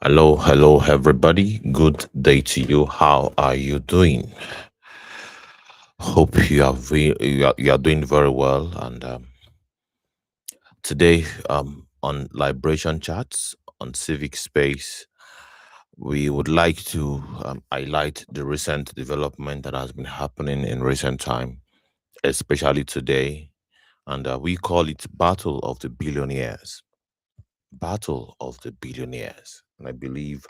Hello, everybody. Good day to you. How are you doing? Hope you are doing very well. And today, on Liberation Chats on Civic Space, we would like to highlight the recent development that has been happening in recent time, especially today, and we call it Battle of the Billionaires. Battle of the Billionaires, and I believe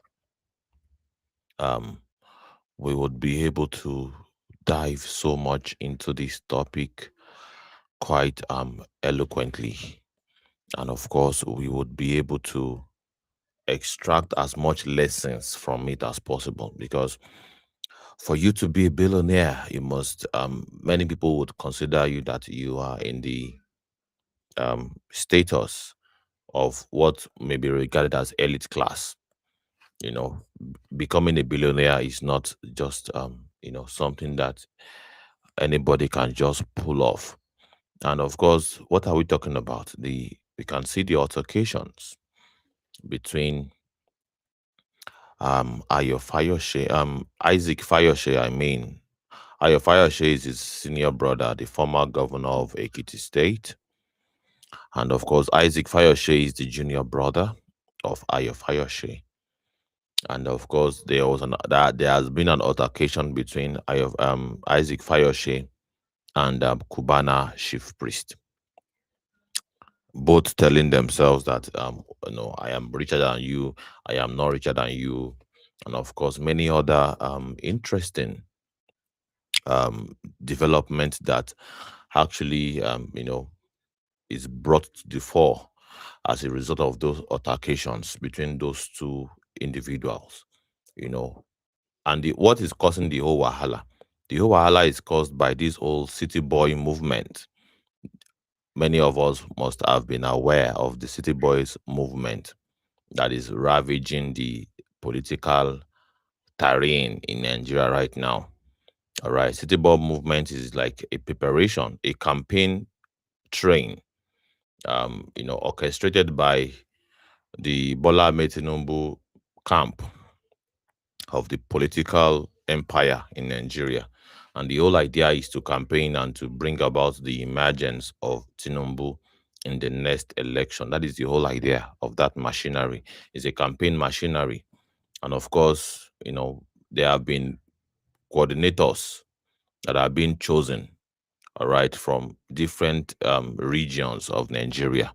um we would be able to dive so much into this topic quite eloquently. And of course, we would be able to extract as much lessons from it as possible because for you to be a billionaire, you must, many people would consider you that you are in the status of what may be regarded as elite class. You know, becoming a billionaire is not just, something that anybody can just pull off. And of course, what are we talking about? The We can see the altercations between Ayo Fayose, Isaac Fayose, Ayo Fayose is his senior brother, the former governor of Ekiti State. And of course, Isaac Fayose is the junior brother of Ayo Fayose. And of course, there has been an altercation between Isaac Fayose and Cubana chief priest, both telling themselves that I am richer than you, I am not richer than you, and of course many other interesting um development that actually is brought to the fore as a result of those altercations between those two individuals. You know, and what is causing the whole wahala? The whole wahala is caused by this whole city boy movement. Many of us must have been aware of the city boys movement that is ravaging the political terrain in Nigeria right now. All right, city boy movement is like a preparation, a campaign train, orchestrated by the Bola Ahmed Tinubu camp of the political empire in Nigeria. And the whole idea is to campaign and to bring about the emergence of Tinubu in the next election. That is the whole idea of that machinery. It's a campaign machinery. And of course, there have been coordinators that are being chosen, all right, from different regions of Nigeria.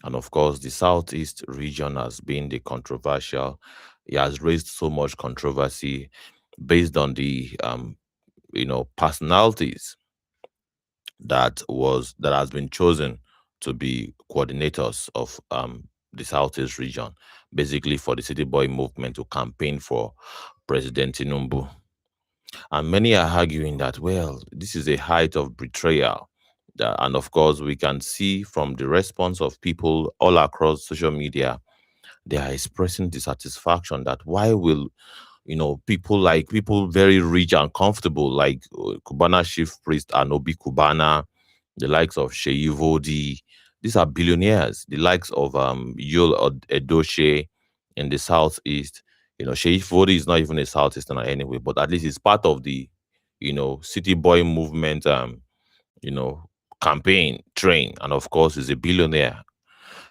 And of course, the Southeast region has been the controversial. It has raised so much controversy based on the personalities that has been chosen to be coordinators of the Southeast region, basically for the City Boy movement to campaign for President Tinubu. And many are arguing that, well, this is a height of betrayal. And of course, we can see from the response of people all across social media, they are expressing dissatisfaction that why will people very rich and comfortable like Cubana chief priest Anobi Cubana, the likes of Sheyi Vodi. These are billionaires. The likes of Yul Edochie in the southeast. Sheyi Vodi is not even a southeasterner anyway, but at least he's part of the city boy movement you know campaign train, and of course he's a billionaire.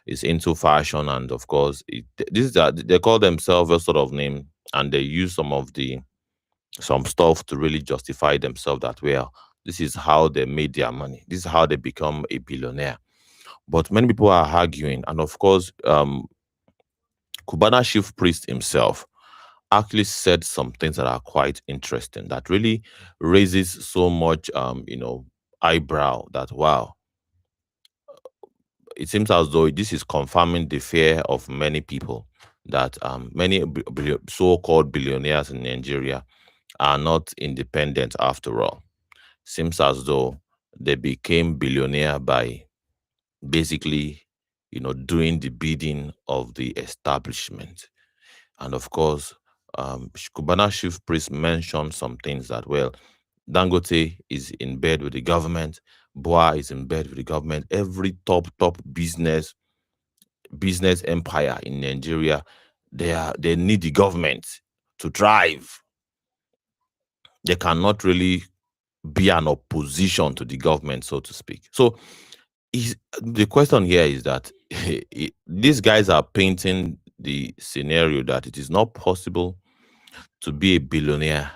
Is into fashion, and of course these are, they call themselves a sort of name, and they use some stuff to really justify themselves that, well, this is how they made their money, this is how they become a billionaire. But many people are arguing, and of course Cubana chief priest himself actually said some things that are quite interesting, that really raises so much eyebrow, that wow, it seems as though this is confirming the fear of many people that many so-called billionaires in Nigeria are not independent after all. Seems as though they became billionaire by basically, doing the bidding of the establishment. And of course, Kubana chief priest mentioned some things that, well, Dangote is in bed with the government, Boa is in bed with the government, every top business empire in Nigeria, they need the government to thrive. They cannot really be an opposition to the government, so to speak. So the question here is that these guys are painting the scenario that it is not possible to be a billionaire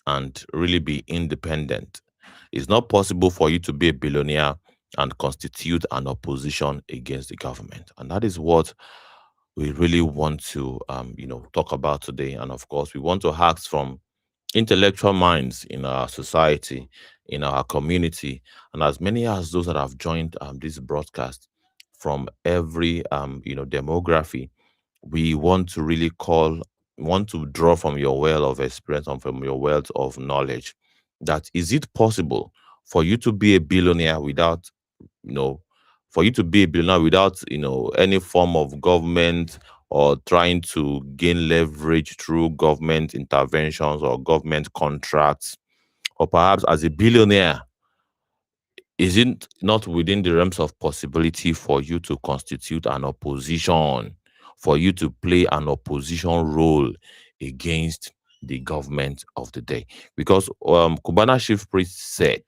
and really be independent. It's not possible for you to be a billionaire and constitute an opposition against the government. And that is what we really want to, talk about today. And of course, we want to ask from intellectual minds in our society, in our community, and as many as those that have joined this broadcast from every demography. We want to really want to draw from your well of experience and from your wealth of knowledge. That is it possible for you to be a billionaire without you know for you to be a billionaire without any form of government or trying to gain leverage through government interventions or government contracts, or perhaps as a billionaire, is it not within the realms of possibility for you to constitute an opposition, for you to play an opposition role against the government of the day? Because Cubana chief priest said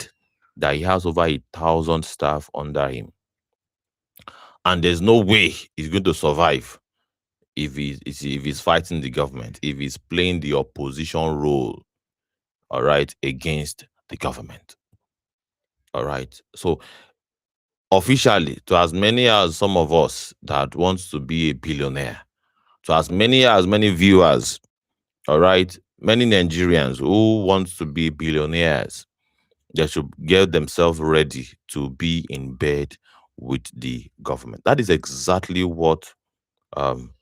that he has over 1,000 staff under him, and there's no way he's going to survive if he's fighting the government, if he's playing the opposition role, all right, against the government. All right. So officially, to as many as some of us that wants to be a billionaire, to as many viewers, all right, many Nigerians who wants to be billionaires, they should get themselves ready to be in bed with the government. That is exactly what um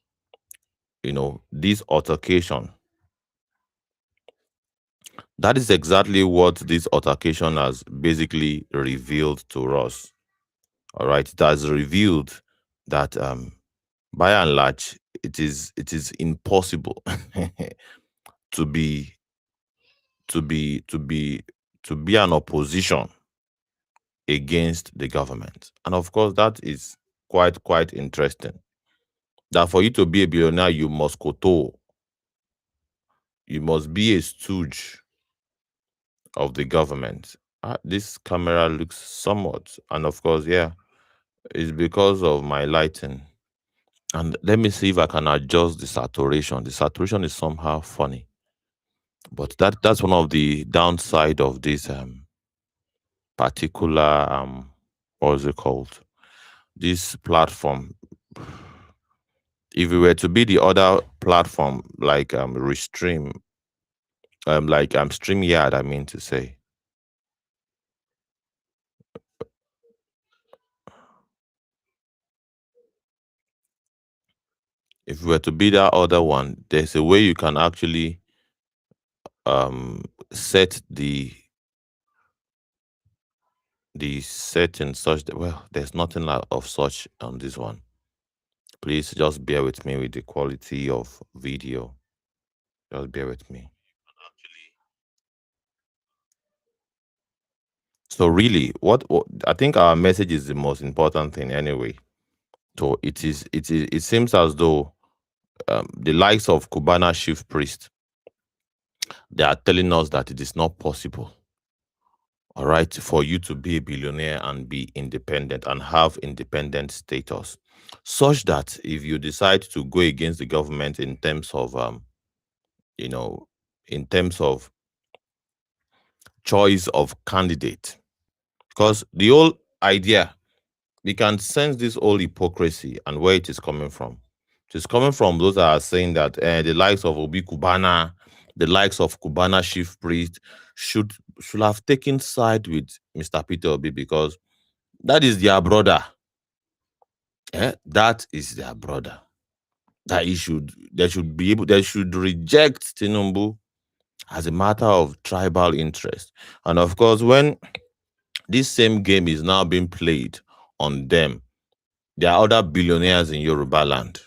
this altercation that is exactly what this altercation has basically revealed to us. All right, it has revealed that by and large it is impossible to be to be to be to be an opposition against the government. And of course that is quite interesting. That for you to be a billionaire, you must koto, you must be a stooge of the government. This camera looks somewhat, and of course, yeah, it's because of my lighting. And let me see if I can adjust the saturation. The saturation is somehow funny, but that's one of the downside of this particular what's it called? This platform. If it were to be the other platform like Restream, like StreamYard, I mean to say, if it were to be that other one, there's a way you can actually set the setting such that, well, there's nothing of such on this one. Please just bear with me with the quality of video. Just bear with me. So really, what I think our message is the most important thing anyway. So it seems as though the likes of Cubana chief priest, they are telling us that it is not possible, all right, for you to be a billionaire and be independent and have independent status, such that if you decide to go against the government in terms of you know in terms of choice of candidate, because the whole idea, we can sense this whole hypocrisy and where it is coming from. It is coming from those that are saying that the likes of Obi Kubana, the likes of Kubana chief priest should should have taken side with Mr. Peter Obi because that is their brother. That is their brother. That they should reject Tinubu as a matter of tribal interest. And of course, when this same game is now being played on them, there are other billionaires in Yoruba land.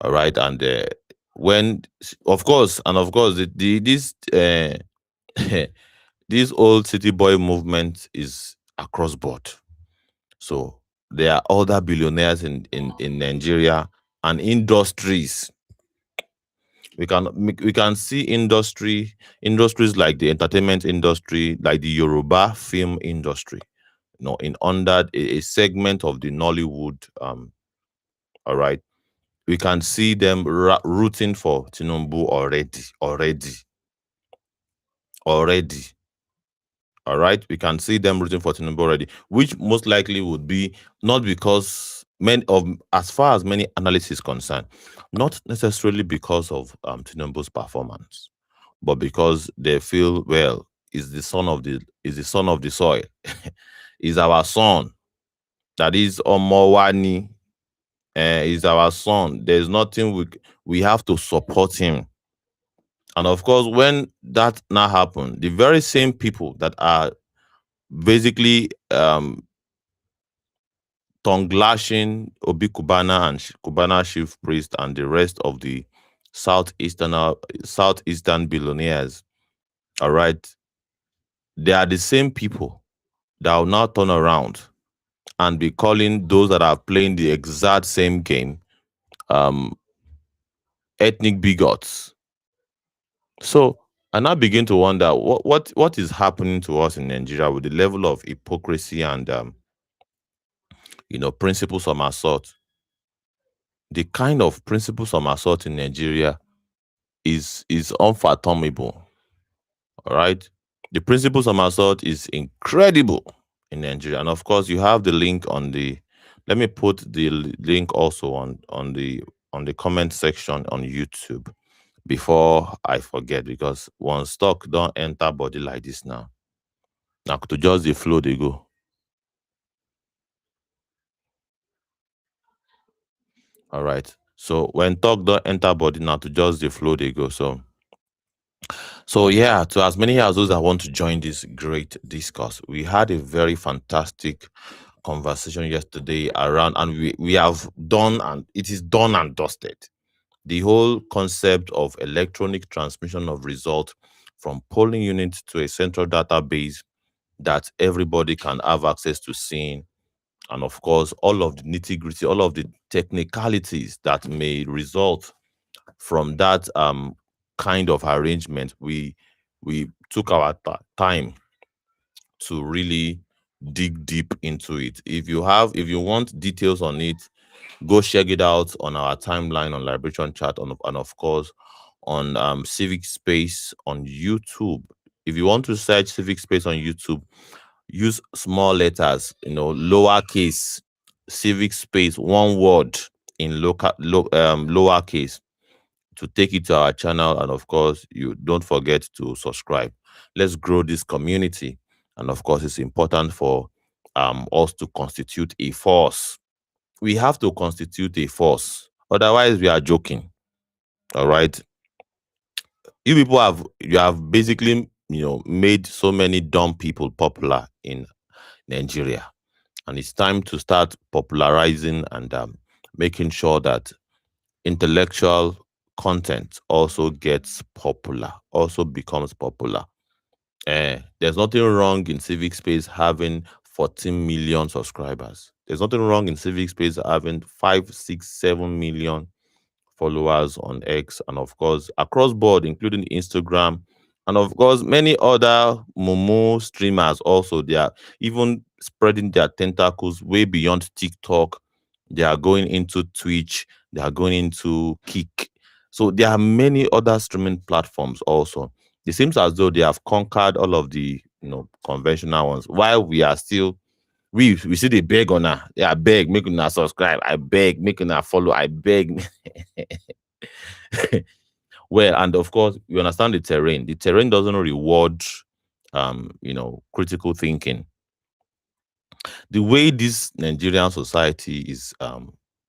All right. And when, of course, this this old city boy movement is across board. So there are other billionaires in Nigeria and industries. We can see industries like the entertainment industry, like the Yoruba film industry, in under a segment of the Nollywood. All right, we can see them rooting for Tinubu already. All right, we can see them rooting for Tinubu already, which most likely would be not because many of, as far as many analysts is concerned, not necessarily because of Tinubu's performance, but because they feel, well, is the son of the soil, is our son. That is Omowani, is our son. There's nothing we have to support him. And of course, when that now happened, the very same people that are basically tongue lashing Obi Cubana and Cubana chief priest and the rest of the southeastern southeastern billionaires. All right, they are the same people that will now turn around and be calling those that are playing the exact same game um, ethnic bigots. So I now begin to wonder what is happening to us in Nigeria with the level of hypocrisy and principles of assault. The kind of principles of assault in Nigeria is unfathomable. All right, the principles of assault is incredible in Nigeria, and of course, you have the link on the. Let me put the link also on the comment section on YouTube before I forget, because once talk don't enter body like this now. Now to just the flow they go. All right. So when talk don't enter body now to just the flow they go. So yeah, to as many as those that want to join this great discourse, we had a very fantastic conversation yesterday around, and we have done, and it is done and dusted. The whole concept of electronic transmission of results from polling unit to a central database that everybody can have access to seeing, and of course, all of the nitty gritty, all of the technicalities that may result from that kind of arrangement. We took our time to really dig deep into it. If you want details on it, go check it out on our timeline on Liberation Chat and of course on Civic Space on YouTube. If you want to search Civic Space on YouTube, use small letters, lowercase, Civic Space, one word in lowercase, to take it to our channel. And of course, you don't forget to subscribe. Let's grow this community. And of course, it's important for us to constitute a force. We have to constitute a force. Otherwise, we are joking. All right. You have basically made so many dumb people popular in Nigeria. And it's time to start popularizing and making sure that intellectual content also gets popular, also becomes popular. There's nothing wrong in Civic Space having 14 million subscribers. There's nothing wrong in Civic Space having 5, 6, 7 million followers on X, and of course across board, including Instagram, and of course many other Momo streamers also. They are even spreading their tentacles way beyond TikTok. They are going into Twitch. They are going into Kick. So there are many other streaming platforms also. It seems as though they have conquered all of the conventional ones, while we are still we see the beg on her. Yeah, I beg, make una subscribe. I beg, make una follow. I beg. Well, and of course, you understand the terrain. The terrain doesn't reward, critical thinking. The way this Nigerian society is,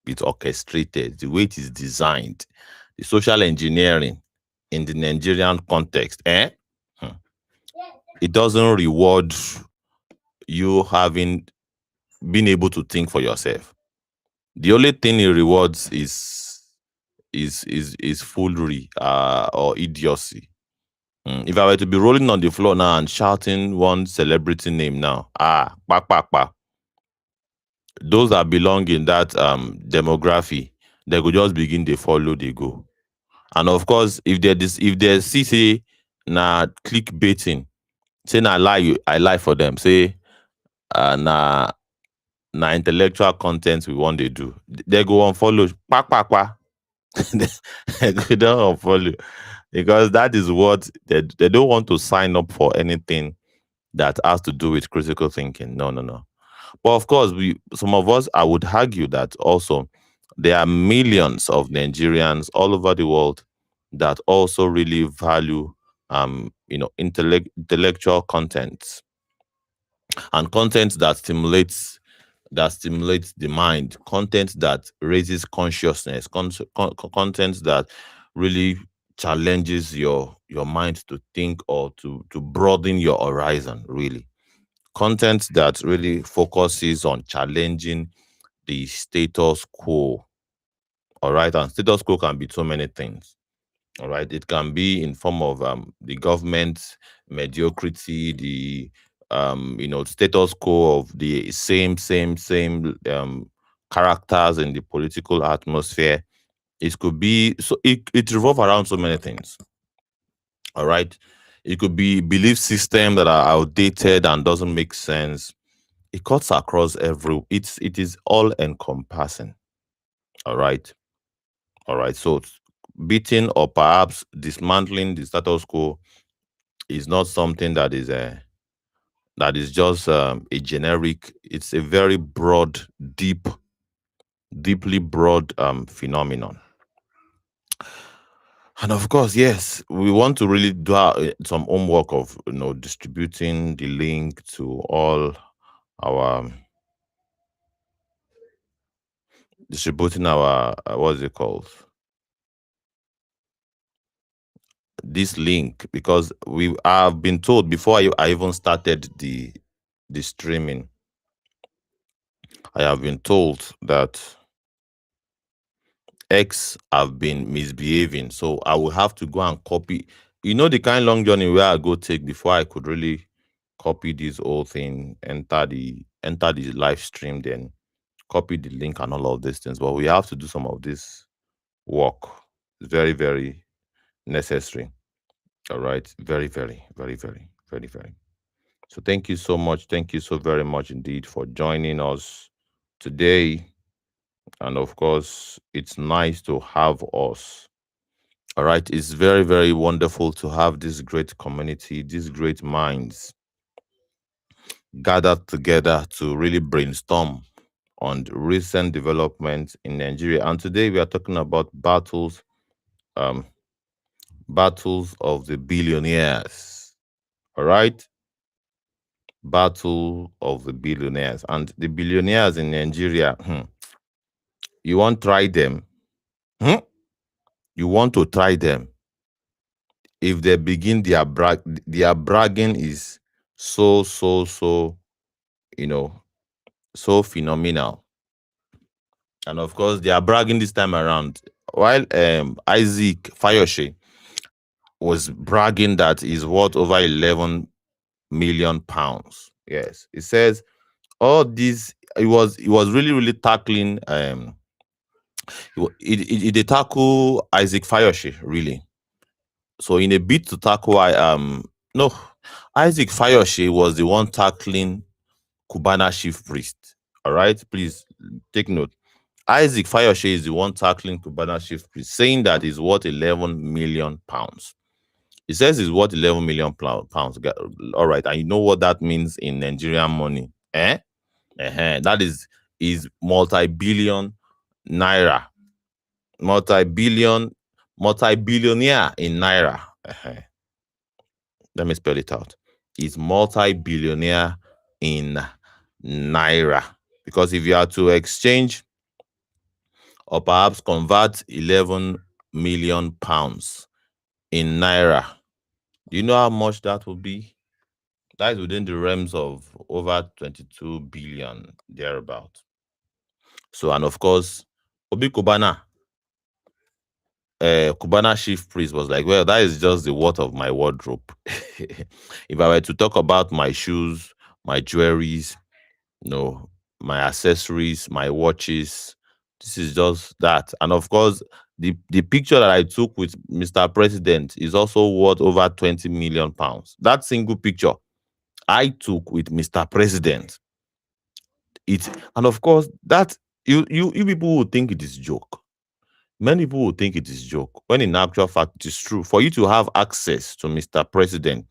it's orchestrated, the way it is designed, the social engineering in the Nigerian context, Hmm. It doesn't reward you having been able to think for yourself. The only thing it rewards is foolery or idiocy. If I were to be rolling on the floor now and shouting one celebrity name now, pa, those that belong in that demography, they could just begin, they follow, they go. And of course, if they see say na clickbaiting, say na I lie for them. Say na intellectual content we want they do. They go unfollow. Pa pa pa. They go down unfollow because that is what they don't want to sign up for anything that has to do with critical thinking. No, no, no. But of course, we some of us, I would argue that also there are millions of Nigerians all over the world that also really value intellectual content and content that stimulates the mind, content that raises consciousness, content that really challenges your mind to think or to broaden your horizon, really. Content that really focuses on challenging the status quo. All right. And status quo can be so many things. All right. It can be in form of the government mediocrity, the status quo of the same characters in the political atmosphere. It could be so it revolves around so many things. All right. It could be belief system that are outdated and doesn't make sense. It cuts across it is all encompassing. All right. All right. So beating or perhaps dismantling the status quo is not something that is just a generic. It's a very broad, deeply broad phenomenon. And of course, yes, we want to really do some homework of distributing the link to all our distributing our what's it called, this link, because we have been told before I even started the streaming. I have been told that X have been misbehaving, so I will have to go and copy. The kind long journey where I go take before I could really copy this whole thing, enter the live stream, then copy the link and all of these things. But we have to do some of this work. It's very, very necessary. All right. Very, very, very, very, very, very. So thank you so much. Thank you so very much indeed for joining us today. And of course, it's nice to have us. All right. It's very, very wonderful to have this great community, these great minds gathered together to really brainstorm on the recent developments in Nigeria. And today we are talking about um, battles of the billionaires. All right. Battle of the billionaires. And the billionaires in Nigeria, you want to try them? Hmm? You want to try them? If they begin their bragging is so you know so phenomenal. And of course, they are bragging this time around. While Isaac Fayose was bragging that he's worth over 11 million pounds. Yes, it says all these. It was really tackling they tackle Isaac Fayose really. So in a bid to tackle no, Isaac Fayose was the one tackling Cubana chief priest. All right, please take note. Isaac Fayose is the one tackling Cubana chief priest, saying that he's worth 11 million pounds. He says he's worth 11 million pounds. All right, and you know what that means in Nigerian money? Eh? That is multi-billion naira, multi-billion, multi-billionaire in naira. Let me spell it out. Is multi-billionaire in naira. Because if you are to exchange or perhaps convert 11 million pounds in naira, do you know how much that would be? That is within the realms of over 22 billion, thereabout. So, and of course, Obi Kubana, Cubana chief priest was like, well, that is just the worth of my wardrobe. If I were to talk about my shoes, my jewelries, my accessories, my watches, This is just that. And of course, the picture that I took with Mr. President is also worth over 20 million pounds. That single picture I took with Mr. President, it and of course that you people will think it is joke. Many people will think it is joke when in actual fact it is true. For you to have access to Mr. President,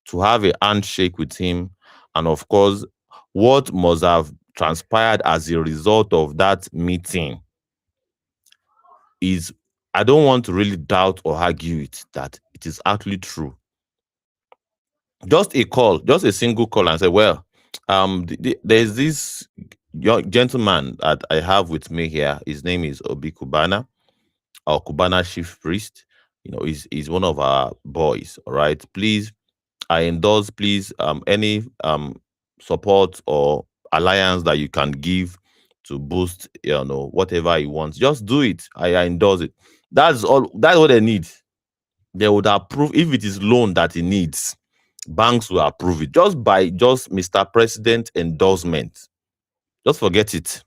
to have a handshake with him, and of course, what must have transpired as a result of that meeting is, I don't want to really doubt or argue it that it is actually true. Just a call, just a single call, and say, well, there's this young gentleman that I have with me here. His name is Obi Cubana, our Cubana chief priest. He's one of our boys. All right, please, I endorse, please, any support or alliance that you can give to boost, whatever he wants. Just do it. I endorse it. That's all. That's what they need. They would approve if it is loan that he needs. Banks will approve it just by just Mr. President endorsement. Just forget it.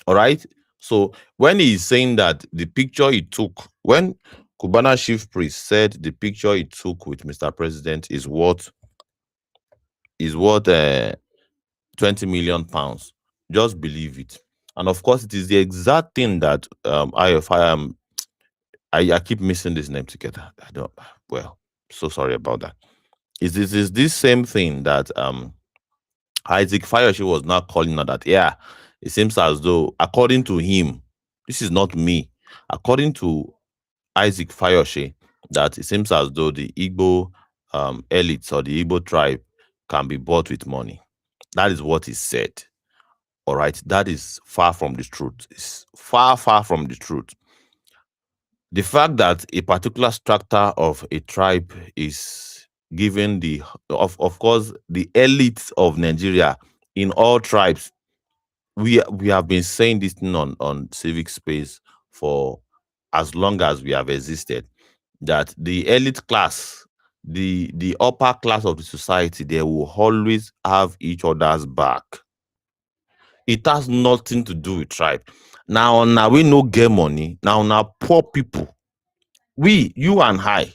All right. So when he's saying that the picture he took, when Cubana chief priest said the picture he took with Mr. President is worth 20 million pounds, just believe it. And of course, it is the exact thing that I keep missing this name together. I don't, well, so sorry about that. Is this same thing that Isaac Fayose was now calling out that, yeah, it seems as though, according to him, this is not me, according to Isaac Fayose, that it seems as though the Igbo elites or the Igbo tribe can be bought with money. That is what he said. All right. That is far from the truth. It's far, far from the truth. The fact that a particular strata of a tribe is given of course, the elites of Nigeria in all tribes. We have been saying this thing on civic space for as long as we have existed, that the elite class, the upper class of the society, they will always have each other's back. It has nothing to do with tribe. Now we no get money. Now poor people, you and I,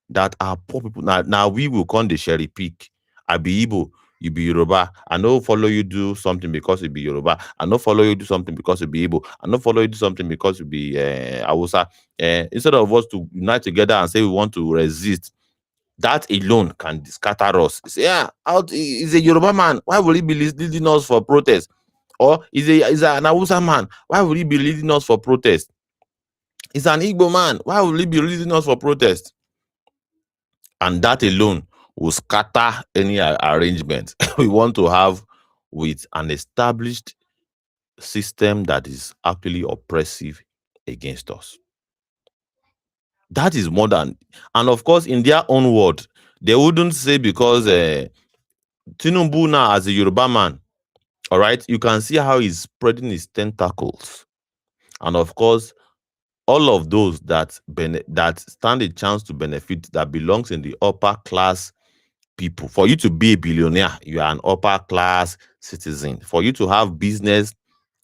that are poor people. Now we will come the cherry pick. I be Igbo, you be Yoruba. I no follow you do something because you be Yoruba. I no follow you do something because you be Igbo. I no follow you do something because you be Hausa. Instead of us to unite together and say we want to resist, that alone can scatter us. Say, yeah, is a Yoruba man. Why would he be leading us for protest? Or is an Hausa man? Why would he be leading us for protest? Is an Igbo man? Why would he be leading us for protest? And that alone will scatter any arrangement we want to have with an established system that is actually oppressive against us. That is more than, and of course, in their own word, they wouldn't say because Tinubu now as a Yoruba man, all right, you can see how he's spreading his tentacles. And of course, all of those that stand a chance to benefit, that belongs in the upper class people. For you to be a billionaire, you are an upper class citizen. For you to have business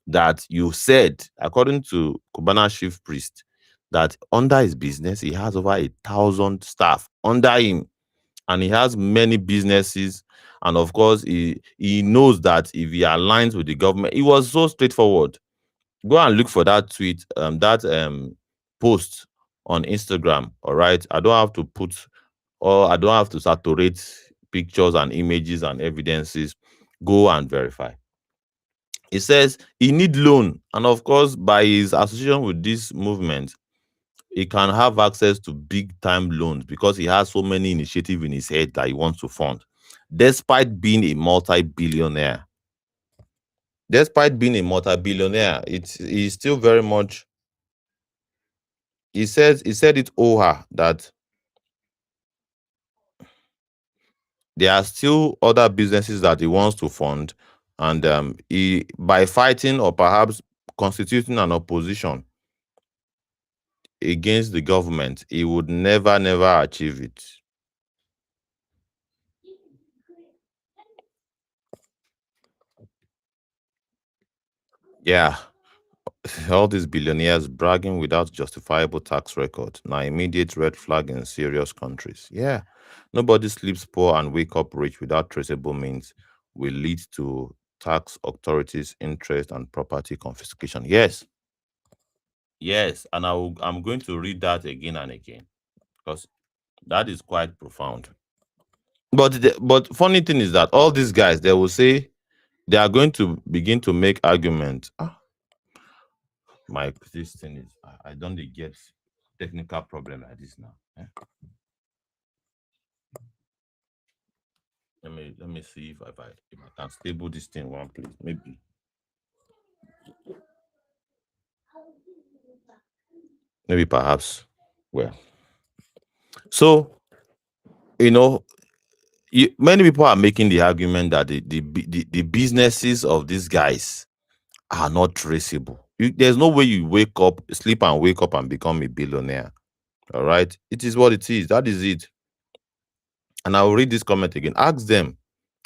that you said, according to Cubana chief priest, that under his business, he has over 1,000 staff under him, and he has many businesses. And of course, he knows that if he aligns with the government, it was so straightforward. Go and look for that tweet, that post on Instagram. All right. I don't have to saturate pictures and images and evidences. Go and verify. He says he need loan. And of course, by his association with this movement, he can have access to big time loans because he has so many initiatives in his head that he wants to fund. Despite being a multi-billionaire, he's still very much. He said it over that there are still other businesses that he wants to fund, and he, by fighting or perhaps constituting an opposition against the government, he would never achieve it. Yeah. All these billionaires bragging without justifiable tax record. Now immediate red flag in serious countries. Yeah. Nobody sleeps poor and wake up rich without traceable means will lead to tax authorities' interest and property confiscation. Yes. Yes. And I'm going to read that again and again because that is quite profound. But funny thing is that all these guys they will say they are going to begin to make arguments. My this thing is I don't dey get technical problem like this now. Let me see if I can stable this thing one place. Maybe perhaps well. So you know many people are making the argument that the businesses of these guys are not traceable. There's no way you wake up, sleep and wake up and become a billionaire. All right. It is what it is. That is it. And I will read this comment again. Ask them,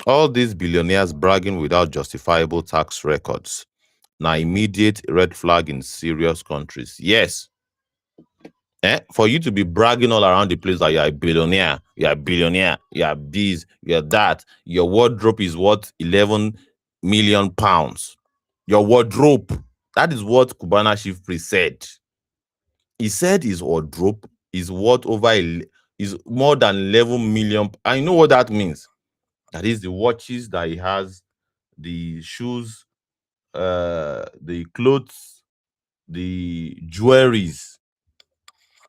all these billionaires bragging without justifiable tax records. Now, immediate red flag in serious countries. Yes. For you to be bragging all around the place that you're a billionaire, you're this, you're that. Your wardrobe is worth 11 million pounds. Your wardrobe. That is what Cubana chief priest said. He said his wardrobe is worth is more than 11 million. I know what that means. That is the watches that he has, the shoes, the clothes, the jewelries.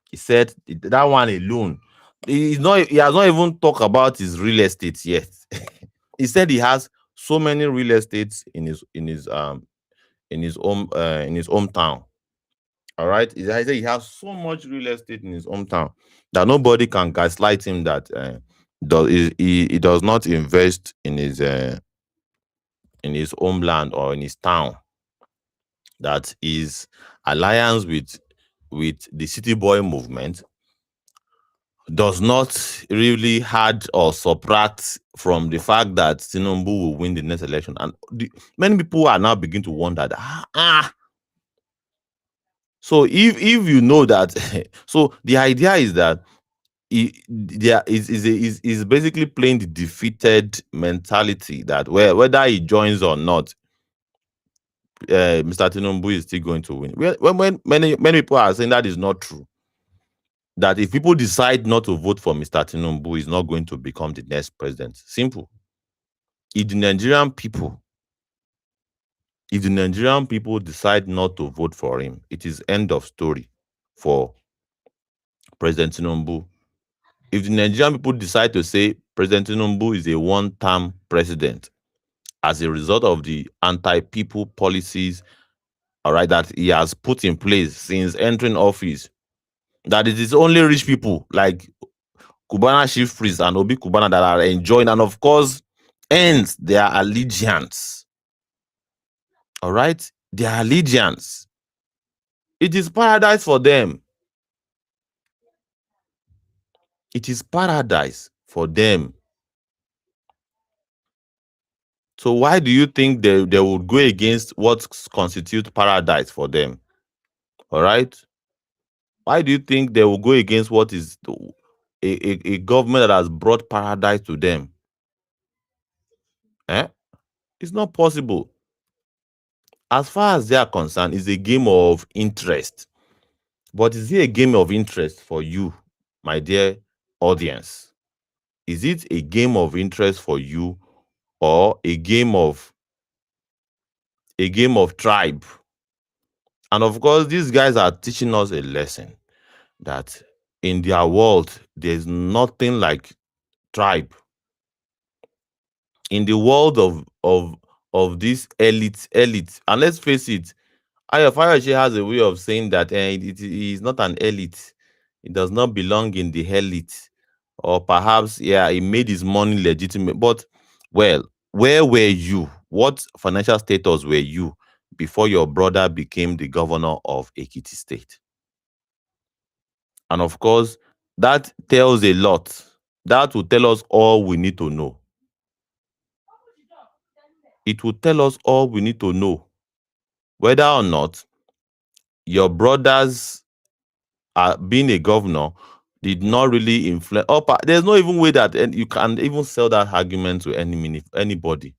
He said that one alone. He has not even talked about his real estate yet. He said he has so many real estates in his hometown. All right. He said he has so much real estate in his hometown that nobody can gaslight him that he does not invest in his homeland or in his town. That his alliance with the city boy movement does not really add or subtract from the fact that Tinubu will win the next election. And many people are now beginning to wonder that, so if you know that, so the idea is that there is basically playing the defeated mentality that whether he joins or not, Mr. Tinubu is still going to win. When many people are saying that is not true. That if people decide not to vote for Mr. Tinubu, he's not going to become the next president. Simple. If the Nigerian people, if the Nigerian people decide not to vote for him, it is end of story for President Tinubu. If the Nigerian people decide to say President Tinubu is a one-term president as a result of the anti-people policies, all right, that he has put in place since entering office, that it is only rich people like Cubana chief priest and Obi Cubana that are enjoying, and of course, ends their allegiance. All right, their allegiance. It is paradise for them. It is paradise for them. So why do you think they would go against what constitutes paradise for them? All right. Why do you think they will go against what is a government that has brought paradise to them? Eh? It's not possible. As far as they are concerned, it's a game of interest. But is it a game of interest for you, my dear audience? Is it a game of interest for you or a game of tribe? And of course, these guys are teaching us a lesson that in their world, there's nothing like tribe. In the world of this elite, and let's face it, Fayose has a way of saying that he is not an elite. He does not belong in the elite. Or perhaps, yeah, he made his money legitimate. But, well, where were you? What financial status were you before your brother became the governor of Ekiti State? And of course, that tells a lot. That will tell us all we need to know. It will tell us all we need to know. Whether or not your brothers being a governor did not really influence. There's no even way that you can even sell that argument to anybody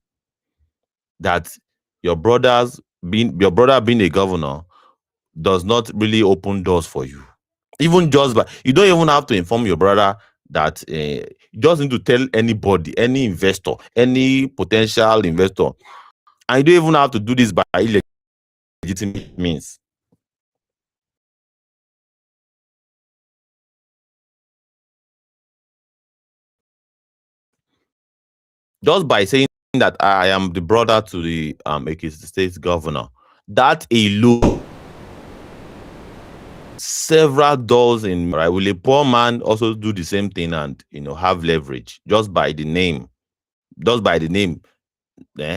that your brother being a governor does not really open doors for you. Even just by you don't even have to inform your brother that you just need to tell anybody, any investor, any potential investor, and you don't even have to do this by illegitimate means. Just by saying that I am the brother to the Ekiti State governor, that alone several doors in right. Will a poor man also do the same thing and have leverage just by the name,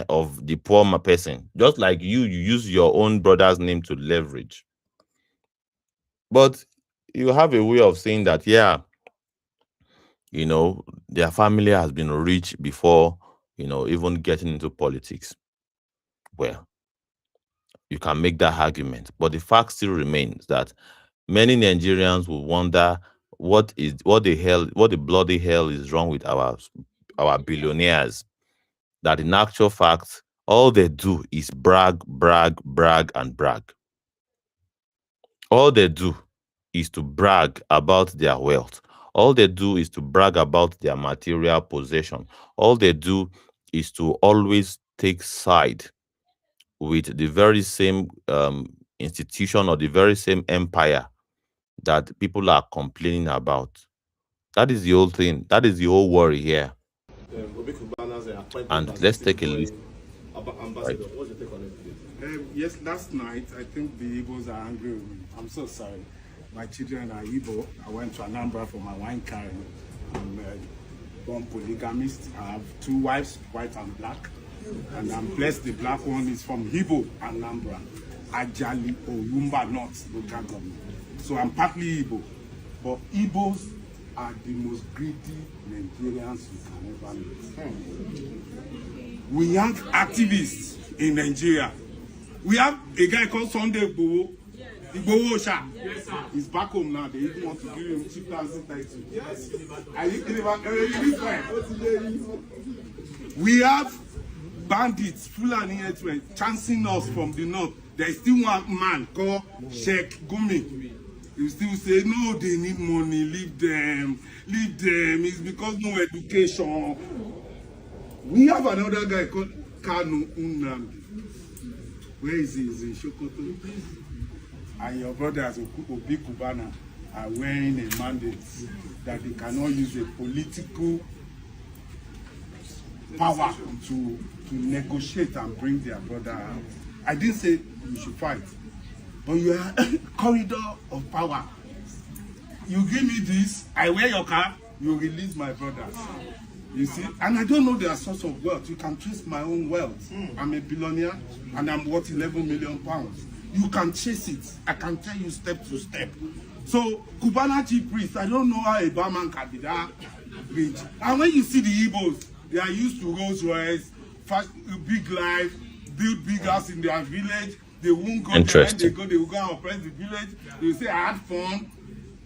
of the poor person? Just like you use your own brother's name to leverage, but you have a way of saying that, yeah, their family has been rich before even getting into politics. Well, you can make that argument, but the fact still remains that many Nigerians will wonder what the bloody hell is wrong with our billionaires. That in actual fact, all they do is brag, brag, brag, and brag. All they do is to brag about their wealth. All they do is to brag about their material possession. All they do is to always take side with the very same institution or the very same empire that people are complaining about. That is the whole thing. That is the whole worry here. And let's take a list. Ambassador, what's your take on it? Yes, last night I think the Igbos are angry with me. I'm so sorry. My children are Igbo. I went to Anambra for my wine carrying. I'm born polygamist. I have 2 wives, white and black. And I'm blessed the black one is from Igbo, Anambra, Ajali, Oyumba North, local government. So I'm partly Igbo. But Igbos are the most greedy Nigerians you can ever meet. We have activists in Nigeria. We have a guy called Sunday Igboho. Igboho Osha. Yes, sir. He's back home now. They even want to give him 2,000 title. Yes. Are you kidding about We have bandits, Fulani headsmen, chancing us from the north. There is still one man called Sheikh Gumi. You still say, no, they need money, leave them. It's because no education. We have another guy called Kanu Unamdi. Where is he? Is in Sokoto? And your brothers, Obi Cubana, are wearing a mandate that they cannot use a political power to negotiate and bring their brother out. I didn't say you should fight, but you are a corridor of power. You give me this, I wear your car, you release my brothers. You see, and I don't know their source of wealth. You can trace my own wealth. I'm a billionaire and I'm worth 11 million pounds. You can chase it. I can tell you step to step. So, Cubana chief priest, I don't know how a barman can be that rich. And when you see the Igbos, they are used to Rolls Royce, big life, build big house in their village. They won't go there. When they will go and oppress the village. They will say, I had fun.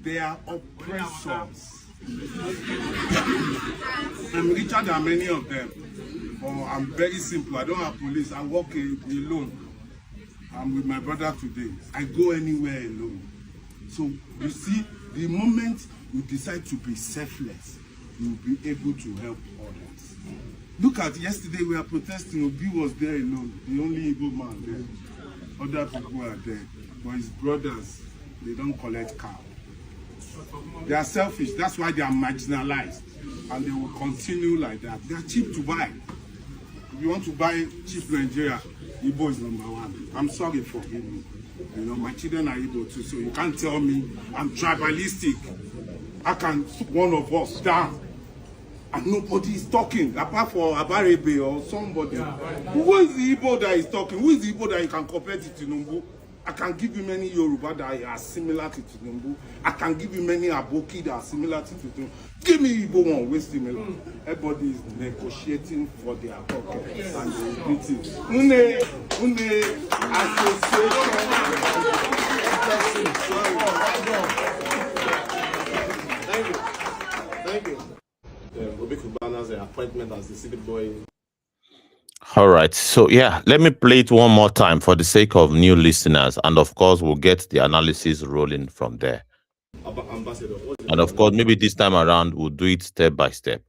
They are oppressors. I'm richer than many of them, but I'm very simple. I don't have police. I walk alone. I'm with my brother today. I go anywhere alone. So you see, the moment you decide to be selfless, you'll be able to help others. Look at yesterday, we are protesting. Obi was there alone, the only Igbo man there. Other people are there, but his brothers, they don't collect cow. They are selfish. That's why they are marginalized, and they will continue like that. They are cheap to buy. If you want to buy cheap Nigeria, Igbo is number 1. I'm sorry for him. My children are Igbo too, so you can't tell me I'm tribalistic. I can one of us down, and nobody is talking apart from Abarebe or somebody. Who is the Igbo that is talking? Who is the Igbo that you can compare to Tinubu? I can give you many Yoruba that are similar to Tinubu. I can give you many Aboki that are similar to Tinubu. Give me Igbo one, way similar. Everybody is negotiating for their pocket and they beat it. Association. movement as the city boy. All right. So, yeah, let me play it one more time for the sake of new listeners. And of course, we'll get the analysis rolling from there. Ambassador, what's your And take of on it? course, maybe this time around, we'll do it step by step.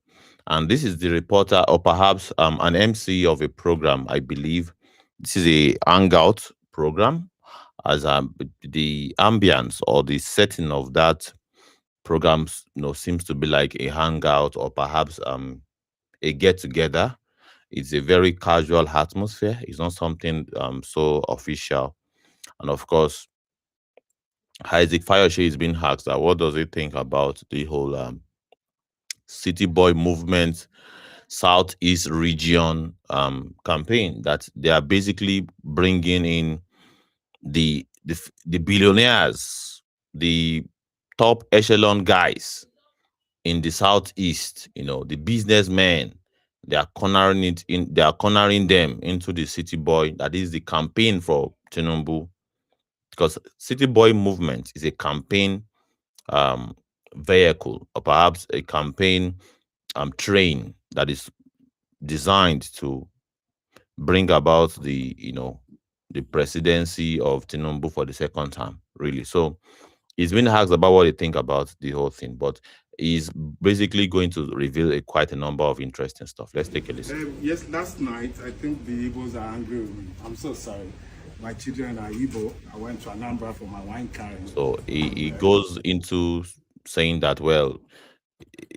And this is the reporter, or perhaps an MC of a program, I believe. This is a hangout program, as the ambience or the setting of that program, seems to be like a hangout or perhaps a get together. It's a very casual atmosphere. It's not something so official. And of course, Isaac Fayose is being asked that what does he think about the whole City Boy movement, Southeast region campaign that they are basically bringing in the billionaires, the top echelon guys in the Southeast. The businessmen. They are cornering them into the City Boy. That is the campaign for Tinubu, because City Boy movement is a campaign um, vehicle, or perhaps a campaign train that is designed to bring about the presidency of Tinubu for the second time, really. So he's been asked about what he think about the whole thing, but he's basically going to reveal quite a number of interesting stuff. Let's take a listen. Yes, last night I think the Igbos are angry with me. I'm so sorry. My children are Igbo. I went to Anambra for my wine carrying. So he goes into saying that, well,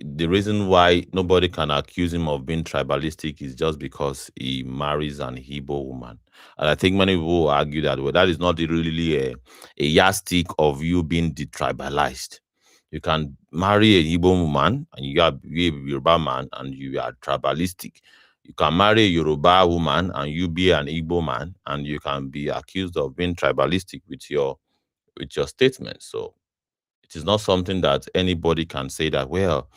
the reason why nobody can accuse him of being tribalistic is just because he marries an Igbo woman. And I think many people will argue that, well, that is not really a yardstick of you being detribalized. You can marry a Igbo woman and you a Yoruba man and you are tribalistic. You can marry a Yoruba woman and you be an Igbo man and you can be accused of being tribalistic with your statement. So it is not something that anybody can say that, well,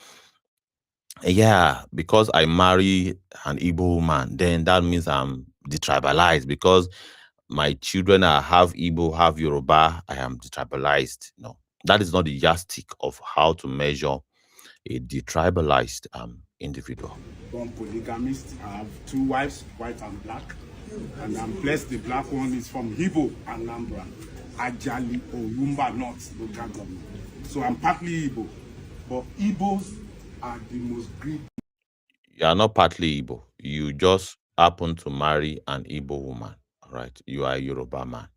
yeah, because I marry an Igbo woman, then that means I'm detribalized. Because my children are half Igbo, half Yoruba, I am detribalized. No, that is not the yardstick of how to measure a detribalized individual. Born polygamist. I have two wives, white and black. And I'm blessed the black one is from Igbo, Anambra, Ajali, Orumba North, local government. So I'm partly Igbo. But Igbos are the most greedy. You are not partly Igbo. You just happen to marry an Igbo woman. All right. You are a Yoruba man.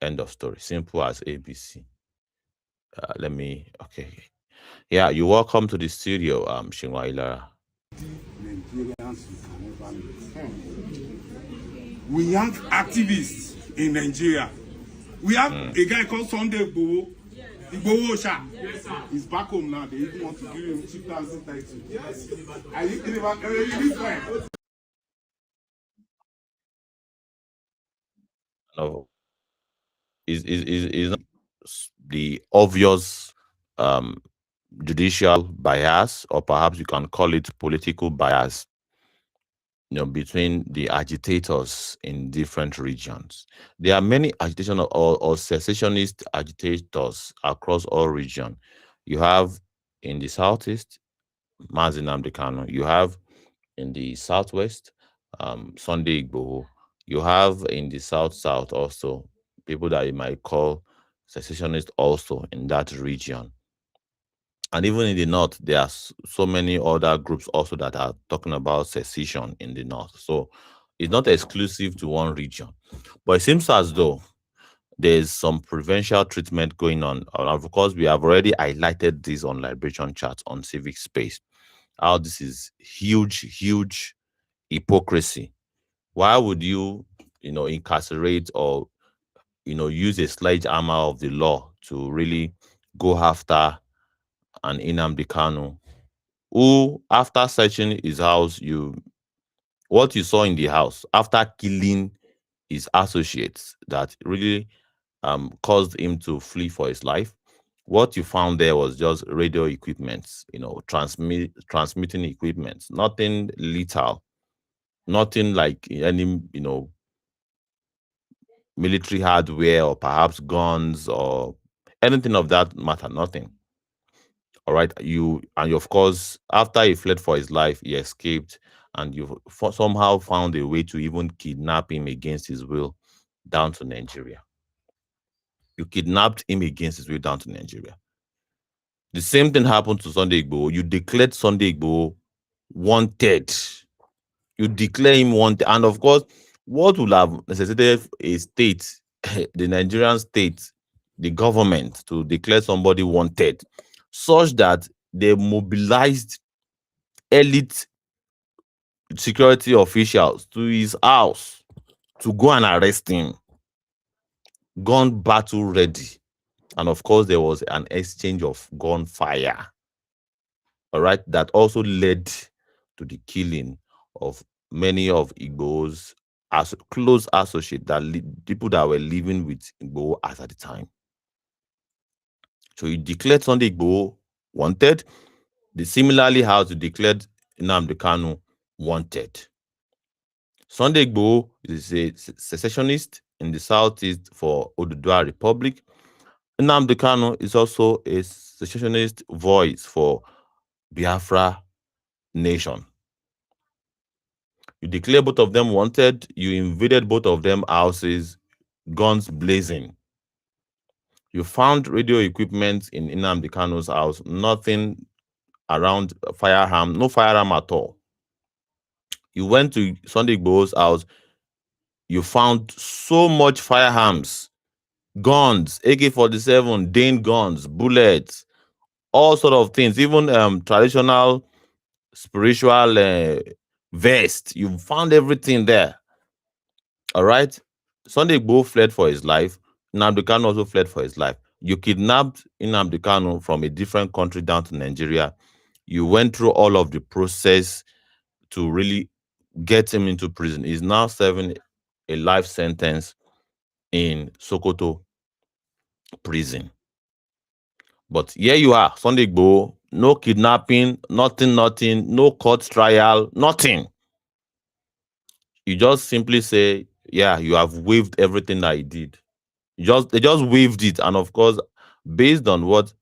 End of story. Simple as ABC. Okay. Yeah, you're welcome to the studio, Shinwa Ilara. Nigerians you can never meet. We have activists in Nigeria. We have a guy called Sunday Igboho. Igboho Osha. Yes, sir. He's back home now. They even want to give him 2,000 title. Yes. Are you kidding about this guy? No, is not the obvious um, judicial bias, or perhaps you can call it political bias, between the agitators in different regions. There are many agitation or secessionist agitators across all regions. You have in the southeast, Mazi Nnamdi Kanu. You have in the southwest, Sunday Igboho. You have in the south also people that you might call secessionists also in that region. And even in the north, there are so many other groups also that are talking about secession in the north. So it's not exclusive to one region. But it seems as though there's some provincial treatment going on. And of course, we have already highlighted this on Liberation Chat on Civic Space. How this is huge, huge hypocrisy. Why would you, incarcerate or, use a sledgehammer of the law to really go after an Nnamdi Kanu, who, after searching his house, what you saw in the house after killing his associates that really caused him to flee for his life. What you found there was just radio equipment, transmitting equipment, nothing lethal, nothing like any, military hardware or perhaps guns or anything of that matter, nothing. All right, of course, after he fled for his life, he escaped, and you somehow found a way to even kidnap him against his will down to Nigeria. You kidnapped him against his will down to Nigeria. The same thing happened to Sunday Igboho. You declared Sunday Igboho wanted. You declare him wanted, and of course, what would have necessitated a state, the Nigerian state, the government, to declare somebody wanted, such that they mobilized elite security officials to his house to go and arrest him, gun battle ready. And of course, there was an exchange of gunfire, all right, that also led to the killing of many of Igbo's as close associates, people that were living with Igbo as at the time. So he declared Sunday Igbo wanted. Similarly, how to declared Nnamdi Kanu wanted. Sunday Igboho is a secessionist in the southeast for Oduduwa Republic. Nnamdi Kanu is also a secessionist voice for Biafra nation. You declare both of them wanted, you invaded both of them houses, guns blazing. You found radio equipment in Nnamdi Kanu's house, nothing around firearm, no firearm at all. You went to Sunday Igboho's house, you found so much firearms, guns, AK-47, Dane guns, bullets, all sort of things, even traditional spiritual vest. You found everything there. All right. Sunday Igboho fled for his life. Nnamdi Kanu also fled for his life. You kidnapped Nnamdi Kanu from a different country down to Nigeria. You went through all of the process to really get him into prison. He's now serving a life sentence in Sokoto prison. But here you are, Sunday Igboho, no kidnapping, nothing, no court trial, nothing. You just simply say, yeah, you have waived everything that he did. They just waived it. And of course, based on what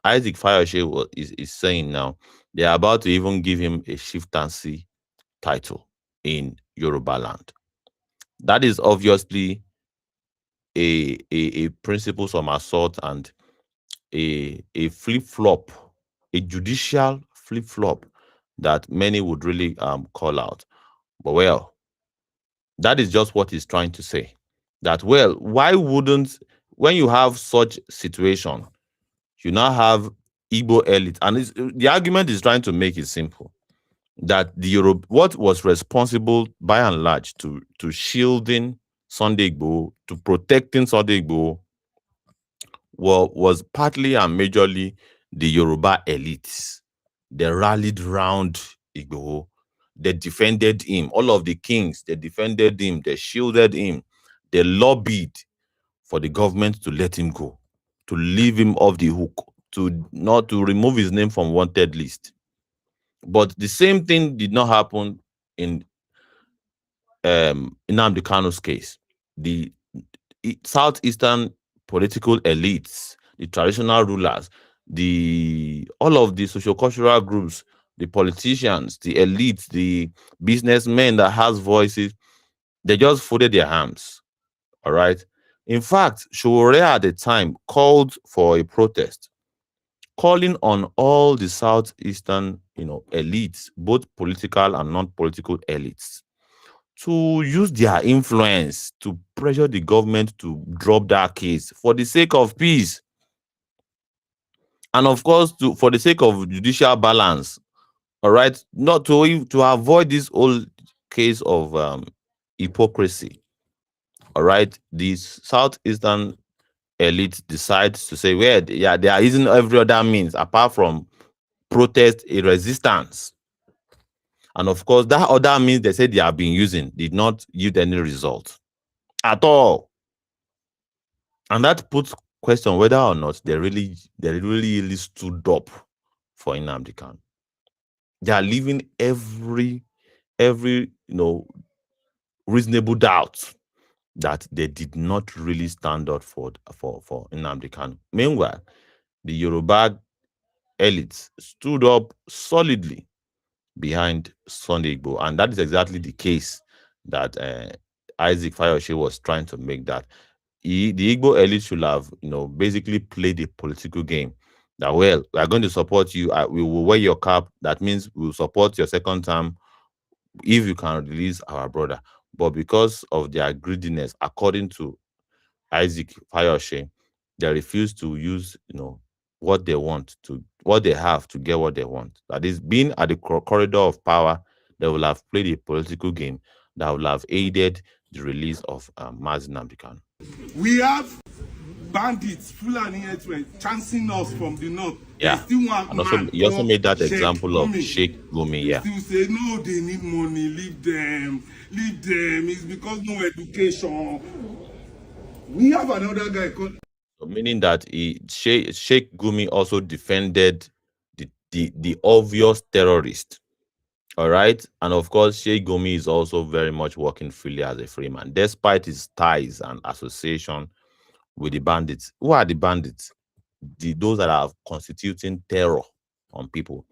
Isaac Fayose is saying now, they are about to even give him a chieftaincy title in Yoruba land. That is obviously a principle from assault and a flip-flop, a judicial flip-flop that many would really call out. But well, that is just what he's trying to say. That, well, why wouldn't, when you have such situation, you now have Igbo elite, and the argument is trying to make it simple, that what was responsible by and large to shielding Sunday Igboho, to protecting Sunday Igboho, was partly and majorly the Yoruba elites. They rallied round Igboho. They defended him. All of the kings, they defended him. They shielded him. They lobbied for the government to let him go, to leave him off the hook, to remove his name from wanted list. But the same thing did not happen in Nnamdi Kanu's case. The southeastern political elites, the traditional rulers, all of the socio-cultural groups, the politicians, the elites, the businessmen that has voices, they just folded their hands. All right. In fact, Showore at the time called for a protest, calling on all the southeastern, elites, both political and non-political elites, to use their influence to pressure the government to drop that case for the sake of peace. And of course, for the sake of judicial balance, all right, not to avoid this whole case of hypocrisy. All right, the southeastern elite decides to say, well, yeah, they are using every other means apart from protest, a resistance. And of course, that other means they said they have been using did not yield any result at all. And that puts question whether or not they really stood up for Nnamdi Kanu. They are leaving every reasonable doubt that they did not really stand up for Nnamdi Kanu. Meanwhile, the Yoruba elites stood up solidly behind Sunday Igbo, and that is exactly the case that Isaac Fayose was trying to make. That the Igbo elite should have, basically played a political game. That, well, we are going to support you. We will wear your cap. That means we will support your second term if you can release our brother. But because of their greediness, according to Isaac Fayoshe, they refuse to use, what they have to get what they want. That is, being at the corridor of power, they will have played a political game that will have aided the release of Mazi Nnamdi Kanu. We have bandits, Fulani headsmen, chancing us from the north. There's Yeah. still one And also, man he also called made that Sheikh example of Gumi. Sheikh Gumi. They Yeah. still say, no, they need money, leave them, leave them. It's because no education. We have another guy called So meaning that Sheikh Gumi also defended the obvious terrorist. All right. And of course, Sheikh Gumi is also very much working freely as a free man, despite his ties and association with the bandits. Who are the bandits? Those that are constituting terror on people.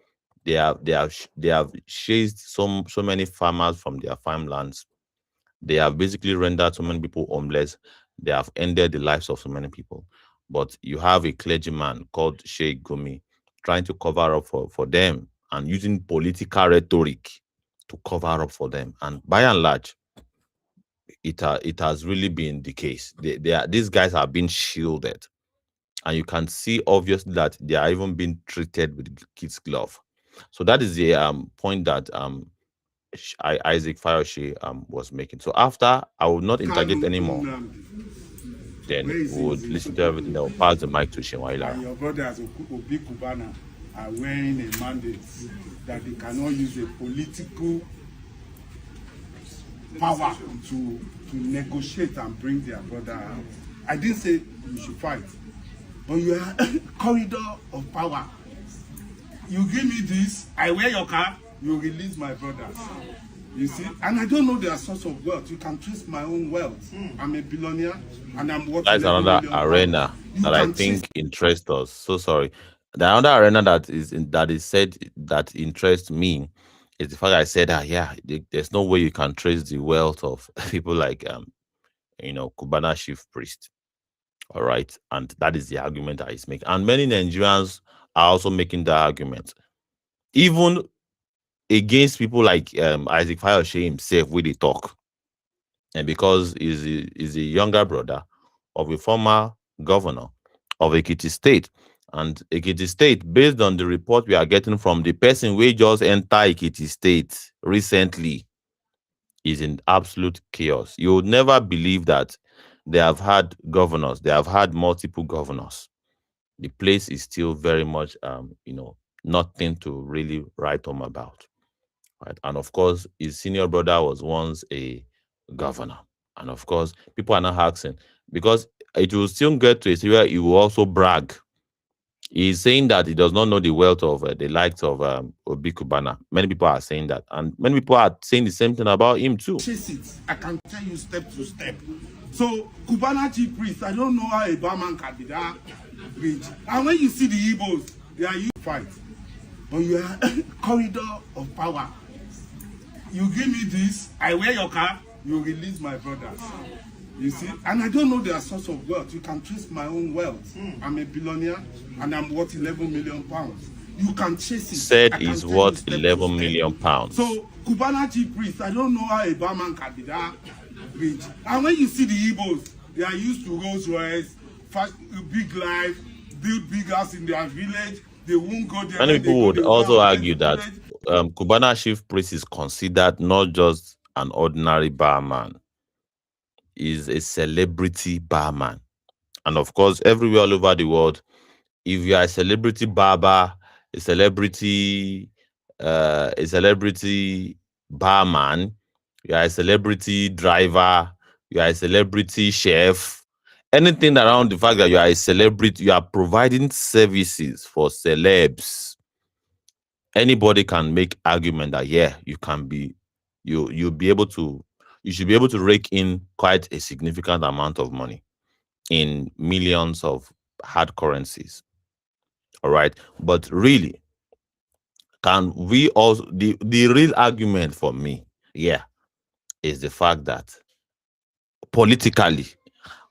They have chased so many farmers from their farmlands. They have basically rendered so many people homeless. They have ended the lives of so many people. But you have a clergyman called Sheikh Gumi trying to cover up for them and using political rhetoric to cover up for them. And by and large, it has really been the case. These guys have been shielded. And you can see obviously that they are even being treated with kids' glove. So that is the point that Isaac Fayoshe was making. So after, I will not interject Kanu anymore. Nnamdi. Then Where is we would his listen to everything. I will pass the mic to Shinwa And your brothers, Obi Cubana, are wearing a mandate that they cannot use a political power to negotiate and bring their brother out. I didn't say you should fight, but you are corridor of power. You give me this, I wear your cap, you release my brothers. You see, and I don't know their source of wealth. You can trace my own wealth. I'm a billionaire, and I'm worth That's 11 another million arena pounds. You that I can trace. think interests us. So sorry. The another arena that is said that interests me is the fact I said that, yeah, there's no way you can trace the wealth of people like Cubana chief priest. All right. And that is the argument that he's making. And many Nigerians are also making that argument. Even against people like Isaac Fayoshe himself, where they talk. And because he's a younger brother of a former governor of Ekiti State. And Ekiti State, based on the report we are getting from the person we just entered Ekiti State recently, is in absolute chaos. You would never believe that they have had governors, they have had multiple governors. The place is still very much, nothing to really write home about. Right? And of course, his senior brother was once a governor. And of course, people are not asking because it will still get to a stage where he will also brag. He's saying that he does not know the wealth of the likes of Obi Kubana. Many people are saying that. And many people are saying the same thing about him too. Chase it. I can tell you step to step. So, Cubana chief priest, I don't know how a barman can be that rich. And when you see the Igbos, they are used to fight. But you are corridor of power. You give me this, I wear your cap, you release my brothers. You see? And I don't know their source of wealth. You can trace my own wealth. I'm a billionaire and I'm worth 11 million pounds. You can chase it. Said I can he's tell you worth step to 11 step. million pounds. So, Cubana chief priest, I don't know how a barman can be that rich. And when you see the Igbos, they are used to Rolls Royce, big life, build big house in their village. They won't go there. Many When they people go, would they will also go and argue get the that village. Cubana chief priest is considered not just an ordinary barman, is a celebrity barman. And of course, everywhere all over the world, if you are a celebrity barber, a celebrity barman, you are a celebrity driver, you are a celebrity chef, anything around the fact that you are a celebrity, you are providing services for celebs. Anybody can make argument that, yeah, you can be, you'll be able to, you should be able to rake in quite a significant amount of money in millions of hard currencies. All right. But really, can we also the real argument for me, yeah, is the fact that politically,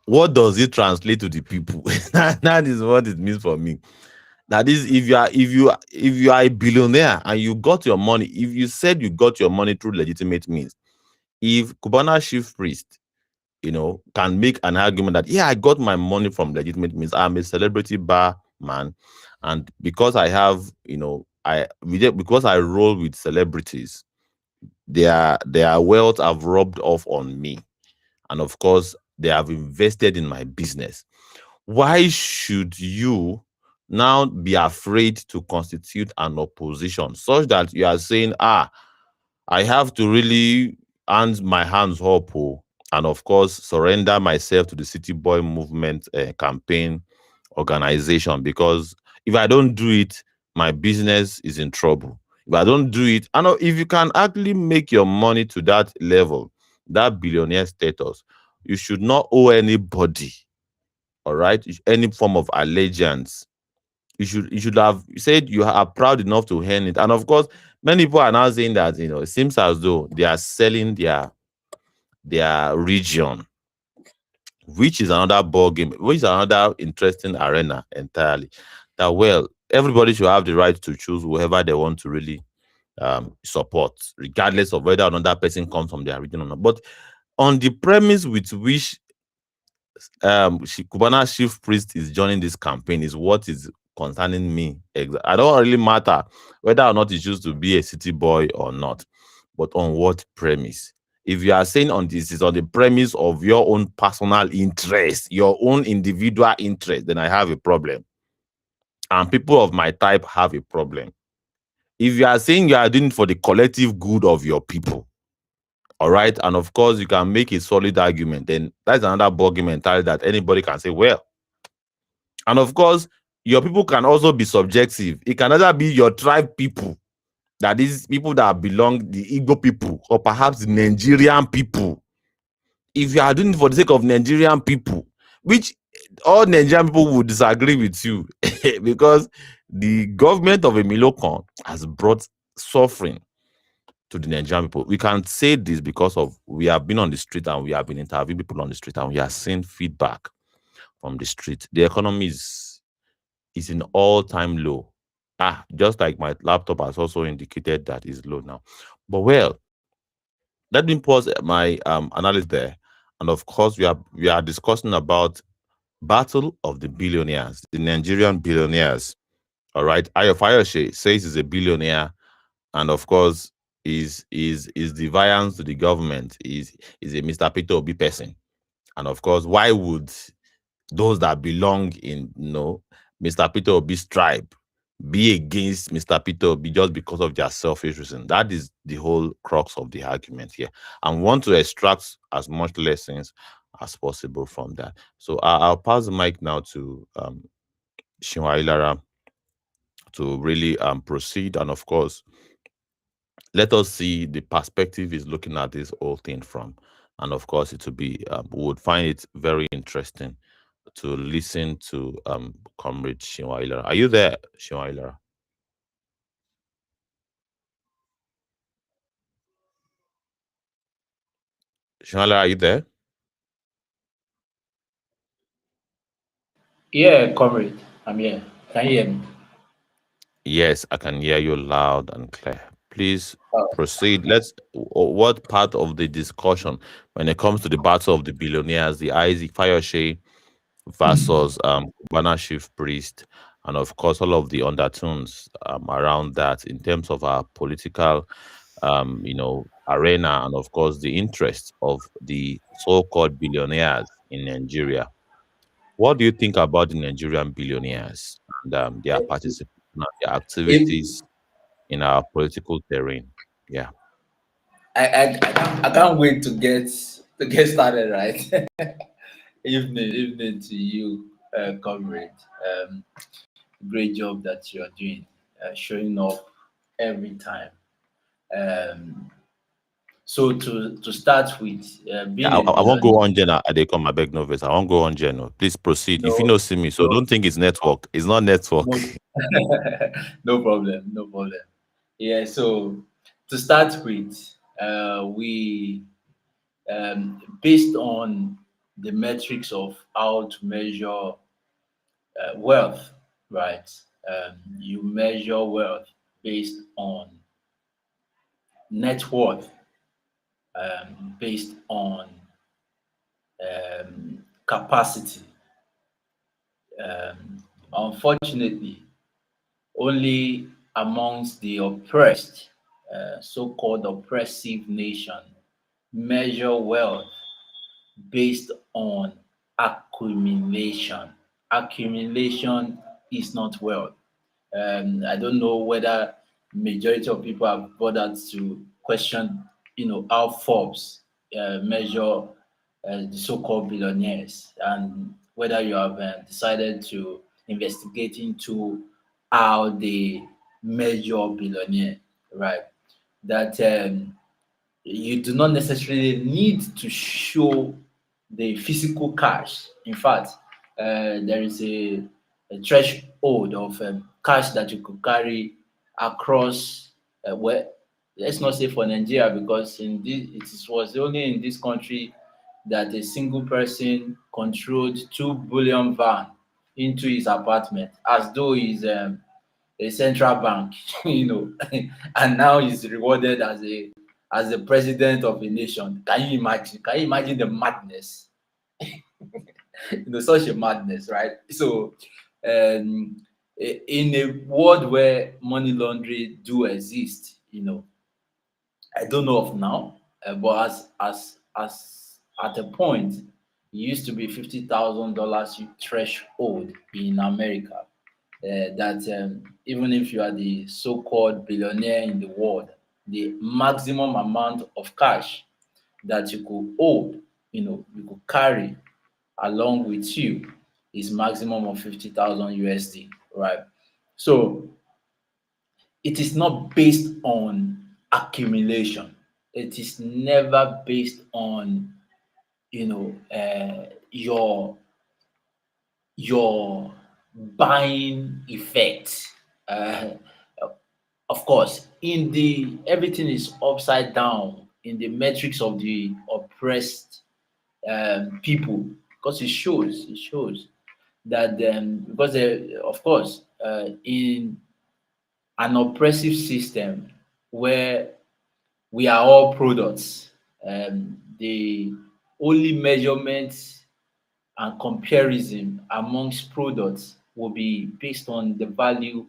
what does it translate to the people? That is what it means for me. That is, if you are a billionaire and you got your money, if you said you got your money through legitimate means, if Cubana chief priest, can make an argument that, yeah, I got my money from legitimate means. I'm a celebrity bar man, and because I have, because I roll with celebrities, their wealth have rubbed off on me, and of course they have invested in my business. Why should you now be afraid to constitute an opposition such that you are saying, I have to really hand my hands up, and of course surrender myself to the City Boy movement campaign organization, because if I don't do it, my business is in trouble. If I don't do it, I know if you can actually make your money to that level, that billionaire status, you should not owe anybody, all right, any form of allegiance. You should have said you are proud enough to earn it. And of course, many people are now saying that, it seems as though they are selling their region, which is another ball game, which is another interesting arena entirely. That, well, everybody should have the right to choose whoever they want to really support, regardless of whether another person comes from their region or not. But on the premise with which Cubana chief priest is joining this campaign is what is concerning me. I don't really matter whether or not he chooses to be a city boy or not, but on what premise? If you are saying on this is on the premise of your own personal interest, your own individual interest, then I have a problem. And people of my type have a problem. If you are saying you are doing it for the collective good of your people, all right, and of course you can make a solid argument, then that's another ballgame entirely that anybody can say, well, and of course, your people can also be subjective. It can either be your tribe people, that is, people that belong, the Igbo people, or perhaps the Nigerian people. If you are doing it for the sake of Nigerian people, which all Nigerian people would disagree with you, because the government of Emilokon has brought suffering to the Nigerian people. We can say this because of we have been on the street and we have been interviewing people on the street and we are seeing feedback from the street. The economy is in all-time low. Just like my laptop has also indicated that is low now. But well, let me pause my analysis there. And of course, we are discussing about battle of the billionaires, the Nigerian billionaires. All right. Ayo Fayose says he's a billionaire, and of course, is defiance to the government is a Mr. Peter Obi person. And of course, why would those that belong in Mr. Peter Obi's tribe be against Mr. Peter Obi just because of their selfish reason? That is the whole crux of the argument here. And want to extract as much lessons as possible from that. So I'll pass the mic now to Shinwa Ilara to really proceed. And of course, let us see the perspective is looking at this whole thing from. And of course, it will be, we would find it very interesting to listen to Comrade Shinwa Ilara. Are you there, Shinwa Ilara? Shinwa Ilara, are you there? Yeah, comrade. I'm here. Can you hear me? Yes, I can hear you loud and clear. Please Oh, proceed. What part of the discussion when it comes to the battle of the billionaires, the Isaac Fayoshe versus Cubana Chief Priest, and of course all of the undertones around that in terms of our political arena, and of course the interests of the so-called billionaires in Nigeria. What do you think about the Nigerian billionaires and their participation and their if activities in our political terrain? Yeah. I can't wait to get started, right? Evening to you, comrade. Great job that you are doing, showing up every time. Um, So to start with, being Yeah, a I won't go billionaire, on Jen. They come. I beg no vex. I won't go on Jen. Please proceed. If you no, know see me, so no, don't think it's network. It's not network. no, no problem, no problem. Yeah. So to start with, we based on the metrics of how to measure wealth, right? You measure wealth based on net worth, based on capacity. Unfortunately, only amongst the oppressed, so-called oppressive nation, measure wealth based on accumulation. Accumulation is not wealth. I don't know whether majority of people have bothered to question, how Forbes measure the so-called billionaires, and whether you have decided to investigate into how they measure billionaire, right? That you do not necessarily need to show the physical cash. In fact, there is a threshold of cash that you could carry across, well, let's not say for Nigeria, because was only in this country that a single person controlled 2 billion van into his apartment, as though he's a central bank, and now he's rewarded as the president of a nation. Can you imagine? Can you imagine the madness? Such a madness, right? So, in a world where money laundering do exist, I don't know of now, but as at a point, it used to be $50,000 threshold in America. That even if you are the so-called billionaire in the world, the maximum amount of cash that you could hold, you could carry along with you is maximum of 50,000 USD, right? So it is not based on accumulation. It is never based on, your buying effect. Uh, of course, in the everything is upside down in the metrics of the oppressed people, because it shows that because of course, in an oppressive system where we are all products, the only measurement and comparison amongst products will be based on the value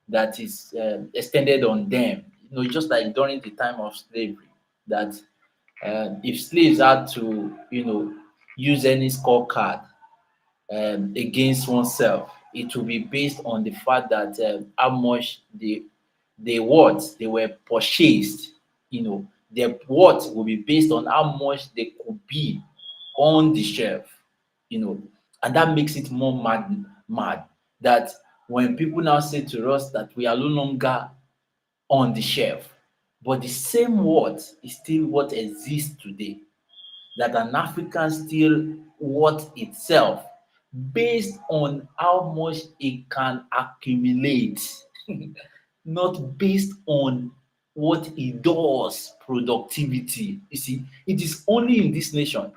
that is extended on them. Just like during the time of slavery, that if slaves had to, use any scorecard against oneself, it will be based on the fact that how much they were purchased. Their worth will be based on how much they could be on the shelf. And that makes it more mad that when people now say to us that we are no longer on the shelf, but the same worth is still what exists today, that an African still worth itself based on how much it can accumulate, not based on what it does, productivity. You see, it is only in this nation.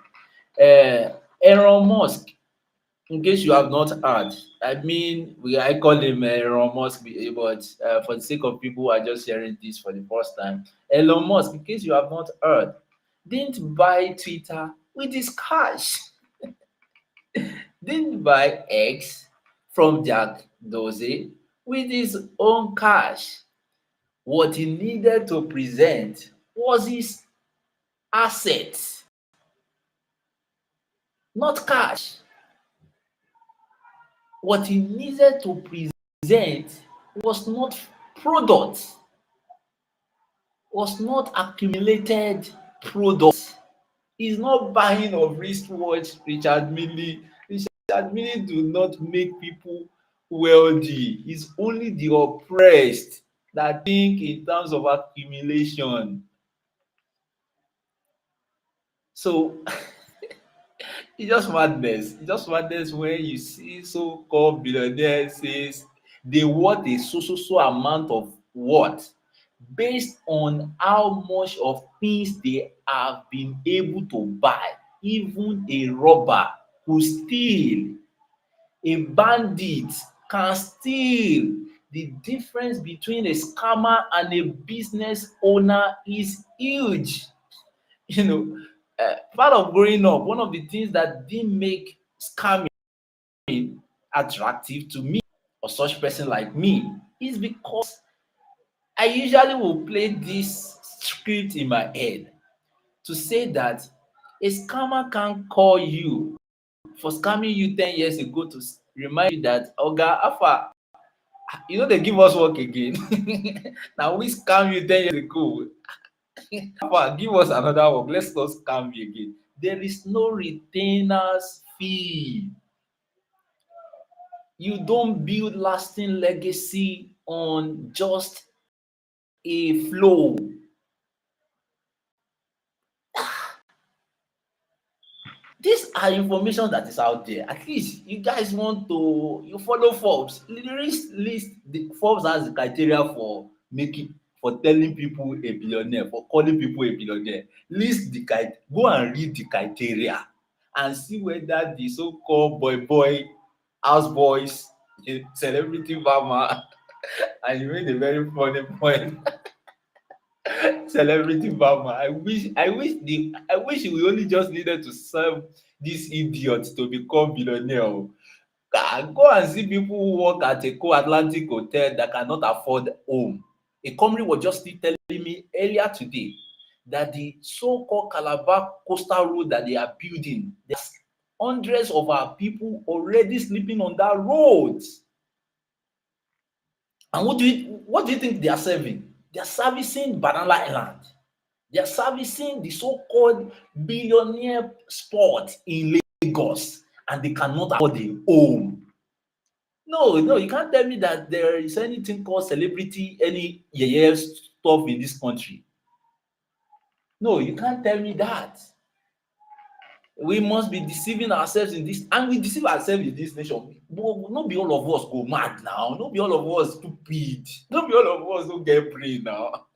Elon Musk, in case you have not heard, I mean, I call him Elon Musk, but for the sake of people who are just hearing this for the first time, Elon Musk, in case you have not heard, didn't buy Twitter with his cash, didn't buy X from Jack Dorsey with his own cash. What he needed to present was his assets, not cash. What he needed to present was not products, was not accumulated products. He's not buying of wristwatch, Richard Mille. Richard Mille do not make people wealthy. It's only the oppressed that think in terms of accumulation. So it's just madness. It's just madness when you see so-called billionaires says they worth a so amount of what based on how much of things they have been able to buy. Even a robber could steal, a bandit can steal. The difference between a scammer and a business owner is huge. You know, part of growing up, one of the things that didn't make scamming attractive to me or such person like me is because I usually will play this script in my head to say that a scammer can call you for scamming you 10 years ago to remind you that oga how you know they give us work again. Now we scam you 10 years ago. How give us another work, let's not scam you again. There is no retainers fee. You don't build lasting legacy on just a flow. These are information that is out there. At least you guys want to you follow Forbes. List the Forbes has the criteria for making for telling people a billionaire, for calling people a billionaire. List the go and read the criteria and see whether the so-called boy house boys, the celebrity farmer, and you made a very funny point. Celebrity farmer. I wish we only just needed to serve these idiots to become billionaire. Oh. Go and see people who work at a co-Atlantic hotel that cannot afford home. A company was just telling me earlier today that the so-called Calabar coastal road that they are building, there's hundreds of our people already sleeping on that road. And what do you think they are serving? They are servicing Banana Island. They are servicing the so-called billionaire spot in Lagos, and they cannot afford a home. No, you can't tell me that there is anything called celebrity, any yeye stuff in this country. No, you can't tell me that. We must be deceiving ourselves in this, and we deceive ourselves in this nation. But no be all of us go mad now. No be all of us stupid. No be all of us don't get brain now.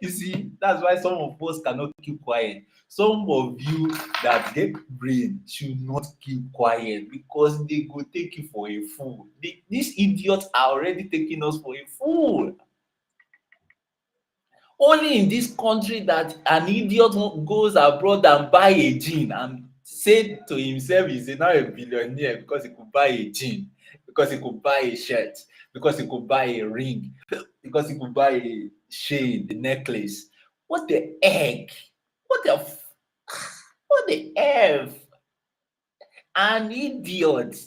You see, that's why some of us cannot keep quiet. Some of you that get brain should not keep quiet because they go take you for a fool. These idiots are already taking us for a fool. Only in this country that an idiot goes abroad and buy a gin and say to himself he's now a billionaire because he could buy a gin, because he could buy a shirt, because he could buy a ring, because he could buy a chain, a necklace. What the heck? What the what the F? An idiot.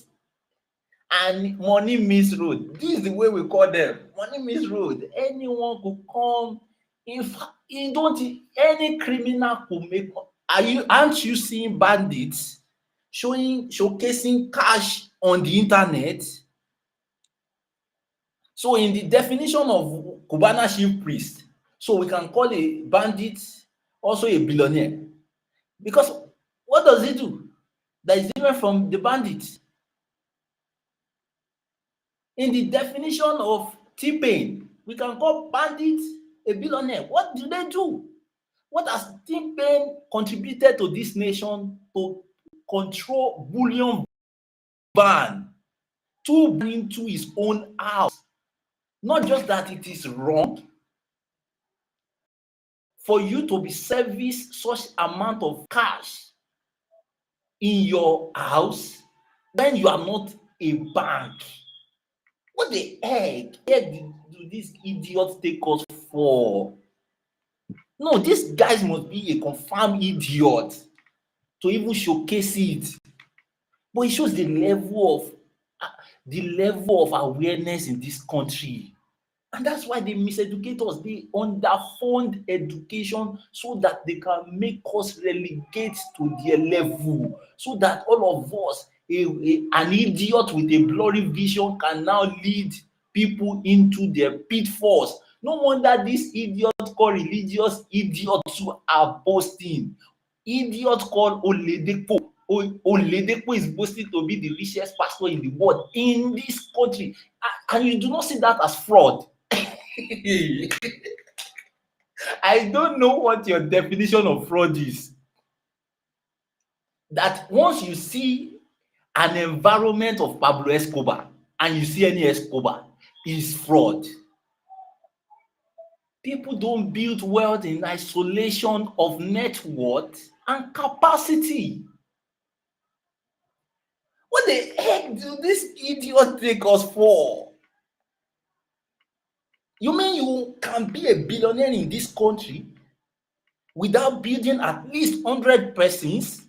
And money miss road. This is the way we call them. Money miss road. Anyone could come. If you don't, any criminal could make. Aren't you seeing bandits showcasing cash on the internet? So in the definition of Cubana chief priest, so we can call a bandit also a billionaire. Because what does he do that is different from the bandit? In the definition of T-Pain, we can call bandits a billionaire. What do they do? What has T-Pain contributed to this nation to control bullion ban to bring into his own house? Not just that it is wrong for you to be serviced such amount of cash in your house when you are not a bank. What the heck? Where do these idiots take us for? No, these guys must be a confirmed idiot to even showcase it. But it shows the level of awareness in this country. And that's why they miseducate us. They underfund education so that they can make us relegate to their level. So that all of us, an idiot with a blurry vision, can now lead people into their pitfalls. No wonder these idiots called religious idiots who are boasting. Idiot called Oledepo. Oledepo is boasting to be the richest pastor in the world in this country. And you do not see that as fraud. I don't know what your definition of fraud is. That once you see an environment of Pablo Escobar and you see any Escobar, is fraud. People don't build wealth in isolation of net worth and capacity. What the heck do this idiot take us for? You mean you can be a billionaire in this country without building at least 100 persons?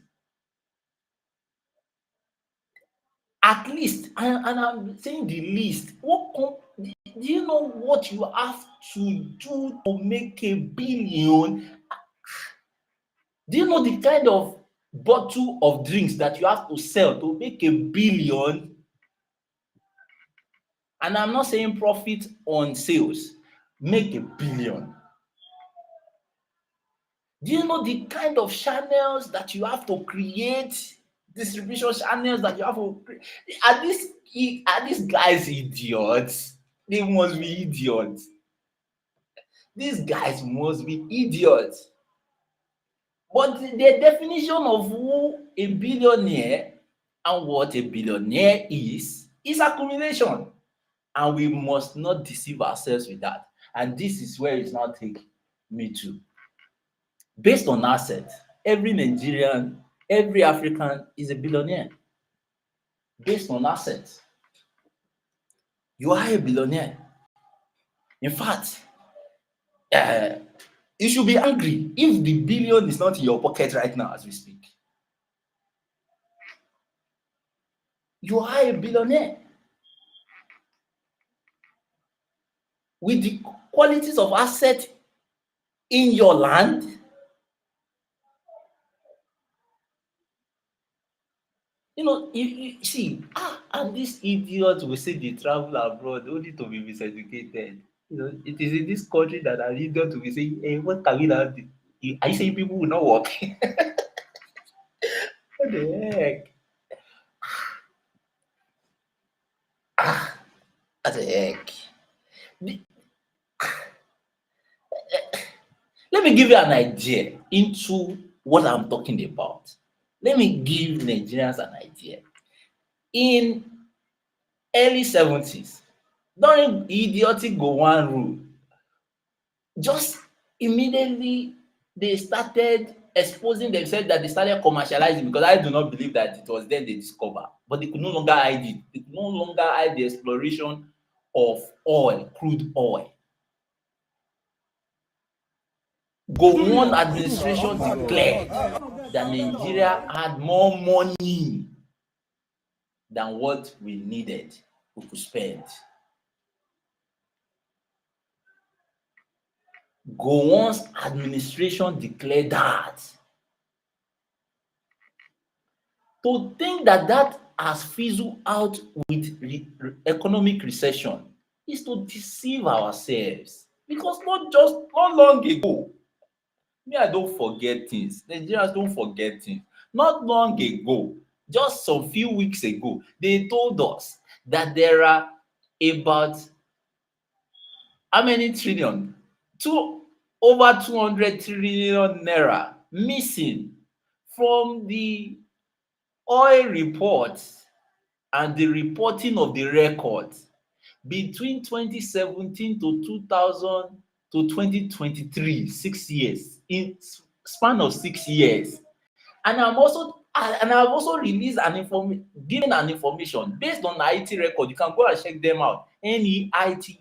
At least, and I'm saying the least. Do you know what you have to do to make a billion? Do you know the kind of bottle of drinks that you have to sell to make a billion? And I'm not saying profit on sales, make a billion. Do you know the kind of channels that you have to create, distribution channels that you have to create? Are these guys idiots? They must be idiots. These guys must be idiots. But the definition of who a billionaire and what a billionaire is accumulation. And we must not deceive ourselves with that. And this is where it's now take me to. Based on assets, every Nigerian, every African is a billionaire. Based on assets, you are a billionaire. In fact, you should be angry if the billion is not in your pocket right now as we speak. You are a billionaire. With the qualities of asset in your land, you see, and these idiots will say they travel abroad only to be miseducated. It is in this country that an idiot will be saying, hey, what can we now do? Are you saying people will not work? What the heck? What the heck? Let me give you an idea into what I'm talking about. Let me give Nigerians an idea. In early 70s, during idiotic Gowon rule, just immediately they started exposing themselves, that they started commercializing, because I do not believe that it was then they discovered, but they could no longer hide it. They could no longer hide the exploration of oil, crude oil. Gowon administration declared that Nigeria had more money than what we needed, we could spend. Gowon's administration declared that. To think that has fizzled out with economic recession is to deceive ourselves. Because not long ago, me, I don't forget things. Nigerians don't forget things. Not long ago, just some few weeks ago, they told us that there are about how many trillion? Over 200 trillion naira missing from the oil reports and the reporting of the records between 2017 to 2000 to 2023, 6 years, in span of 6 years. And I've also released given an information based on NIT record. You can go and check them out. NEITI,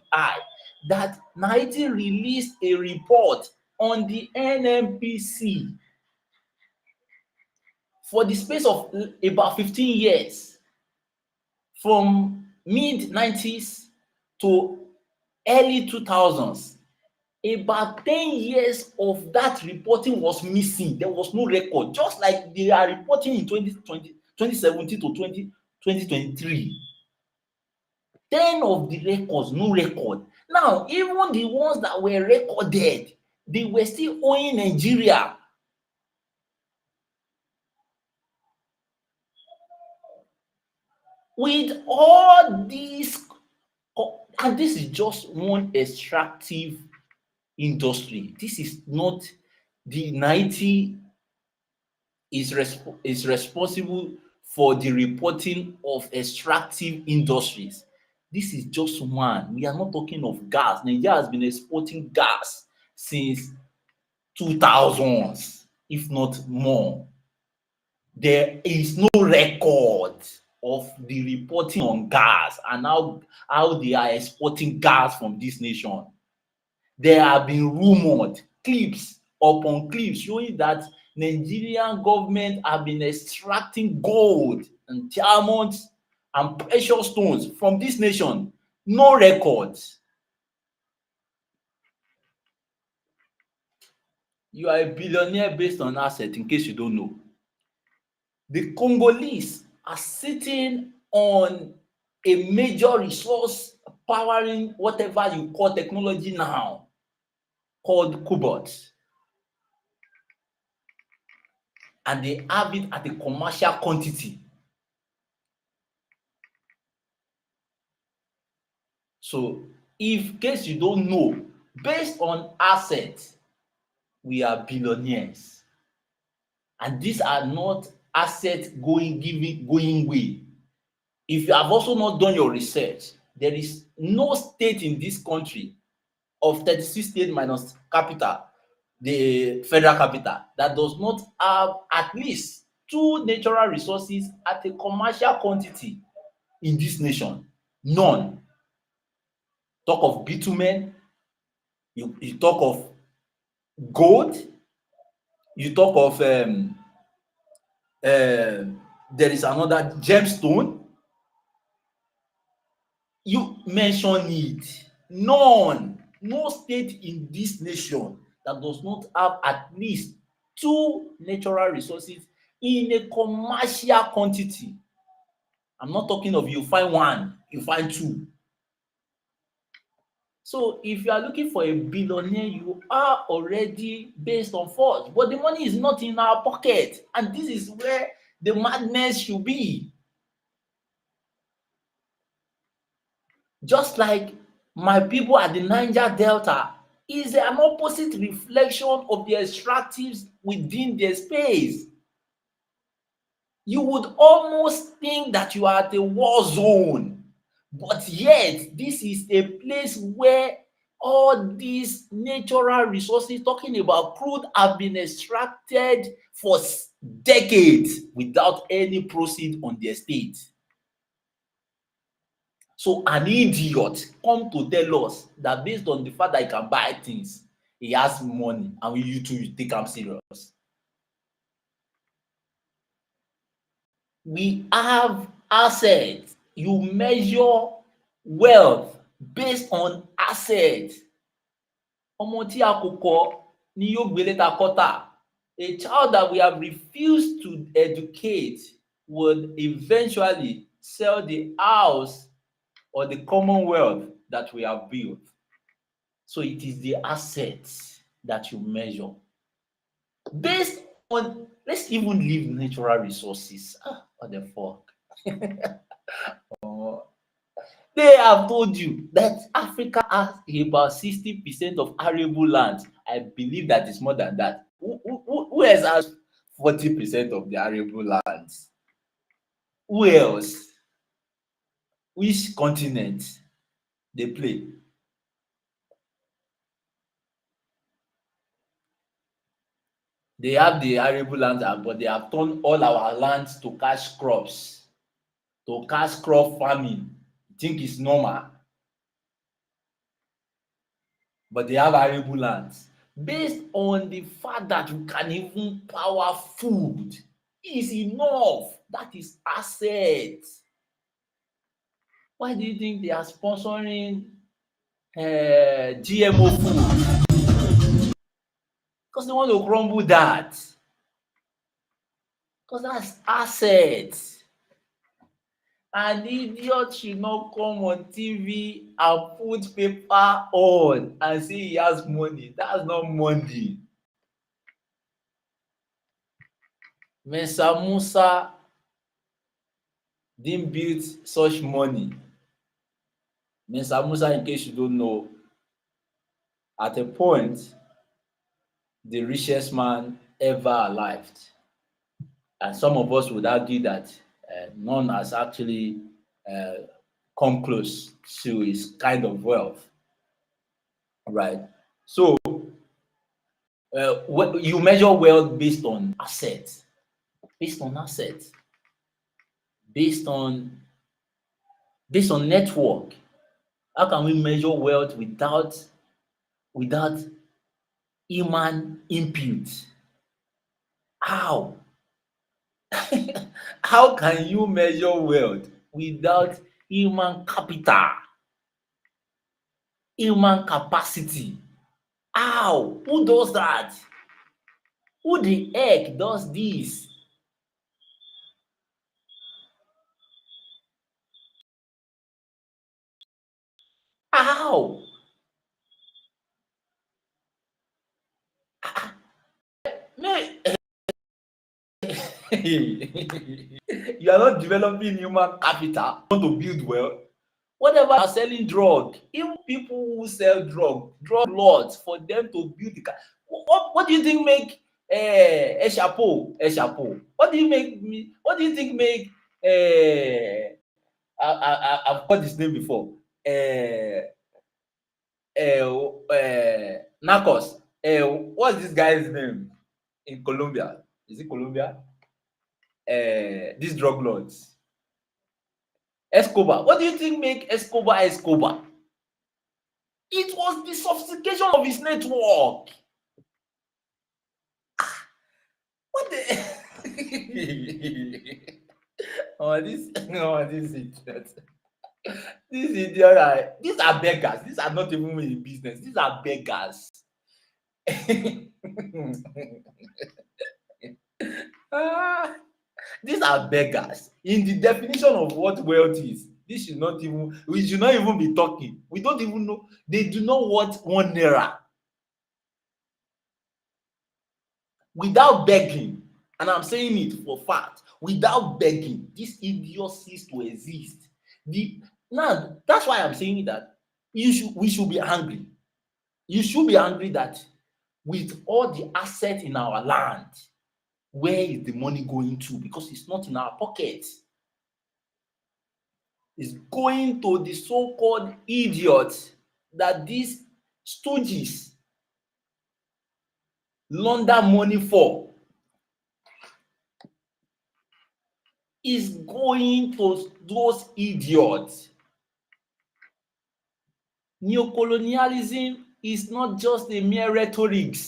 that NIT released a report on the NNPC for the space of about 15 years, from mid-90s to early 2000s. About 10 years of that reporting was missing. There was no record, just like they are reporting in 2017 to 2023. 10 of the records, no record. Now, even the ones that were recorded, they were still owing Nigeria. with all these, and this is just one extractive industry. This is not the 90 is responsible for the reporting of extractive industries. This is just one. We are not talking of gas. Nigeria has been exporting gas since 2000s, if not more. There is no record of the reporting on gas and how they are exporting gas from this nation. There have been rumored clips upon clips showing that Nigerian government have been extracting gold and diamonds and precious stones from this nation. No records. You are a billionaire based on asset, in case you don't know. The Congolese are sitting on a major resource powering whatever you call technology now, called cobalt, and they have it at a commercial quantity. So, if in case you don't know, based on assets, we are billionaires, and these are not assets going way. If you have also not done your research, there is no state in this country of 36 states minus capital, the federal capital, that does not have at least two natural resources at a commercial quantity in this nation. None. Talk of bitumen, you talk of gold, you talk of there is another gemstone, you mention it. None. No state in this nation that does not have at least two natural resources in a commercial quantity. I'm not talking of you find one, you find two. So if you are looking for a billionaire, you are already based on force, but the money is not in our pocket, and this is where the madness should be. Just like my people at the Niger Delta is an opposite reflection of the extractives within their space. You would almost think that you are at a war zone, but yet this is a place where all these natural resources, talking about crude, have been extracted for decades without any proceed on the estate. So an idiot come to tell us that based on the fact that he can buy things, he has money, and you too you take am serious. We have assets. You measure wealth based on assets. Ọmọ tí a kò kọ́ ni yóò gbé létà kọ́tà. A child that we have refused to educate would eventually sell the house or the commonwealth that we have built. So it is the assets that you measure. Based on, let's even leave natural resources. What the fuck? They have told you that Africa has about 60% of arable land. I believe that is more than that. Who else has 40% of the arable lands? Who else? Which continent they play? They have the arable lands, but they have turned all our lands to cash crops, to cash crop farming. You think it's normal? But they have arable lands. Based on the fact that you can even power food is enough. That is asset. Why do you think they are sponsoring GMO food? Because they want to crumble that. Because that's assets. An idiot should not come on TV and put paper on and say he has money. That's not money. Mensa Musa didn't build such money. Mr. Musa, in case you don't know, at a point, the richest man ever alive. And some of us would argue that none has actually uh, come close to his kind of wealth, right? So you measure wealth based on assets, based on network. How can we measure wealth without human input? How? How can you measure wealth without human capital, human capacity? How? Who does that? Who the heck does this? How? Man, you are not developing human capital. You want to build wealth. Whatever are selling drug, even people who sell drug lots for them to build the what do you think make a chapeau? What do you make me? What do you think make I've got his name before. Narcos. What's this guy's name in Colombia? Is it Colombia? These drug lords. Escobar. What do you think make Escobar? It was the sophistication of his network. What the this idiot. These are beggars. These are not even in business. These are beggars. Ah, these are beggars. In the definition of what wealth is, we should not even be talking. We don't even know. They do not want 1 naira without begging. And I'm saying it for fact. Without begging, this idiot cease to exist. Now, that's why I'm saying that we should be angry. You should be angry that with all the assets in our land, where is the money going to? Because it's not in our pocket. It's going to the so-called idiots that these stooges launder money for. Is going to those idiots. Neocolonialism is not just a mere rhetoric.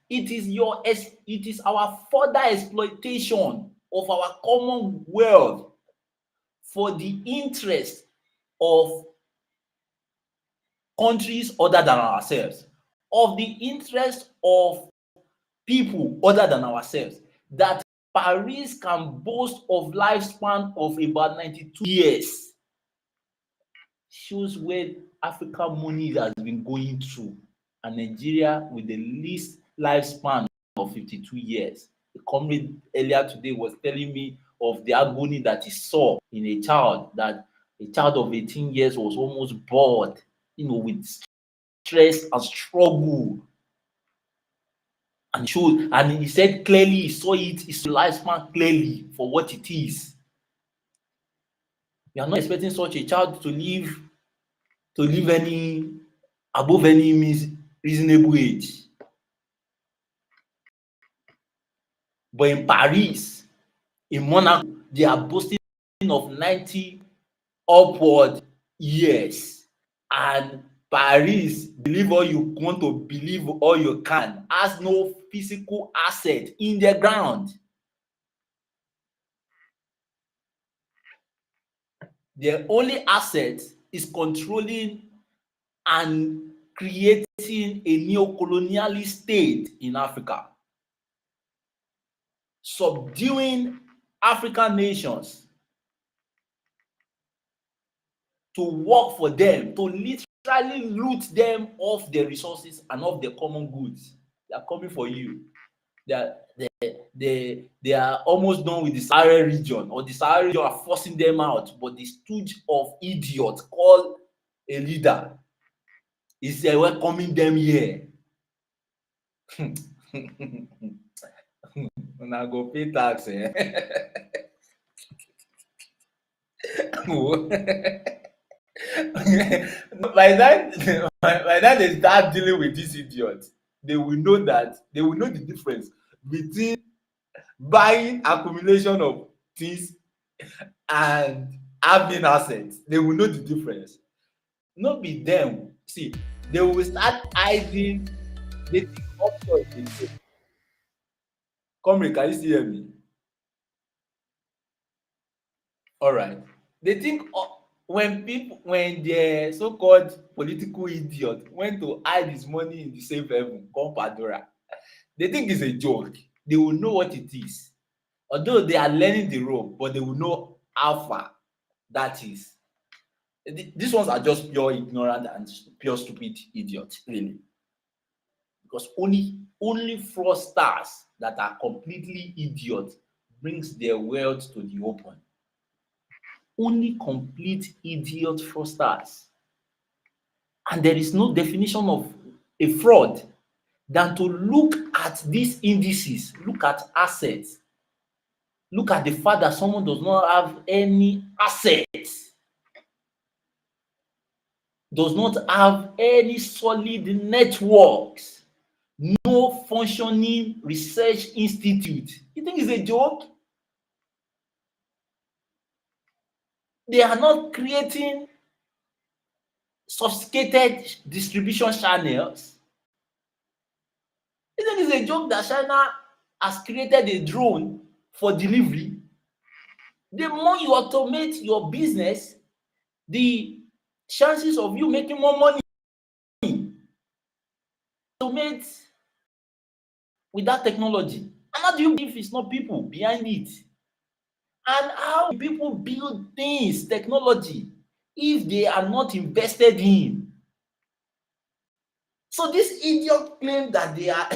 It is our further exploitation of our common wealth for the interest of countries other than ourselves, of the interest of people other than ourselves, that Paris can boast of lifespan of about 92 years. Shows where African money has been going through, and Nigeria with the least lifespan of 52 years. The comrade earlier today was telling me of the agony that he saw in a child of 18 years was almost bored, with stress and struggle. And he said clearly he saw it, his lifespan clearly for what it is. You are not expecting such a child to live above any reasonable age. But in Paris, in Monaco, they are boasting of 90 upward years. And Paris, believe all you want to believe all you can, has no physical asset in the ground. Their only asset is controlling and creating a neocolonialist state in Africa, subduing African nations to work for them, to literally loot them of their resources and of their common goods. They are coming for you. They they are almost done with the Sahara region, or the Sahara region are forcing them out, but the stooge of idiot called a leader is welcoming them here. Una go pay tax, eh? by that by that they start dealing with this idiot, they will know the difference between buying accumulation of things and having assets. They will know the difference. No be them. See, they will start hiding. They think offshore is a joke. Comrade, can you still hear me? All right. They think when the so-called political idiot went to hide his money in the safe haven called Pandora, they think it's a joke. They will know what it is. Although they are learning the rope, but they will know how far that is. These ones are just pure ignorant and pure stupid idiots, really. Because only fraudsters that are completely idiots brings their wealth to the open. Only complete idiot fraudsters. And there is no definition of a fraud than to look at these indices, look at assets, look at the fact that someone does not have any assets, does not have any solid networks, no functioning research institute. You think it's a joke? They are not creating sophisticated distribution channels. You think it's a joke that China has created a drone for delivery? The more you automate your business, the chances of you making more money. Automate with that technology. And how do you believe it's not people behind it? And how do people build things, technology, if they are not invested in? So this idiot claim that they are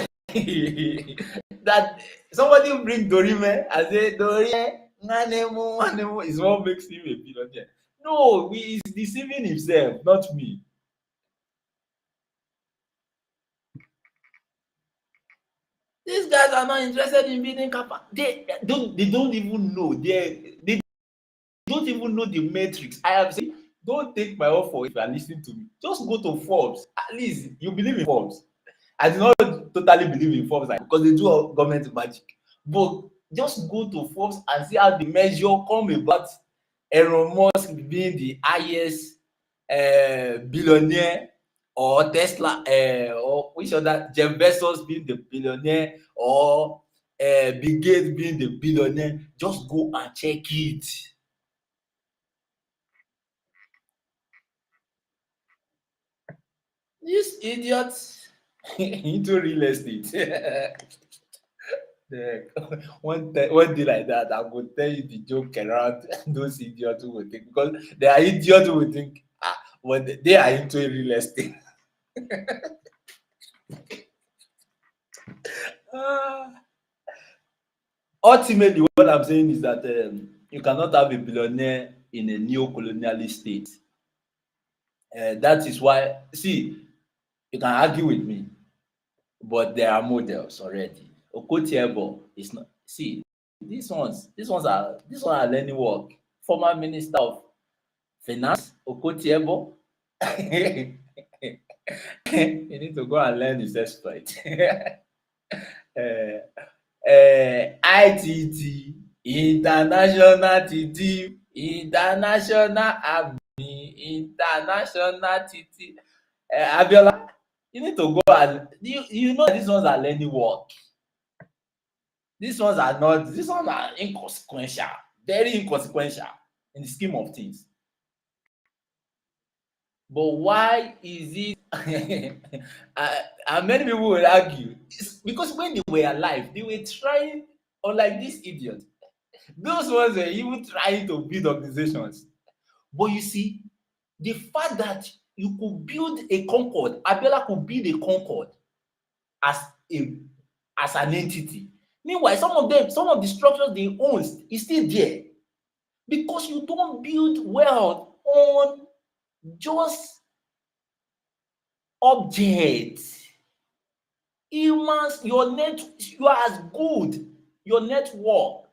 that somebody bring Dorime and say Dorime Nwanemu is what makes him a billionaire. No, he is deceiving himself, not me. These guys are not interested in building capacity. They don't even know. They don't even know the metrics. I have said, don't take my word for it if you are listening to me. Just go to Forbes. At least you believe in Forbes. I do not totally believe in Forbes because they do all government magic. But just go to Forbes and see how the measure come about Elon Musk being the highest billionaire, or Tesla, or which other, Jeff Bezos being the billionaire, or Bill Gates being the billionaire. Just go and check it. These idiots into real estate. One day like that, I will tell you the joke around those idiots who will think, because there are idiots who will think, when they are into real estate. Ultimately, what I'm saying is that you cannot have a billionaire in a neo-colonialist state. That is why, see, you can argue with me, but there are models already. Okotiebo is not. See, these ones are learning work. Former Minister of Finance, Okotiebo. You need to go and learn his exploit. ITT, International TT, International Army, International TT. Abiola, you need to go and you know these ones are learning work. These ones are inconsequential, very inconsequential in the scheme of things. But why is it and many people will argue, it's because when they were alive, they were trying, unlike this idiot, those ones were even trying to build organizations. But you see, the fact that you could build a Concord, Abiola could build a Concord as an entity, Meanwhile, some of them, some of the structures they own is still there because you don't build wealth on just objects. Humans, you are as good. Your network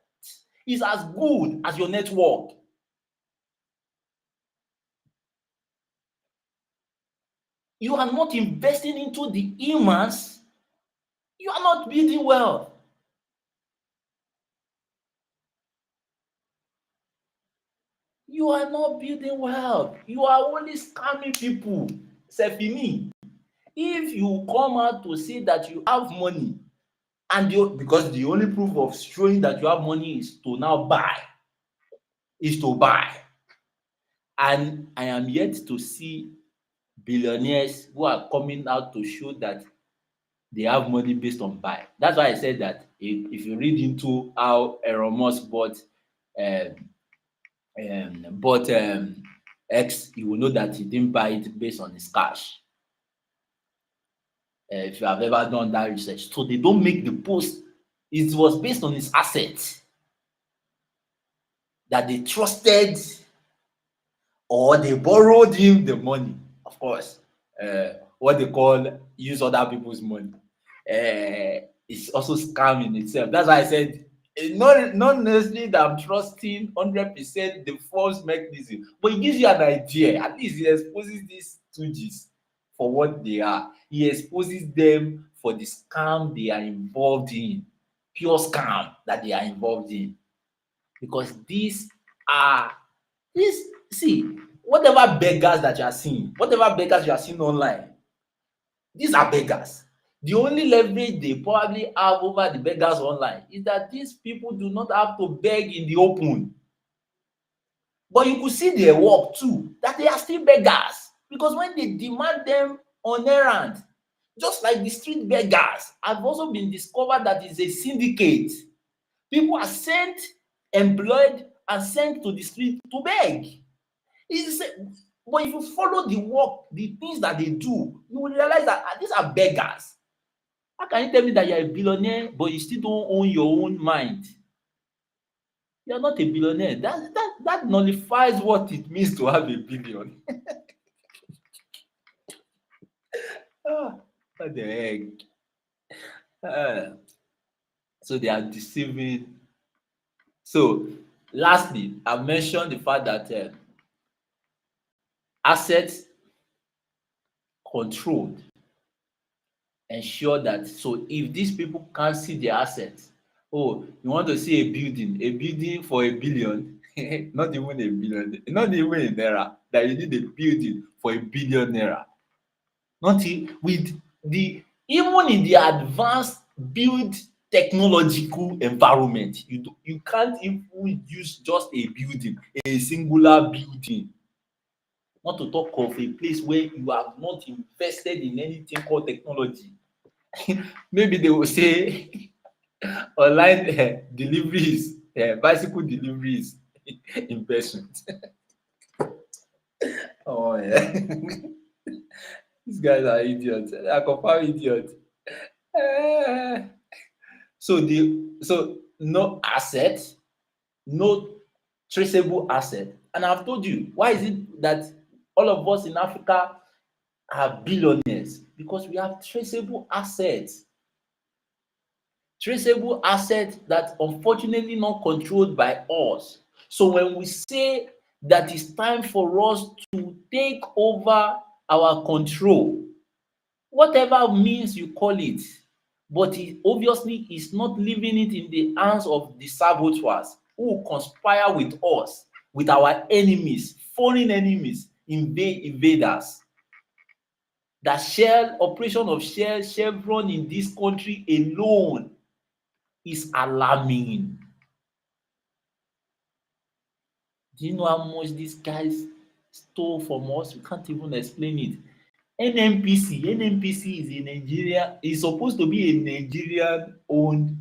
is as good as your network. You are not investing into the humans, you are not building wealth. You are not building wealth. You are only scamming people. Sefini, if you come out to say that you have money, and you, because the only proof of showing that you have money is to now buy, is to buy. And I am yet to see billionaires who are coming out to show that they have money based on buy. That's why I said that if you read into how Elon Musk um, bought X, you will know that he didn't buy it based on his cash. If you have ever done that research, so they don't make the post. It was based on his assets that they trusted, or they borrowed him the money. Of course, what they call use other people's money. It's also scam in itself. That's why I said not necessarily that I'm trusting 100% the false mechanism, but it gives you an idea. At least it exposes these stooges for what they are. He exposes them for the scam they are involved in, pure scam that they are involved in, because these are this. See, whatever beggars that you are seeing, whatever beggars you are seeing online, these are beggars. The only leverage they probably have over the beggars online is that these people do not have to beg in the open. But you could see their work too, that they are still beggars. Because when they demand them on errand, just like the street beggars, have also been discovered that it's a syndicate. People are sent, employed, and sent to the street to beg. It's but if you follow the work, the things that they do, you will realize that these are beggars. How can you tell me that you're a billionaire but you still don't own your own mind? You're not a billionaire. That nullifies what it means to have a billion. Ah, what the heck? Ah, so they are deceiving. So lastly, I mentioned the fact that assets controlled ensure that, so if these people can't see their assets, oh, you want to see a building for a billion, not even a billion, not even a naira, that you need a building for a billion naira. Not with the, even in the advanced build technological environment, you can't even use just a building, a singular building, not to talk of a place where you have not invested in anything called technology. Maybe they will say online deliveries, bicycle deliveries investment. Oh yeah. These guys are idiots. They are confirmed idiots. Eh. So no asset, no traceable asset. And I've told you, why is it that all of us in Africa are billionaires? Because we have traceable assets. Traceable assets that unfortunately not controlled by us. So when we say that it's time for us to take over our control, whatever means you call it, but it obviously is not leaving it in the hands of the saboteurs who conspire with us, with our enemies, foreign enemies, invaders. The Shell operation of Shell, Chevron in this country alone is alarming. Do you know how much these guys stole from us? We can't even explain it. NNPC is a Nigeria, is supposed to be a Nigerian owned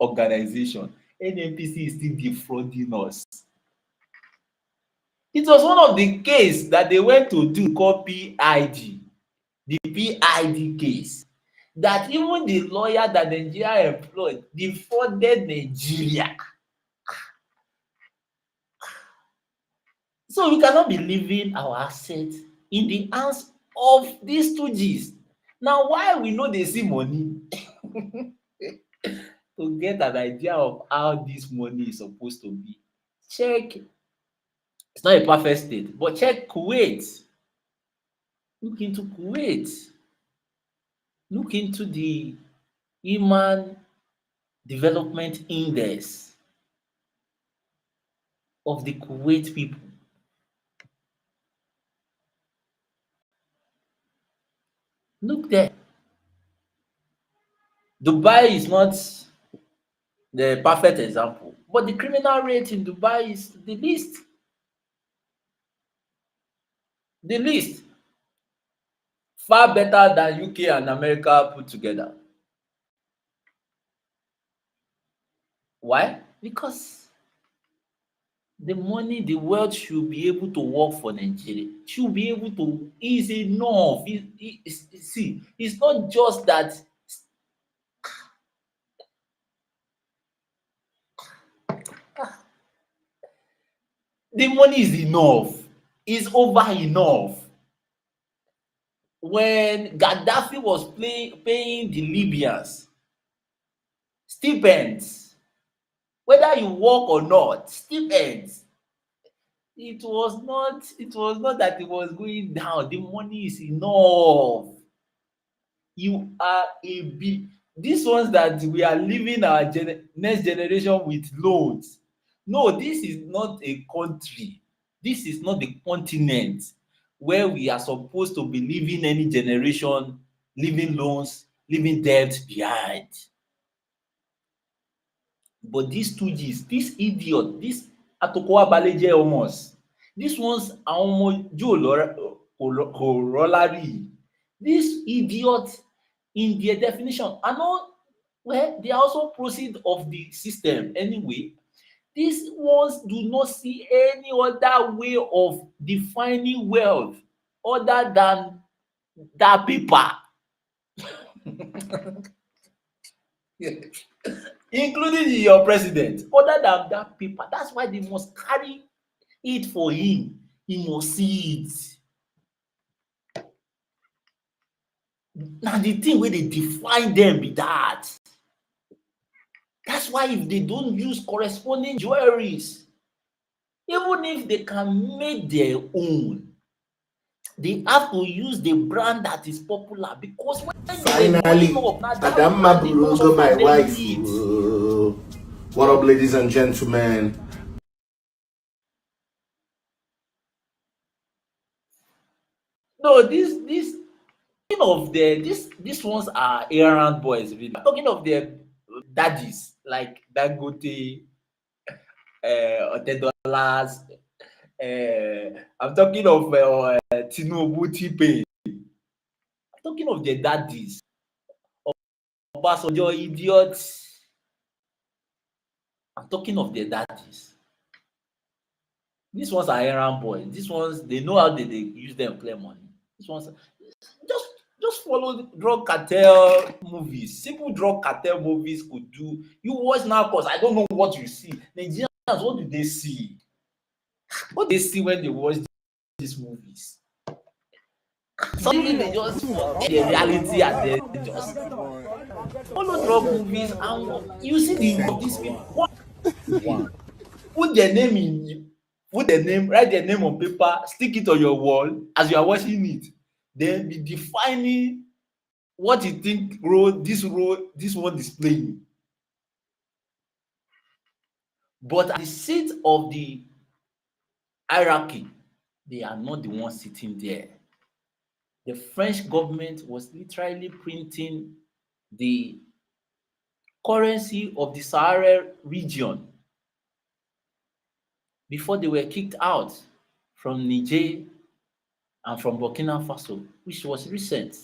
organization. NNPC is still defrauding us. It was one of the case that they went to do called PID, the PID case. that even the lawyer that Nigeria employed defrauded Nigeria. So we cannot be leaving our assets in the hands of these stooges. Now, why we know they see money? To get an idea of how this money is supposed to be, check. It's not a perfect state, but check Kuwait. Look into Kuwait. Look into the Human Development Index of the Kuwait people. Look there. Dubai is not the perfect example, but the criminal rate in Dubai is the least. The least. Far better than UK and America put together. Why? Because the money, the wealth should be able to work for Nigeria. Should be able to, is enough. See, it's not just that the money is enough. It's over enough. When Gaddafi was paying the Libyans stipends, whether you work or not, stipends. It was not that it was going down. The money is enough. You are a big, these ones that we are leaving our next generation with loans. No, this is not a country. This is not the continent where we are supposed to be leaving any generation, leaving loans, leaving debt behind. But these stooges, this idiot, this Atokowa Baleje almost, these ones are almost Joe Rolari. These idiots in their definition are not, well, they are also proceed of the system anyway. These ones do not see any other way of defining wealth other than that paper. Including your president, other than that paper. That's why they must carry it for him. He must see it. Na the thing wey dey define them be that. That's why if they don't use corresponding jewelries, even if they can make their own, they have to use the brand that is popular, because when they dey Finally, growing up, na that Adamma brand dey most Burugo, of my dem wife. need. What up, ladies and gentlemen? No, this talking of the these ones are errand boys really. I'm talking of their daddies like Dangote, $10. I'm talking of Tinubu, T-Pain. I'm talking of their daddies. Obasanjo, idiots. I'm talking of their daddies. These ones are errand boys. These ones, they know how they use them clear money. These ones just just follow the drug cartel movies. Simple drug cartel movies could do. You watch Narcos, I don't know what you see. Nigerians, what do they see? What do they see when they watch these movies? Suddenly they just forget the reality and they just follow drug movies, and you see the of these people. What? Put their name in, put their name, write their name on paper, stick it on your wall as you are watching it. Then be defining what you think role this one is playing. But at the seat of the hierarchy, they are not the ones sitting there. The French government was literally printing the currency of the Sahara region before they were kicked out from Niger and from Burkina Faso, which was recent.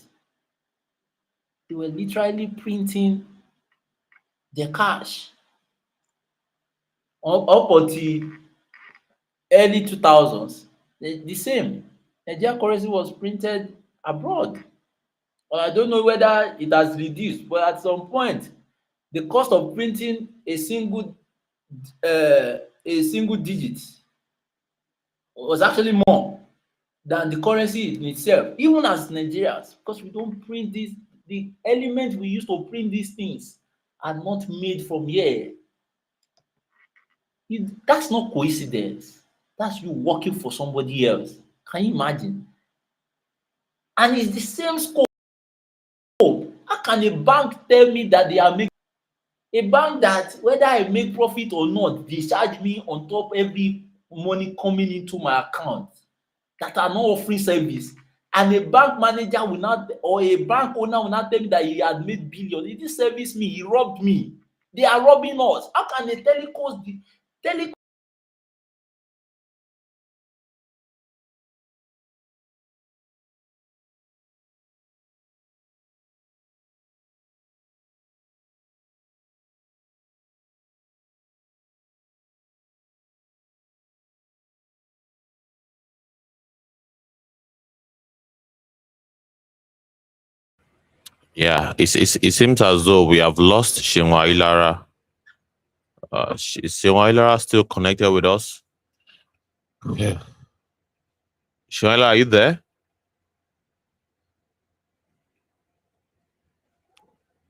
They were literally printing their cash up until early 2000s. The same Nigeria currency was printed abroad. Or I don't know whether it has reduced, but at some point, the cost of printing a single digit was actually more than the currency in itself, even as Nigerians, because we don't print this. The elements we use to print these things are not made from here. That's not coincidence. That's you working for somebody else. Can you imagine? And it's the same scope. How can a bank tell me that they are making a bank that whether I make profit or not, they charge me on top every money coming into my account that are not offering service, and a bank manager will not, or a bank owner will not tell me that he had made billion. He didn't service me, he robbed me. They are robbing us. How can a telecom Yeah, it seems as though we have lost Shinwa Ilara. Is Shinwa Ilara still connected with us? Yeah. Shinwa Ilara, are you there?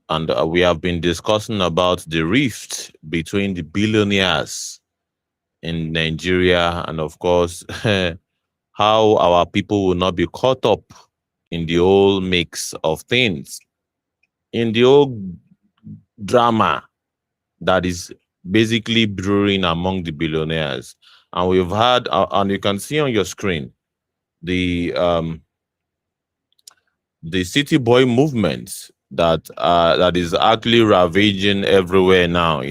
And we have been discussing about the rift between the billionaires in Nigeria, and of course, how our people will not be caught up in the whole mix of things, in the whole drama that is basically brewing among the billionaires. And we've had, and you can see on your screen, the city boy movement that is actually ravaging everywhere now.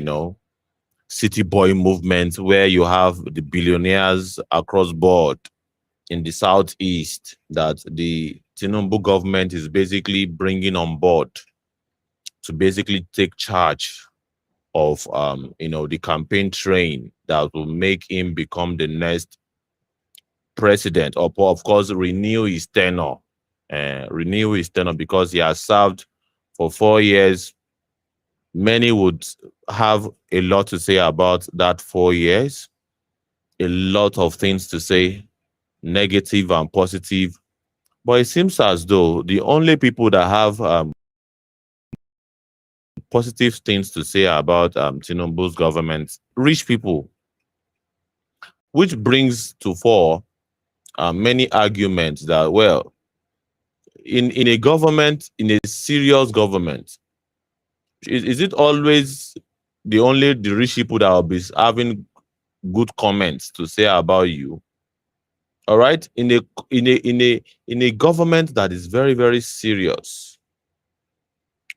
City boy movement where you have the billionaires across board in the southeast that the Tinubu government is basically bringing on board to basically take charge of the campaign train that will make him become the next president, or of course renew his tenure because he has served for 4 years. Many would have a lot to say about that 4 years, a lot of things to say, negative and positive. But it seems as though the only people that have positive things to say about Tinubu's government, rich people, which brings to fore many arguments that, well, in a government, in a serious government, is it always the rich people that will be having good comments to say about you? All right, in a government that is very, very serious,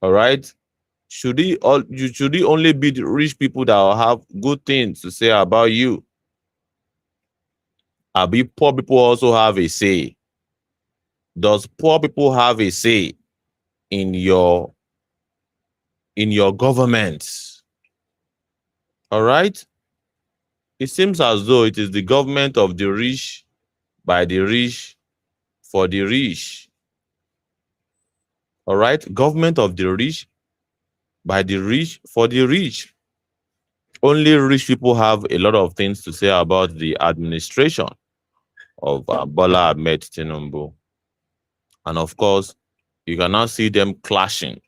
all right, should it only be the rich people that will have good things to say about you? Abi poor people also have a say? Does poor people have a say in your government? All right, it seems as though it is the government of the rich, by the rich, for the rich. All right, government of the rich, by the rich, for the rich. Only rich people have a lot of things to say about the administration of Bola Ahmed Tinubu. And of course, you can now see them clashing.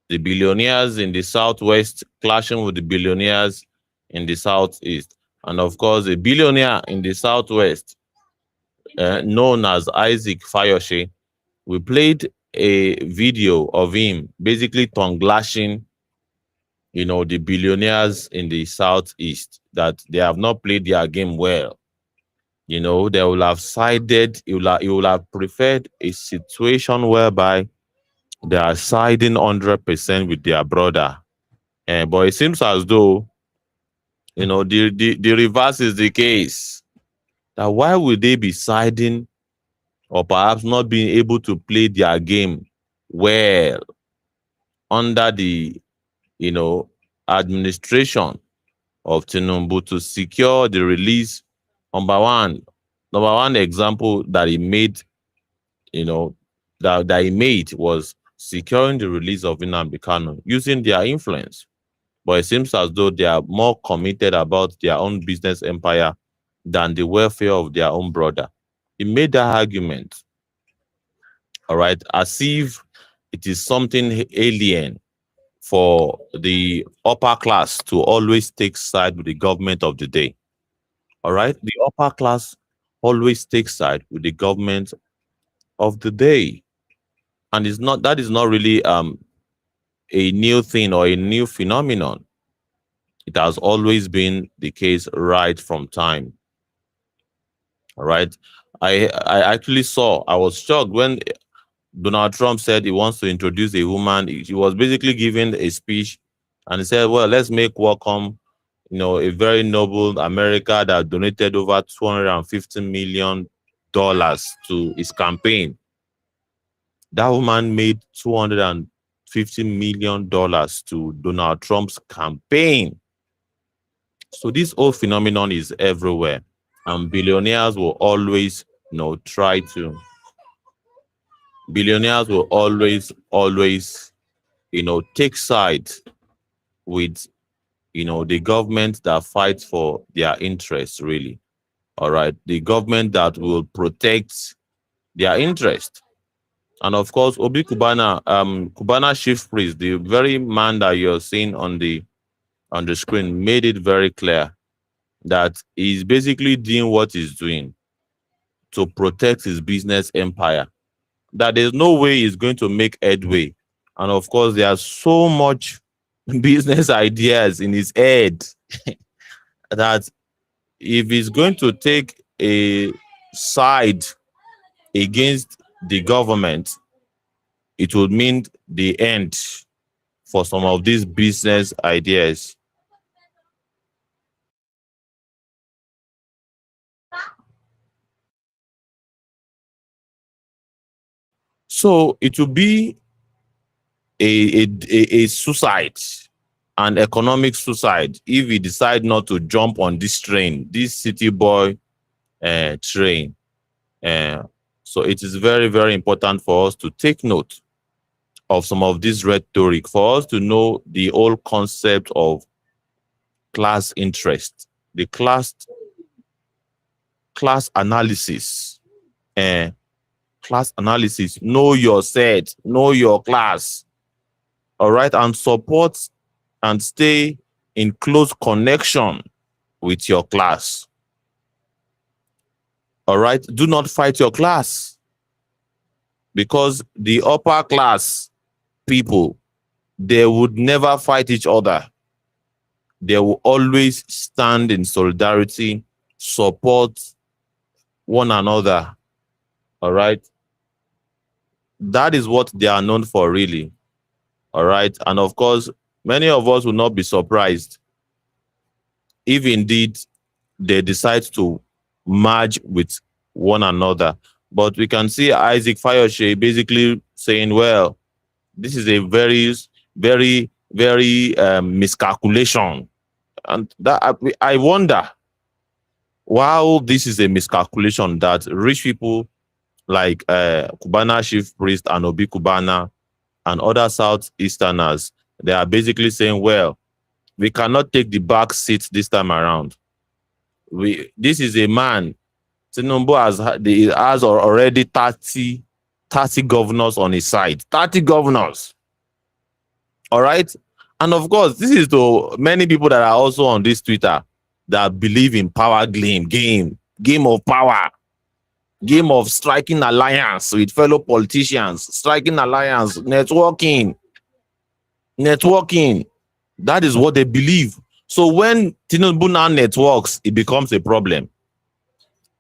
The billionaires in the southwest clashing with the billionaires in the southeast. And of course, a billionaire in the southwest, known as Isaac Fayose, we played a video of him basically tongue lashing, the billionaires in the southeast, that they have not played their game well. They will have sided, he will have preferred a situation whereby they are siding 100% with their brother. But it seems as though, the reverse is the case. That why would they be siding, or perhaps not being able to play their game well under the, administration of Tinubu to secure the release? Number one example that he made, you know, that he made was securing the release of Nnamdi Kanu using their influence. But it seems as though they are more committed about their own business empire than the welfare of their own brother. He made that argument, all right, as if it is something alien for the upper class to always take side with the government of the day. All right, the upper class always takes side with the government of the day, and it's not that is not really a new thing or a new phenomenon. It has always been the case right from time. All right. I actually saw, I was shocked when Donald Trump said he wants to introduce a woman. He was basically giving a speech and he said, well, let's make welcome, a very noble America that donated over $250 million to his campaign. That woman made $250 million to Donald Trump's campaign. So this whole phenomenon is everywhere. And try to billionaires will always, take sides with, the government that fights for their interests, really. All right. The government that will protect their interest. And of course, Obi Cubana, Cubana chief priest, the very man that you're seeing on the screen, made it very clear that he's basically doing what he's doing to protect his business empire. That there's no way he's going to make headway. And of course, there's so much business ideas in his head that if he's going to take a side against the government, it would mean the end for some of these business ideas. So it will be a suicide, an economic suicide, if we decide not to jump on this train, this city boy train. Uh, so it is very, very important for us to take note of some of this rhetoric, for us to know the whole concept of class interest, the class analysis, uh, class analysis. Know your set, know your class, all right, and support and stay in close connection with your class. All right, do not fight your class, because the upper class people, they would never fight each other. They will always stand in solidarity, support one another. All right, that is what they are known for, really. All right, and of course, many of us will not be surprised if indeed they decide to merge with one another. But we can see Isaac Fayose basically saying, well, this is a very, very, very miscalculation. And that I wonder, while this is a miscalculation, that rich people like Cubana chief priest and Obi Cubana and other Southeasterners, they are basically saying, well, we cannot take the back seat this time around. This is a man, Tinubu has already 30 governors on his side. 30 governors. All right. And of course, this is to many people that are also on this Twitter that believe in power game of power, game of striking alliance with fellow politicians, striking alliance, networking. That is what they believe. So when Tinubu now networks, it becomes a problem.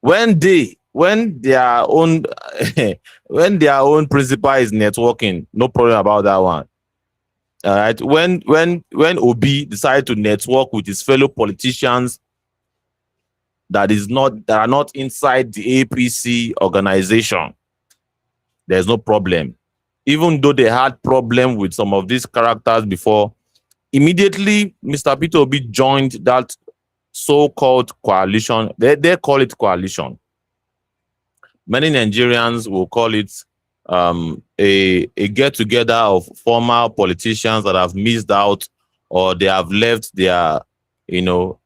When their own when their own principal is networking, no problem about that one. All right. When Obi decided to network with his fellow politicians that are not inside the APC organization, there's no problem. Even though they had problem with some of these characters before, immediately Mr. Peter Obi joined that so-called coalition. They call it coalition. Many Nigerians will call it a get together of former politicians that have missed out or they have left their,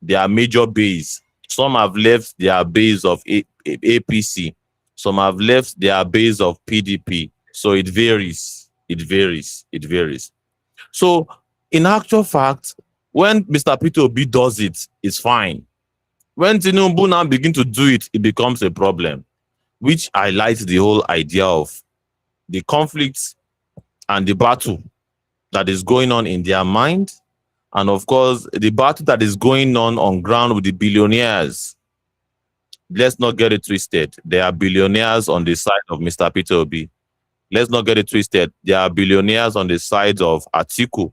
their major base. Some have left their base of APC. Some have left their base of PDP. So it varies. It varies. It varies. So in actual fact, when Mr. Peter Obi does it, it's fine. When Tinubu now begin to do it, it becomes a problem, which highlights the whole idea of the conflict and the battle that is going on in their mind. And of course, the battle that is going on ground with the billionaires. Let's not get it twisted. There are billionaires on the side of Mr. Peter Obi. Let's not get it twisted. There are billionaires on the side of Atiku.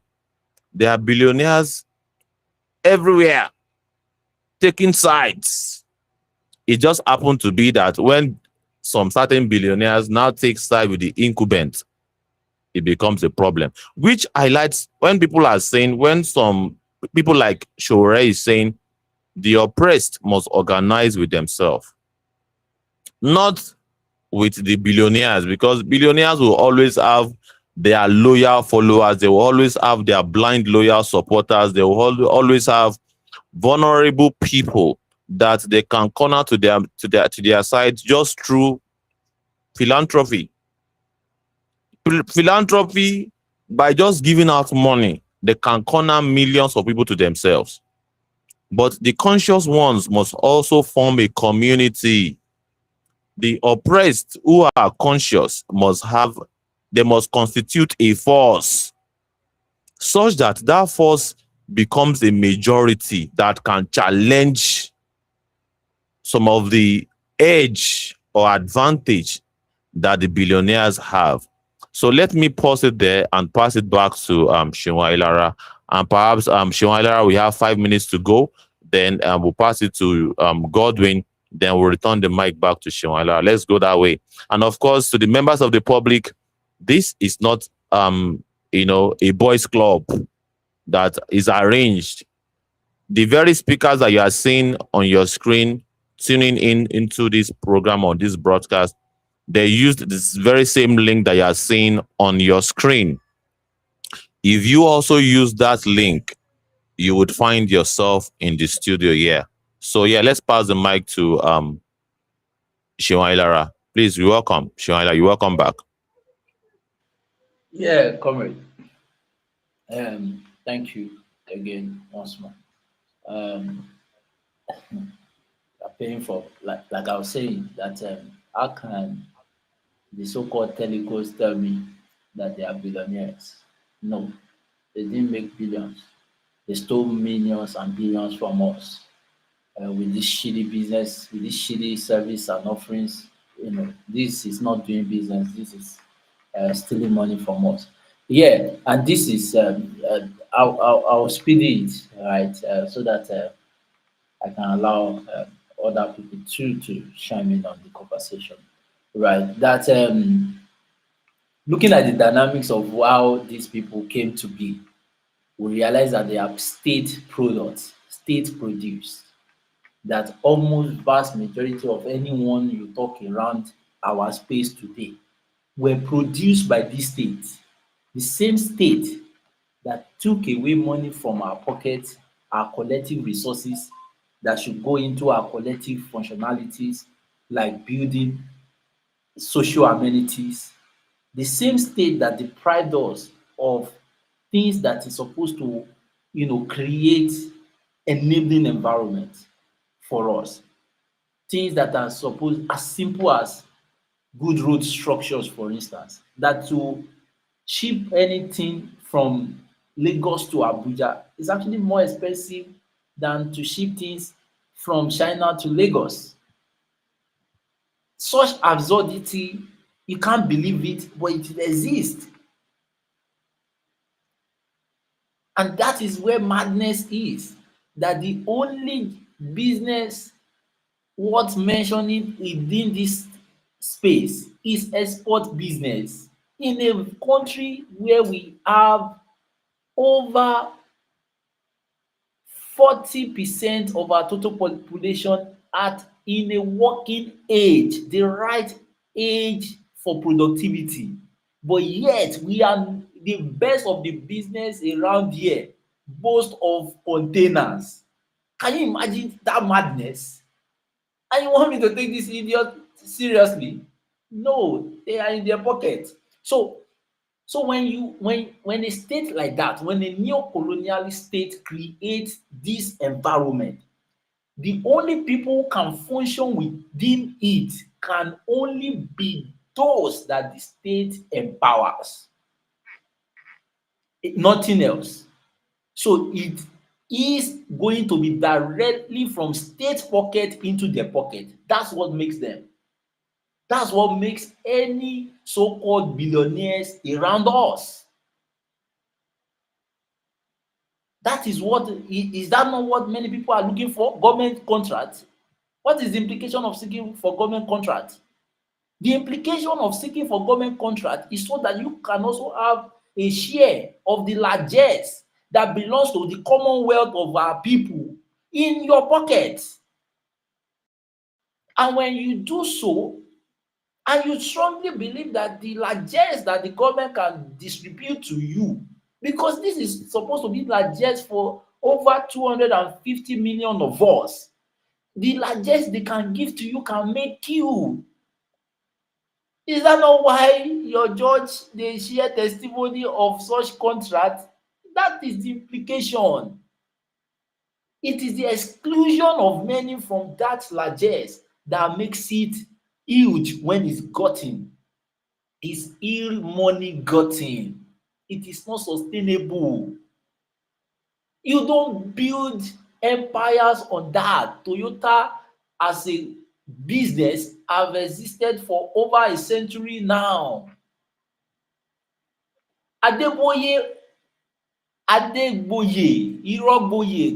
There are billionaires everywhere taking sides. It just happened to be that when some certain billionaires now take side with the incumbent, it becomes a problem, which highlights when people are saying, when some people like Shore is saying, the oppressed must organize with themselves, not with the billionaires, because billionaires will always have their loyal followers. They will always have their blind loyal supporters. They will always have vulnerable people that they can corner to their side just through philanthropy. Philanthropy, by just giving out money, they can corner millions of people to themselves. But the conscious ones must also form a community. The oppressed who are conscious they must constitute a force such that that force becomes a majority that can challenge some of the edge or advantage that the billionaires have. So let me pause it there and pass it back to Shinwa Ilara. And perhaps Shinwa Ilara, we have 5 minutes to go. Then we'll pass it to Godwin. Then we'll return the mic back to Shinwa Ilara. Let's go that way. And of course, to the members of the public, this is not a boys' club that is arranged. The very speakers that you are seeing on your screen, tuning in into this program or this broadcast, they used this very same link that you are seeing on your screen. If you also use that link, you would find yourself in the studio here. So yeah, let's pass the mic to Shiwan Ilara. Please, you're welcome. Shiwan Ilara, you're welcome back. Yeah, comrade. Thank you again once more. Um, paying for like I was saying that how can the so-called telecos tell me that they are billionaires? No, they didn't make billions. They stole millions and billions from us with this shitty business, with this shitty service and offerings. This is not doing business. This is stealing money from us. Yeah, and this is I'll speed it right so that I can allow other people to chime in on the conversation. Right, that looking at the dynamics of how these people came to be, we realize that they are state products, state produced. That almost vast majority of anyone you talk around our space today were produced by this state. The same state that took away money from our pockets, our collective resources that should go into our collective functionalities like building social amenities, the same state that deprived us of things that is supposed to, create enabling environment for us. Things that are supposed as simple as good road structures, for instance, that to ship anything from Lagos to Abuja is actually more expensive than to ship things from China to Lagos. Such absurdity, you can't believe it, but it exists. And that is where madness is. That the only business worth mentioning within this space is export business. In a country where we have over 40% of our total population at in a working age, the right age for productivity, but yet we are the best of the business around here boast of containers. Can you imagine that madness? And you want me to take this idiot seriously? No, they are in their pocket. So when a state like that, when a neo-colonialist state creates this environment, the only people who can function within it can only be those that the state empowers, nothing else. So it is going to be directly from state pocket into their pocket. That's what makes them. That's what makes any so-called billionaires around us. That is what is that not what many people are looking for? Government contracts. What is the implication of seeking for government contract? The implication of seeking for government contract is so that you can also have a share of the largesse that belongs to the commonwealth of our people in your pocket. And when you do so, and you strongly believe that the largesse that the government can distribute to you, because this is supposed to be largesse for over 250 million of us, the largesse they can give to you can make you. Is that not why your judge dey share testimony of such contract? That is the implication. It is the exclusion of many from that largesse that makes it huge when it's gotten. It's ill money gotten. It is not sustainable. You don't build empires on that. Toyota as a business have existed for over a century now. Adeboye Irogboye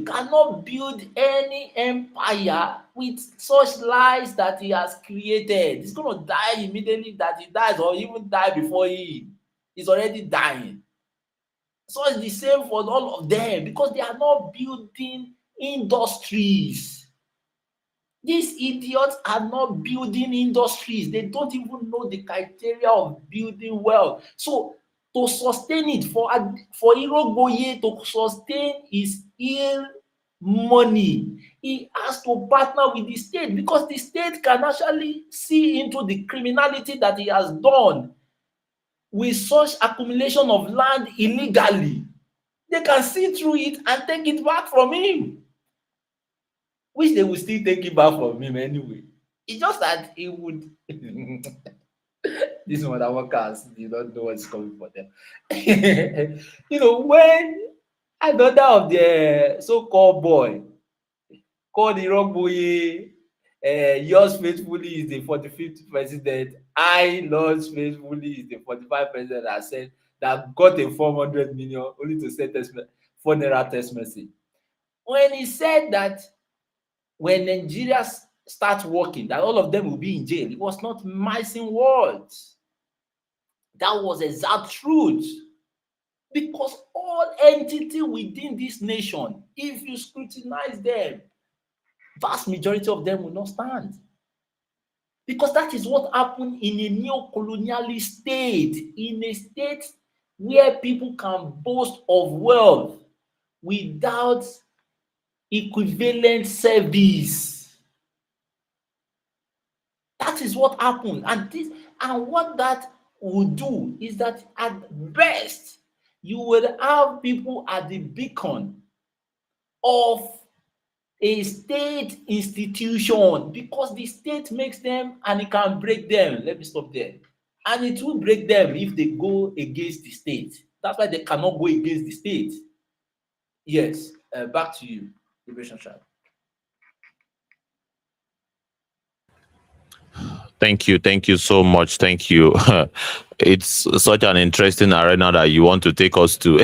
cannot build any empire with such lies that he has created. He's going to die immediately that he dies, or even die before he's already dying. So it's the same for all of them because they are not building industries. These idiots are not building industries. They don't even know the criteria of building wealth. So to sustain it, for Irogboye to sustain his ill money, he has to partner with the state because the state can actually see into the criminality that he has done with such accumulation of land illegally. They can see through it and take it back from him, which they will still take it back from him anyway. It's just that he would these motherfuckers, they don't know what's coming for them. When another of the so-called boy called Irogboye, yours faithfully is the 45th president, I, yours faithfully is the 45th president, I said that got a 400 million only to send phone text message. When he said that when Nigeria starts working, that all of them will be in jail, it was not missing words. That was exact truth. Because all entity within this nation, if you scrutinize them, vast majority of them will not stand. Because that is what happened in a neo-colonialist state, in a state where people can boast of wealth without equivalent service. That is what happened. And what that would do is that at best, you will have people at the beacon of a state institution because the state makes them and it can break them. Let me stop there. And it will break them if they go against the state. That's why they cannot go against the state. Yes, back to you, Liberation Child. Thank you so much. Thank you. It's such an interesting arena that you want to take us to.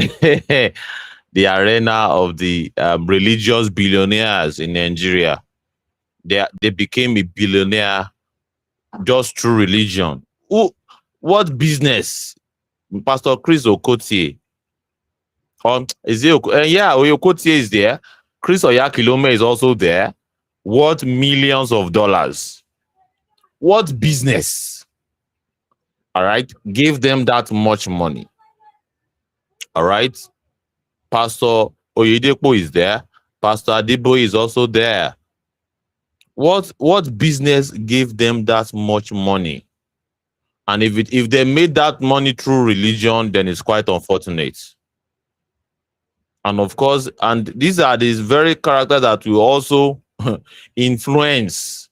The arena of the religious billionaires in Nigeria. They became a billionaire just through religion. What business? Pastor Chris Okotie. Is it? Yeah, Okotie is there. Chris Oyakilome is also there. What millions of dollars? What business? all right, gave them that much money, all right. Pastor Oyedepo is there. Pastor Adebo is also there. What business gave them that much money? And if they made that money through religion, then it's quite unfortunate. And of course, and these are these very characters that will also influence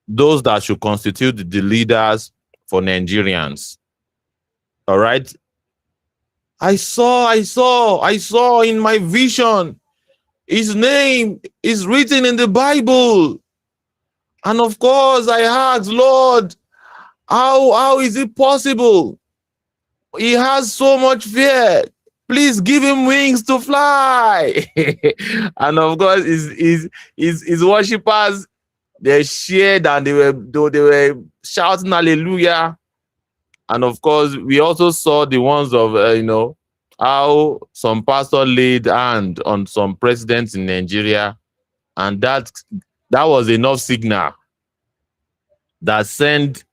those that should constitute the leaders for Nigerians. All right. I saw in my vision. His name is written in the Bible. And of course, I asked, Lord, how is it possible? He has so much fear. Please give him wings to fly. And of course, his worshippers, they shared and they were shouting hallelujah. And of course, we also saw the ones of how some pastor laid hand on some presidents in Nigeria, and that was enough signal that sent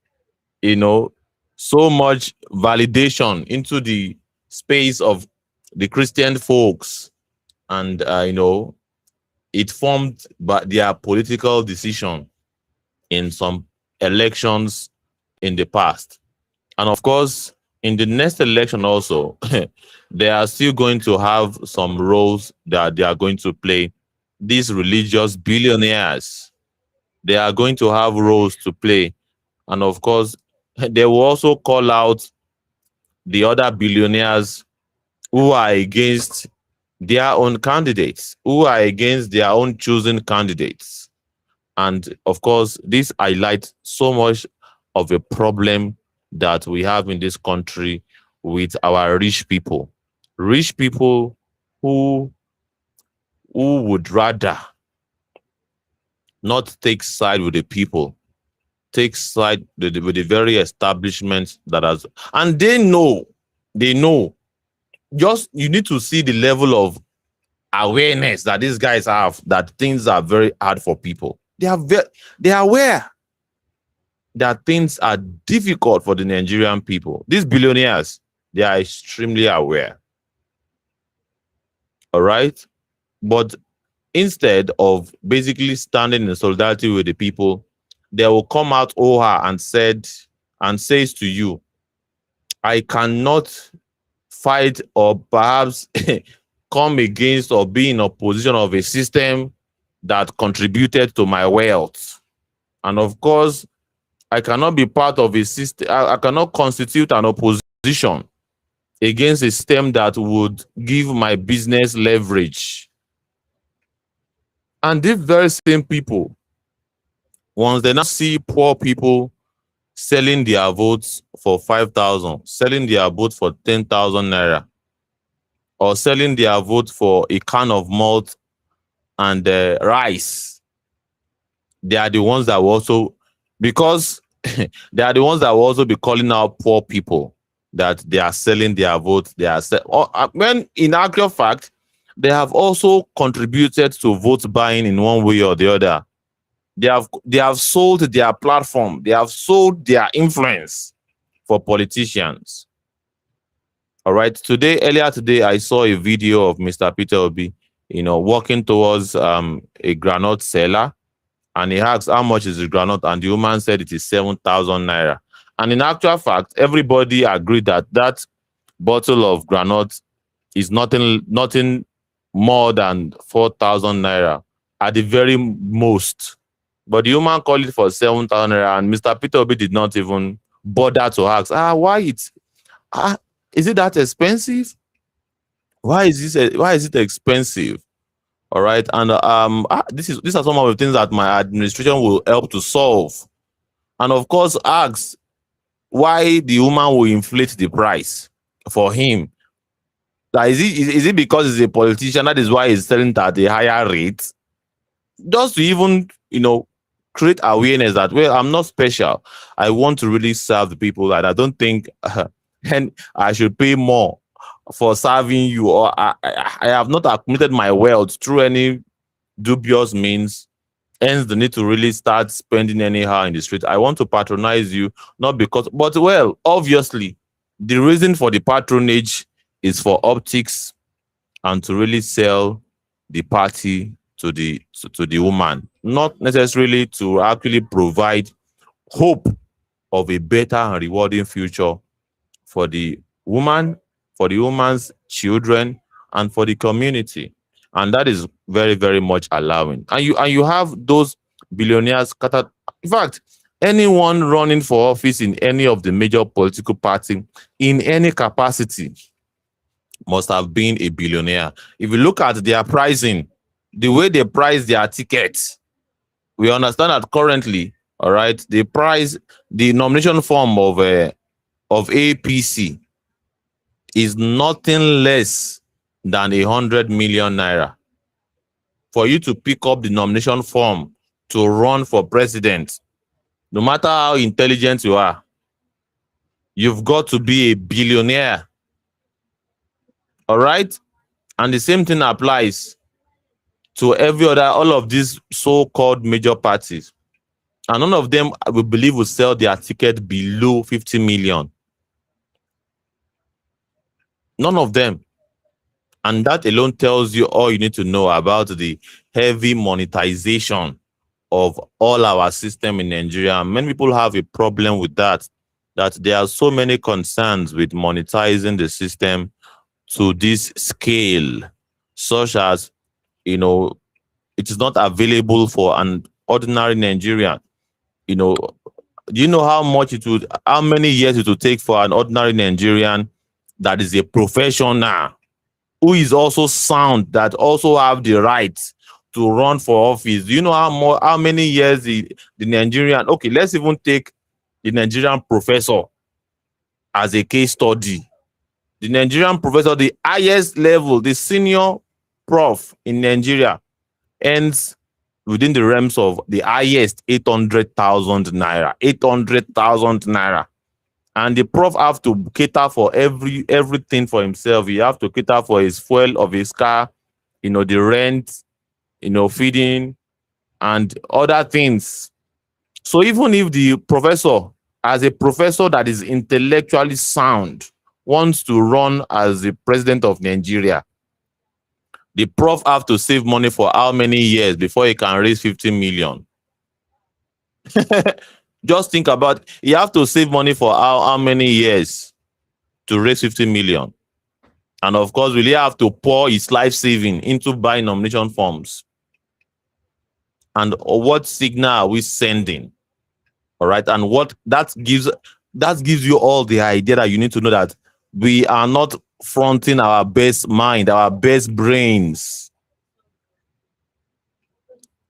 so much validation into the space of the Christian folks, and it formed but their political decision in some elections in the past. And of course, in the next election also, they are still going to have some roles that they are going to play. These religious billionaires, they are going to have roles to play. And of course, they will also call out the other billionaires who are against their own candidates, who are against their own chosen candidates. And of course, this highlights so much of a problem that we have in this country with our rich people. Rich people who would rather not take side with the people, take side with the very establishment that has, and they know. Just you need to see the level of awareness that these guys have, that things are very hard for people. They are aware that things are difficult for the Nigerian people. These billionaires, they are extremely aware. All right. But instead of basically standing in solidarity with the people, they will come out and says to you, I cannot fight or perhaps come against or be in opposition of a system that contributed to my wealth. And of course, I cannot be part of a system. I cannot constitute an opposition against a system that would give my business leverage. And these very same people, once they now see poor people selling their votes for 5,000, selling their vote for 10,000 naira, or selling their vote for a can of malt and rice, they are the ones that will also, because they are the ones that will also be calling out poor people that they are selling their votes. When in actual fact, they have also contributed to vote buying in one way or the other. They have sold their platform. They have sold their influence for politicians. All right. Earlier today, I saw a video of Mr. Peter Obi, walking towards a granite seller, and he asked how much is the granite, and the woman said it is 7,000 naira. And in actual fact, everybody agreed that that bottle of granite is nothing more than 4,000 naira at the very most. But the woman called it for 7,000 naira, and Mr. Peter Obi did not even bother to ask, is it that expensive? Why is it expensive? All right. And these are some of the things that my administration will help to solve. And of course, ask why the woman will inflate the price for him. That is it because he's a politician? That is why he's selling at a higher rate? Just to even, create awareness that, well, I'm not special. I want to really serve the people, and I don't think and I should pay more for serving you, or I have not accumulated my wealth through any dubious means. Hence, the need to really start spending anyhow in the street. I want to patronize you, not because, but well, obviously, the reason for the patronage is for optics and to really sell the party to the woman, not necessarily to actually provide hope of a better and rewarding future for the woman, for the woman's children, and for the community. And that is very, very much allowing. And you have those billionaires scattered. In fact, anyone running for office in any of the major political party in any capacity must have been a billionaire. If you look at their pricing, the way they price their tickets, we understand that currently, all right, they price the nomination form of APC is nothing less than 100 million naira. For you to pick up the nomination form to run for president, no matter how intelligent you are, you've got to be a billionaire. All right? And the same thing applies to every other, all of these so-called major parties. And none of them, we believe, will sell their ticket below 50 million. None of them. And that alone tells you all you need to know about the heavy monetization of all our system in Nigeria. Many people have a problem with that there are so many concerns with monetizing the system to this scale, such as, it is not available for an ordinary Nigerian. Do you know how many years it would take for an ordinary Nigerian that is a professional, who is also sound, that also have the right to run for office? Do you know how many years the Nigerian, okay, let's even take the Nigerian professor as a case study. The Nigerian professor, the highest level, the senior prof in Nigeria, ends within the realms of the highest 800,000 naira. 800,000 naira. And the prof have to cater for everything for himself. He have to cater for his fuel of his car, the rent, feeding, and other things. So even if the professor, as a professor that is intellectually sound, wants to run as the president of Nigeria, the prof have to save money for how many years before he can raise 50 million? Just think about, you have to save money for how many years to raise 50 million? And of course, will he have to pour his life saving into buying nomination forms? And what signal are we sending? All right. And what that gives you all the idea that you need to know that we are not fronting our best mind, our best brains.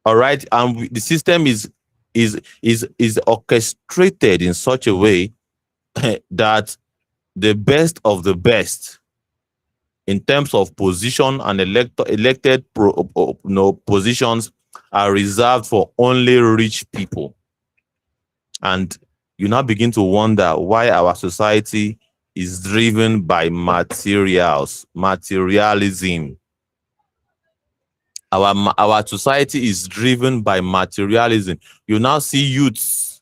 All right. And the system is orchestrated in such a way that the best of the best in terms of position and elected positions are reserved for only rich people. And you now begin to wonder why our society is driven by materialism. Our society is driven by materialism. You now see youths,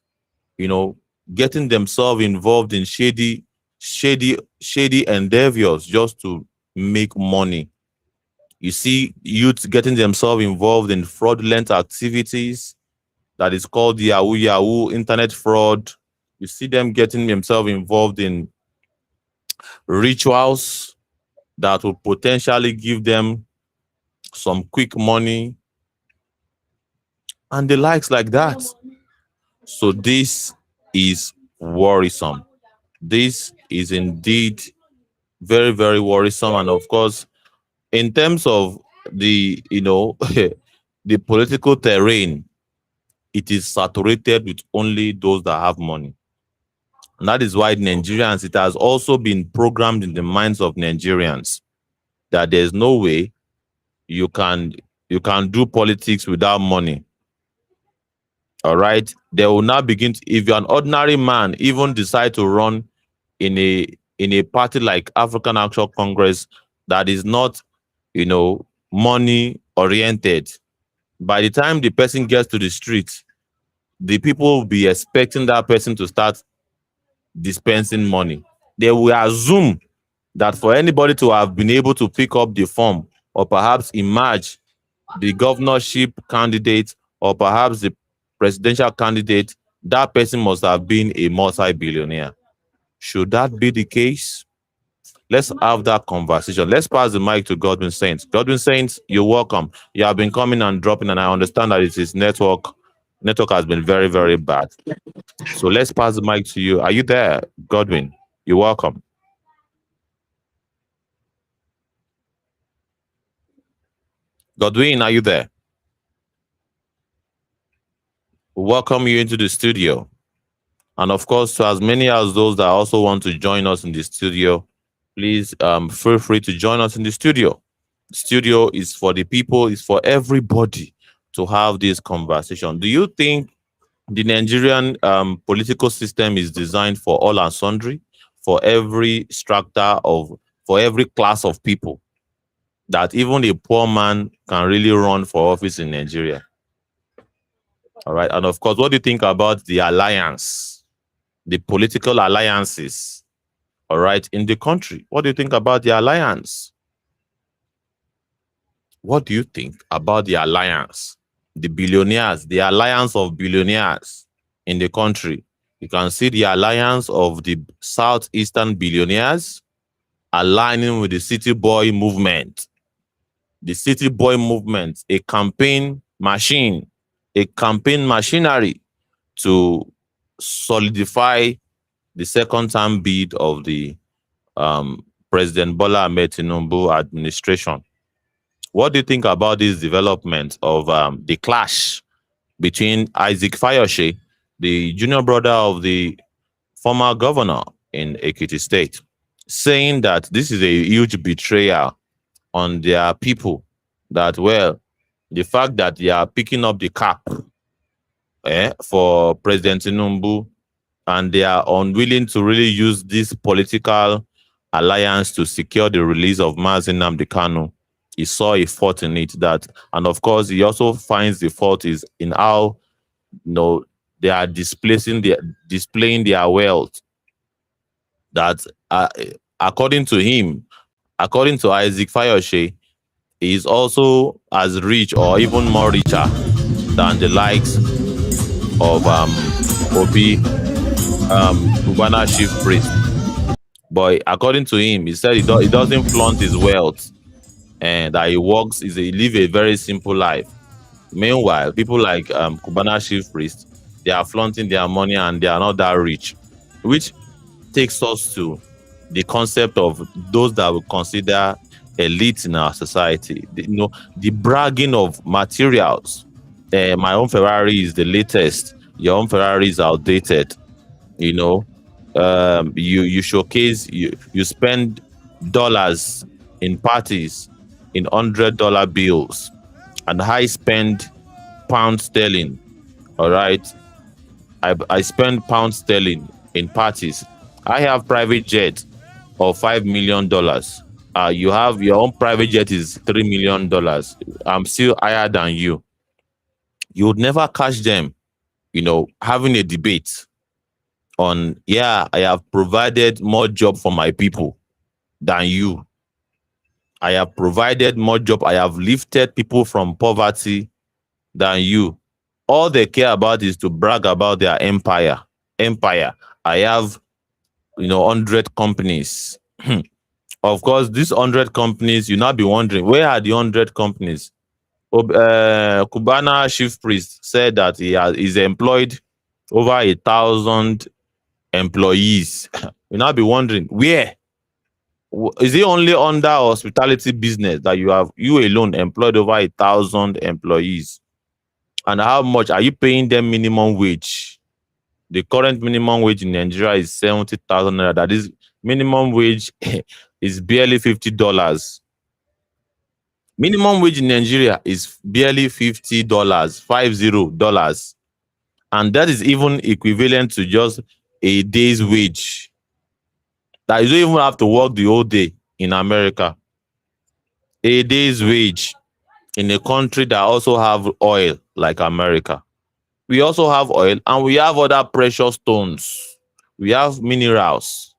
getting themselves involved in shady endeavors just to make money. You see youths getting themselves involved in fraudulent activities that is called Yahoo, internet fraud. You see them getting themselves involved in rituals that will potentially give them some quick money and the likes like that. So this is worrisome. This is indeed very, very worrisome. And of course, in terms of the, the political terrain, it is saturated with only those that have money. And that is why Nigerians, it has also been programmed in the minds of Nigerians that there's no way you can do politics without money. All right. They will now begin to, if you're an ordinary man, even decide to run in a party like African Action Congress that is not, money oriented, By the time the person gets to the street, the people will be expecting that person to start dispensing money. They will assume that for anybody to have been able to pick up the form or perhaps emerge the governorship candidate or perhaps the presidential candidate, that person must have been a multi-billionaire. Should that be the case? Let's have that conversation. Let's pass the mic to Godwin Saints. Godwin Saints, you're welcome. You have been coming and dropping, and I understand that it is network. Network has been very, very bad. So let's pass the mic to you. Are you there, Godwin? You're welcome. Godwin, are you there? Welcome you into the studio. And of course, to as many as those that also want to join us in the studio, please feel free to join us in the studio. Studio is for the people, it's for everybody to have this conversation. Do you think the Nigerian political system is designed for all and sundry, for every strata of, for every class of people, that even a poor man can really run for office in Nigeria? All right. And of course, what do you think about the alliance, the political alliances, all right, in the country? What do you think about the alliance? What do you think about the alliance, the billionaires, the alliance of billionaires in the country? You can see the alliance of the southeastern billionaires aligning with the city boy movement. The city boy movement, a campaign machine, a campaign machinery to solidify the second term bid of the President Bola Ahmed Tinubu administration. What do you think about this development of the clash between Isaac Fayose, the junior brother of the former governor in Ekiti State, saying that this is a huge betrayal on their people, that, well, the fact that they are picking up the cap for President Tinubu, and they are unwilling to really use this political alliance to secure the release of Mazi Nnamdi Kanu. He saw a fault in it, that, and of course, he also finds the fault is in how, you know, they are displaying their wealth. That according to him, according to Isaac Fayose, he is also as rich or even more richer than the likes of Obi, Cubana chief priest. But according to him, he said he doesn't flaunt his wealth, and that he works, he live a very simple life. Meanwhile, people like Cubana chief priest, they are flaunting their money and they are not that rich, which takes us to the concept of those that we consider elite in our society. The bragging of materials. My own Ferrari is the latest. Your own Ferrari is outdated. You know, you showcase, you spend dollars in parties in $100 bills, and I spend pound sterling. All right, I spend pound sterling in parties. I have private jet of $5 million. You have your own private jet is $3 million. I'm still higher than you. You would never catch them, having a debate on, yeah, I have provided more job for my people than you. I have provided more job. I have lifted people from poverty than you. All they care about is to brag about their empire. Empire. I have, 100 companies. Of course, these 100 companies, you now be wondering, where are the 100 companies? Cubana chief priest said that he's employed over 1,000 employees. You now be wondering, where? Is it only under hospitality business that you alone employed over 1,000 employees? And how much are you paying them minimum wage? The current minimum wage in Nigeria is 70,000 naira. That is, minimum wage is barely $50. Minimum wage in Nigeria is barely $50, $50, and that is even equivalent to just a day's wage. That you don't even have to work the whole day in America. A day's wage in a country that also have oil like America. We also have oil and we have other precious stones. We have minerals.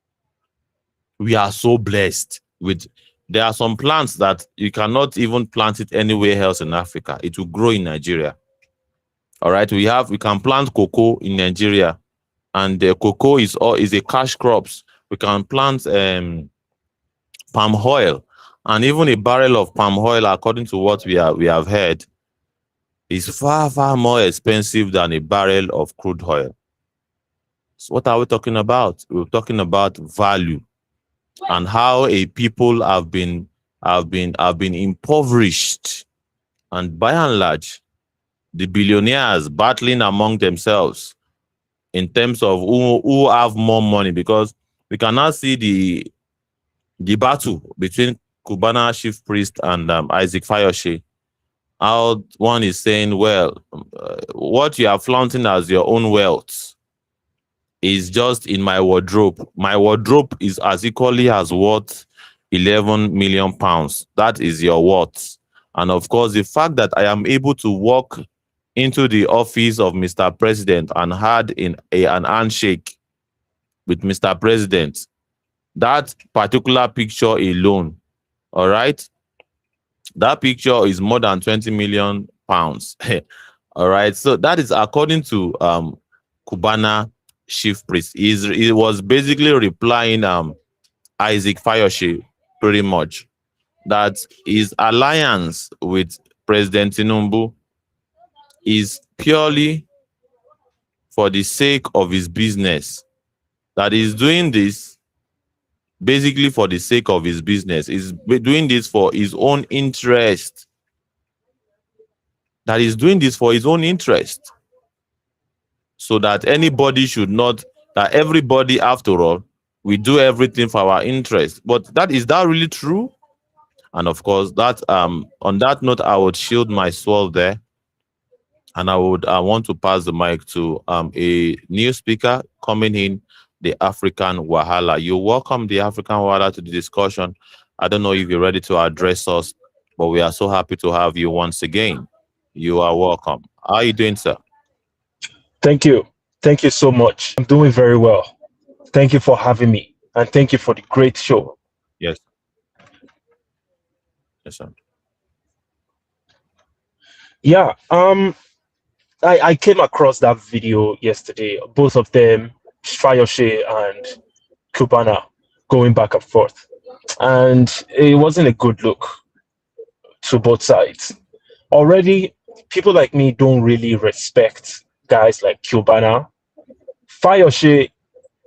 We are so blessed with. There are some plants that you cannot even plant it anywhere else in Africa. It will grow in Nigeria. All right, we can plant cocoa in Nigeria, and the cocoa is a cash crops. We can plant palm oil, and even a barrel of palm oil, according to what we have heard, is far more expensive than a barrel of crude oil. So what are we talking about? We're talking about value and how a people have been impoverished, and by and large, the billionaires battling among themselves in terms of who have more money, because we can now see the battle between Cubana chief priest and Isaac Fayose. How one is saying, well, what you are flaunting as your own wealth is just in my wardrobe. My wardrobe is as equally as worth 11 million pounds. That is your worth. And of course, the fact that I am able to walk into the office of Mr. President and had an handshake with Mr. President, that particular picture alone, all right, that picture is more than 20 million pounds. All right, so that is according to Cubana chief priest. He was basically replying Isaac Fayose pretty much that his alliance with President Tinubu is purely for the sake of his business. That he's doing this basically for the sake of his business. He's doing this for his own interest. That he's doing this for his own interest. So that anybody should not, that everybody, after all, we do everything for our interest. But is that really true? And of course, that on that note, I would shield my sword there. And I want to pass the mic to a new speaker coming in, the African Wahala. You welcome the African Wahala to the discussion. I don't know if you're ready to address us, but we are so happy to have you once again. You are welcome. How are you doing, sir? Thank you. Thank you so much. I'm doing very well. Thank you for having me. And thank you for the great show. Yes. Yes, sir. Yeah. I came across that video yesterday, both of them, Fayose and Cubana, going back and forth. And it wasn't a good look to both sides. Already, people like me don't really respect guys like Cubana. Fayose,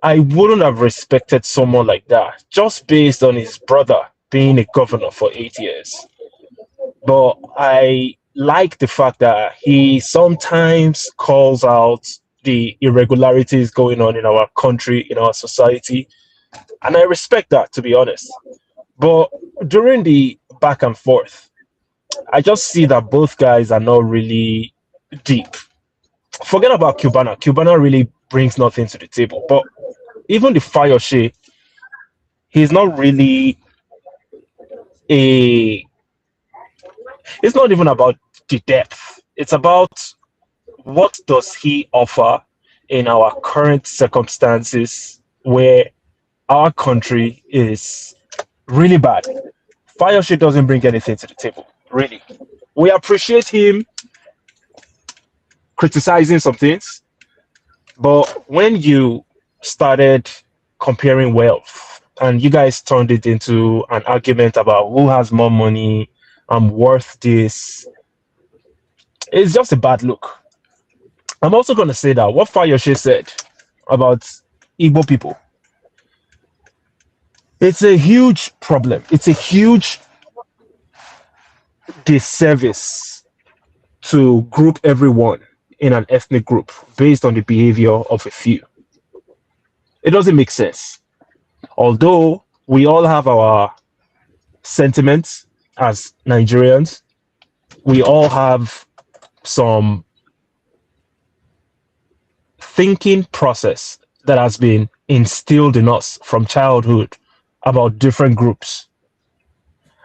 I wouldn't have respected someone like that just based on his brother being a governor for 8 years. But I like the fact that he sometimes calls out the irregularities going on in our country, in our society. And I respect that, to be honest. But during the back and forth, I just see that both guys are not really deep. Forget about Cubana. Cubana really brings nothing to the table. But even the Fayose, he's not really a. It's not even about the depth. It's about what does he offer in our current circumstances where our country is really bad. Fayose doesn't bring anything to the table, really. We appreciate him criticizing some things, but when you started comparing wealth and you guys turned it into an argument about who has more money, I'm worth this, it's just a bad look. I'm also going to say that what Fayose said about Igbo people, it's a huge problem. It's a huge disservice to group everyone in an ethnic group based on the behavior of a few. It doesn't make sense. Although we all have our sentiments as Nigerians, we all have some thinking process that has been instilled in us from childhood about different groups.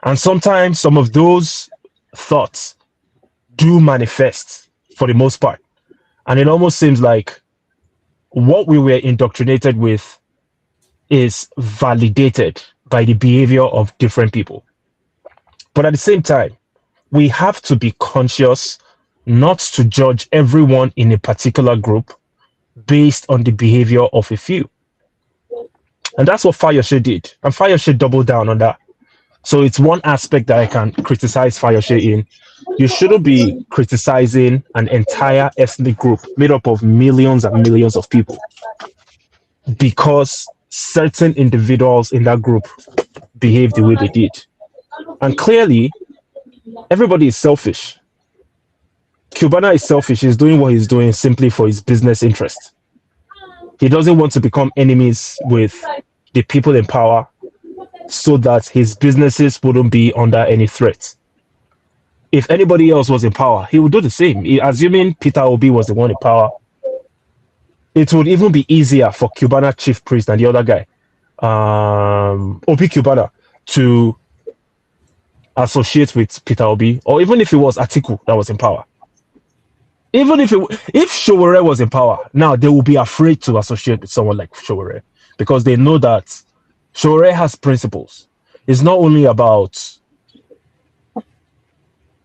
And sometimes some of those thoughts do manifest for the most part. And it almost seems like what we were indoctrinated with is validated by the behavior of different people. But at the same time, we have to be conscious not to judge everyone in a particular group based on the behavior of a few. And that's what Fayose did. And Fayose doubled down on that. So it's one aspect that I can criticize Fayose in. You shouldn't be criticizing an entire ethnic group made up of millions and millions of people because certain individuals in that group behave the way they did. And clearly, everybody is selfish. Cubana is selfish. He's doing what he's doing simply for his business interest. He doesn't want to become enemies with the people in power so that his businesses wouldn't be under any threat. If anybody else was in power, he would do the same. Assuming Peter Obi was the one in power, it would even be easier for Cubana chief priest and the other guy, Obi Cubana, to associate with Peter Obi, or even if it was Atiku that was in power. Even if Showore was in power, now they will be afraid to associate with someone like Showore because they know that Showore has principles. It's not only about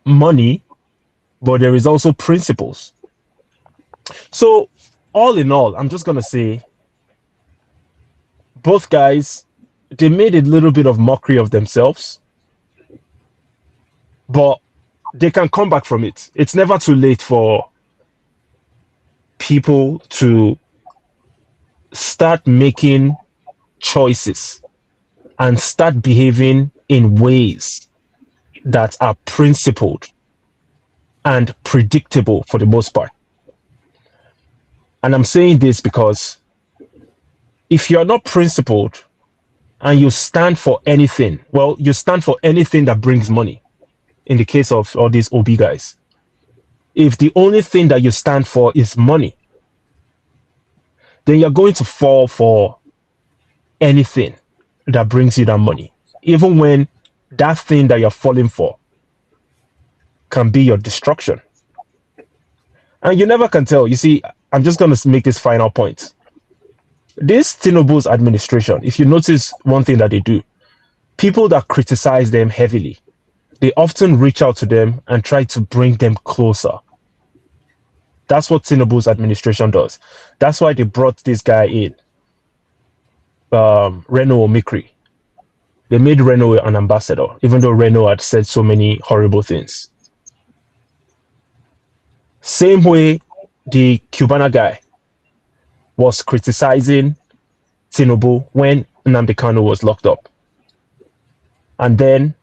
money, but there is also principles. So, all in all, I'm just gonna say, both guys, they made a little bit of mockery of themselves, but they can come back from it. It's never too late for people to start making choices and start behaving in ways that are principled and predictable for the most part. And I'm saying this because if you're not principled and you stand for anything, well, you stand for anything that brings money. In the case of all these OB guys, if the only thing that you stand for is money, then you're going to fall for anything that brings you that money, even when that thing that you're falling for can be your destruction. And you never can tell. You see, I'm just going to make this final point. This Tinubu's administration, if you notice one thing that they do, people that criticize them heavily, they often reach out to them and try to bring them closer. That's what Tinubu's administration does. That's why they brought this guy in, Reno Omikri. They made Reno an ambassador, even though Reno had said so many horrible things. Same way the Cubana guy was criticizing Tinubu when Nnamdi Kanu was locked up. And then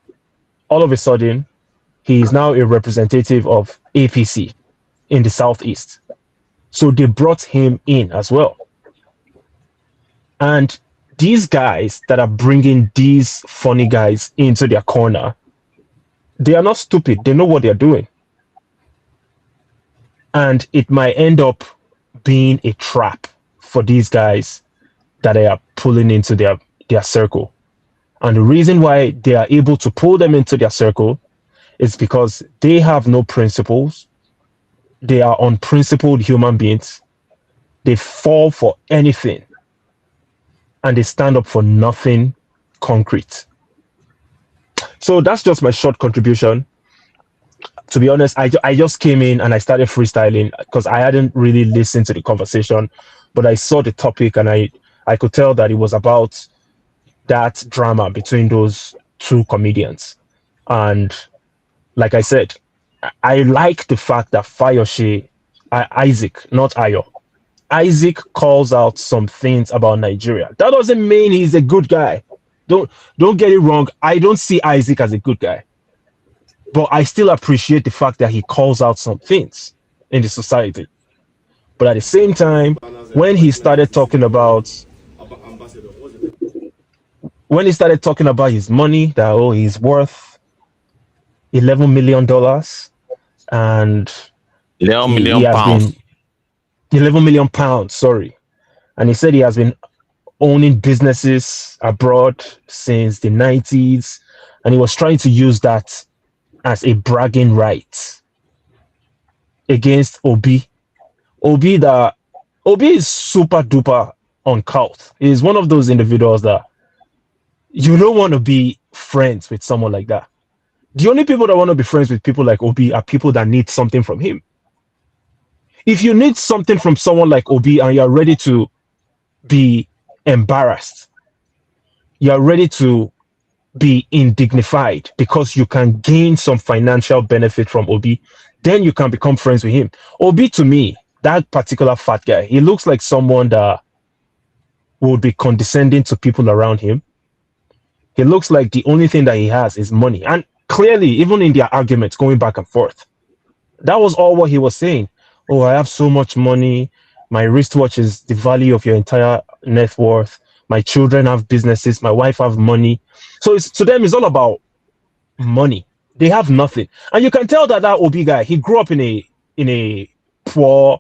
all of a sudden, he is now a representative of APC in the Southeast. So they brought him in as well. And these guys that are bringing these funny guys into their corner, they are not stupid. They know what they're doing. And it might end up being a trap for these guys that they are pulling into their circle. And the reason why they are able to pull them into their circle is because they have no principles. They are unprincipled human beings. They fall for anything. And they stand up for nothing concrete. So that's just my short contribution. To be honest, I just came in and I started freestyling because I hadn't really listened to the conversation, but I saw the topic and I could tell that it was about that drama between those two comedians. And like I said, I like the fact that Fayose, Isaac, not Ayo, Isaac calls out some things about Nigeria. That doesn't mean he's a good guy. Don't get it wrong. I don't see Isaac as a good guy. But I still appreciate the fact that he calls out some things in the society. But at the same time, when he started talking about his money, that he's worth $11 million, and 11 he million has pounds. been £11 million, sorry. And he said he has been owning businesses abroad since the 90s, and he was trying to use that as a bragging right. against Obi. Obi that Obi is super duper on cult. He's one of those individuals that you don't want to be friends with someone like that. The only people that want to be friends with people like Obi are people that need something from him. If you need something from someone like Obi and you're ready to be embarrassed, you're ready to be indignified because you can gain some financial benefit from Obi, then you can become friends with him. Obi, to me, that particular fat guy, he looks like someone that would be condescending to people around him. He looks like the only thing that he has is money. And clearly, even in their arguments going back and forth, that was all what he was saying. Oh, I have so much money. My wristwatch is the value of your entire net worth. My children have businesses. My wife have money. So it's, to them, it's all about money. They have nothing, and you can tell that that Obi guy, he grew up in a poor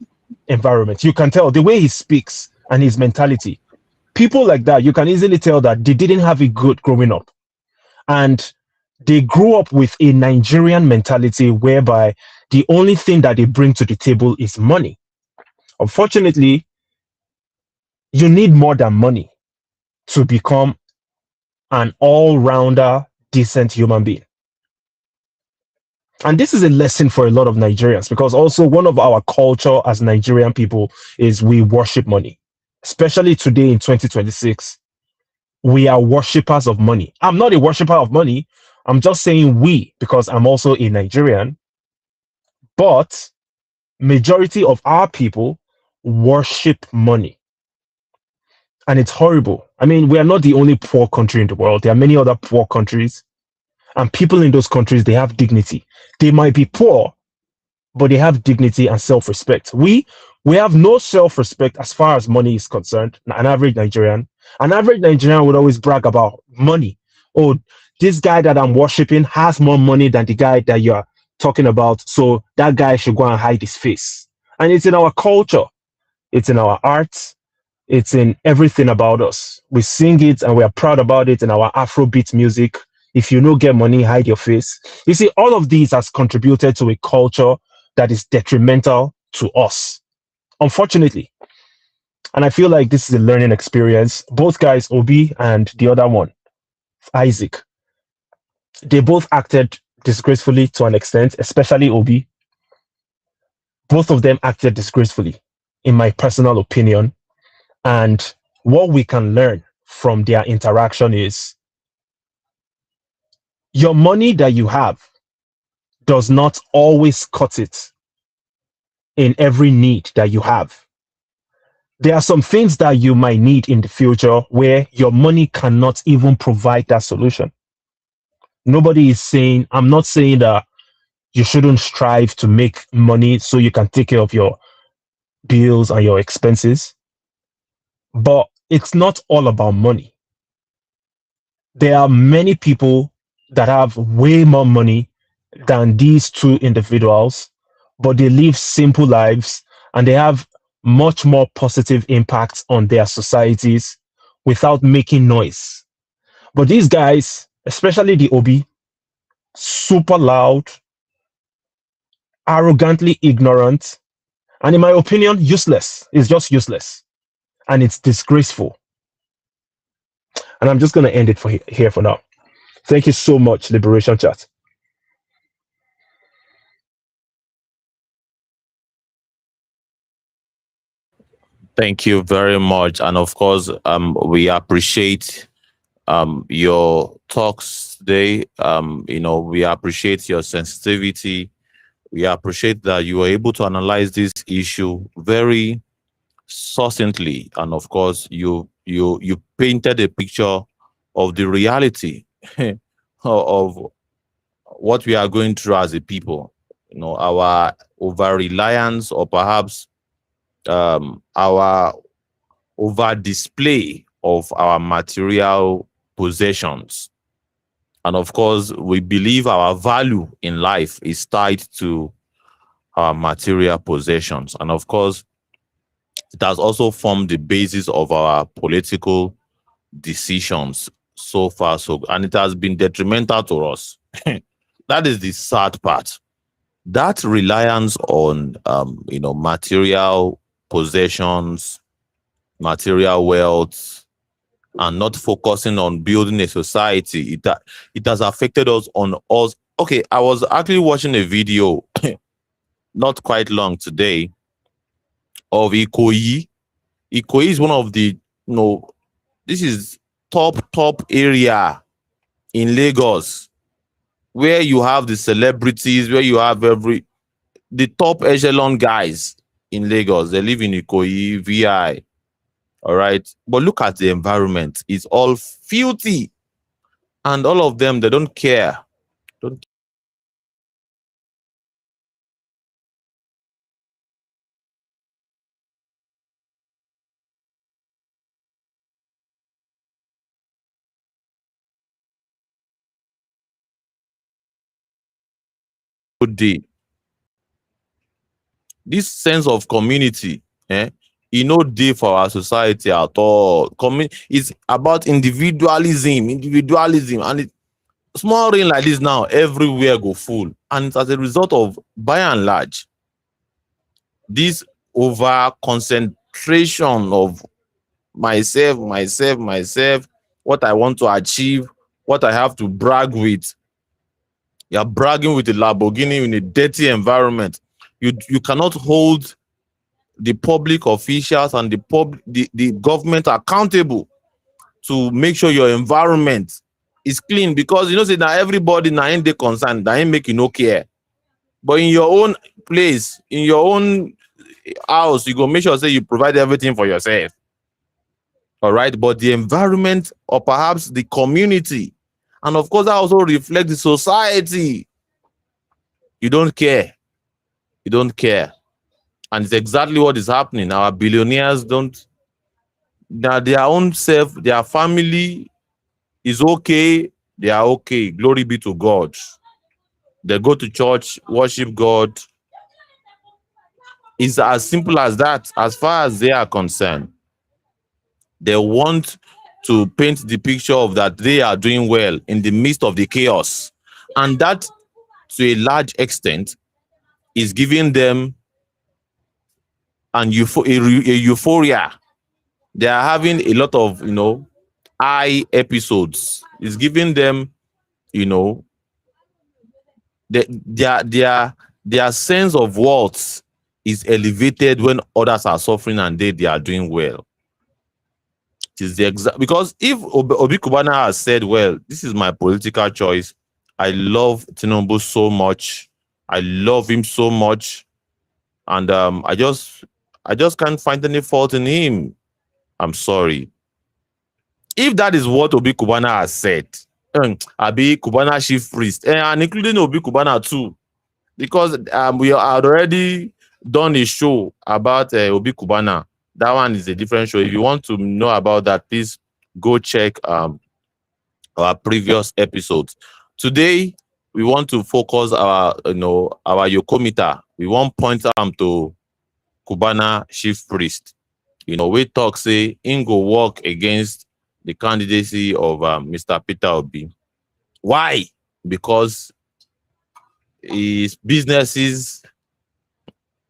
environment. You can tell the way he speaks and his mentality. People like that, you can easily tell that they didn't have it good growing up, and they grew up with a Nigerian mentality whereby the only thing that they bring to the table is money. Unfortunately, you need more than money to become an all-rounder, decent human being. And this is a lesson for a lot of Nigerians because also one of our culture as Nigerian people is we worship money. Especially today in 2026, we are worshippers of money. I'm not a worshiper of money. I'm just saying we because I'm also a Nigerian. But majority of our people worship money. And it's horrible. I mean, we are not the only poor country in the world. There are many other poor countries. And people in those countries, they have dignity. They might be poor, but they have dignity and self-respect. We have no self-respect as far as money is concerned. An average Nigerian would always brag about money. Oh, this guy that I'm worshiping has more money than the guy that you're talking about, so that guy should go and hide his face. And it's in our culture, it's in our arts, it's in everything about us. We sing it and we are proud about it in our Afrobeat music. If you no get money, hide your face. You see, all of these has contributed to a culture that is detrimental to us, unfortunately. And I feel like this is a learning experience. Both guys, Obi and the other one, Isaac, they both acted disgracefully to an extent, especially Obi. Both of them acted disgracefully, in my personal opinion. And what we can learn from their interaction is your money that you have does not always cut it in every need that you have. There are some things that you might need in the future where your money cannot even provide that solution. Nobody is saying, I'm not saying that you shouldn't strive to make money so you can take care of your bills and your expenses, but it's not all about money. There are many people that have way more money than these two individuals, but they live simple lives and they have much more positive impacts on their societies without making noise. But these guys, especially the Obi, super loud, arrogantly ignorant, and in my opinion, useless. It's just useless. And it's disgraceful. And I'm just going to end it for here for now. Thank you so much, Liberation Chat. Thank you very much. And of course, we appreciate your talks today. We appreciate your sensitivity. We appreciate that you were able to analyze this issue very succinctly, and of course, you painted a picture of the reality of what we are going through as a people. Our over reliance, or perhaps our over display of our material possessions. And of course, we believe our value in life is tied to our material possessions. And of course, it has also formed the basis of our political decisions so far. And it has been detrimental to us. That is the sad part. That reliance on material possessions, material wealth, and not focusing on building a society, it has affected us. Okay, I was actually watching a video not quite long today of Ikoyi. Ikoyi is one of the this is top area in Lagos where you have the celebrities, where you have the top echelon guys in Lagos. They live in Ikoyi, VI. All right. But look at the environment. It's all filthy. And all of them, they don't care. Don't care. This sense of community, no day for our society at all. It's about individualism, and small rain like this now, everywhere go full, and it's as a result of, by and large, this over concentration of myself, what I want to achieve, what I have to brag with. You're bragging with a Lamborghini in a dirty environment. You cannot hold the public officials and the government accountable to make sure your environment is clean, because say now everybody now ain't they concerned, that ain't make you no care. But in your own place, in your own house, you go make sure say you provide everything for yourself. All right. But the environment, or perhaps the community, and of course that also reflects the society, you don't care. You don't care. And it's exactly what is happening. Our billionaires don't, now their own self, their family is okay. They are okay. Glory be to God. They go to church, worship God. It's as simple as that. As far as they are concerned, they want to paint the picture of that they are doing well in the midst of the chaos. And that, to a large extent, is giving them a euphoria. They are having a lot of, high episodes. It's giving them, their sense of worth is elevated when others are suffering and they are doing well. It is the exact, because if Obi Cubana has said, well, this is my political choice. I love Tinubu so much. I love him so much. And I just can't find any fault in him. I'm sorry. If that is what Obi Cubana has said, Abi Cubana chief priest, and including Obi Cubana too, because we had already done a show about Obi Cubana. That one is a different show. If you want to know about that, please go check our previous episodes. Today, we want to focus our Yokomita. We want point to Cubana chief priest. We talk say in go work against the candidacy of Mr. Peter Obi. Why? Because his businesses,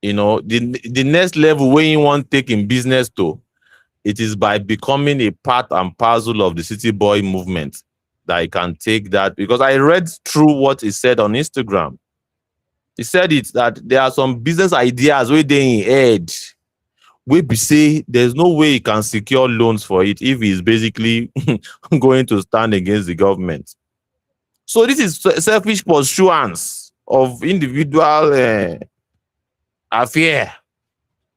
the next level where you want taking business to, it is by becoming a part and parcel of the city boy movement that I can take that. Because I read through what he said on Instagram. He said that there are some business ideas where they in head, we be say there's no way he can secure loans for it if he's basically going to stand against the government. So this is selfish pursuance of individual affair.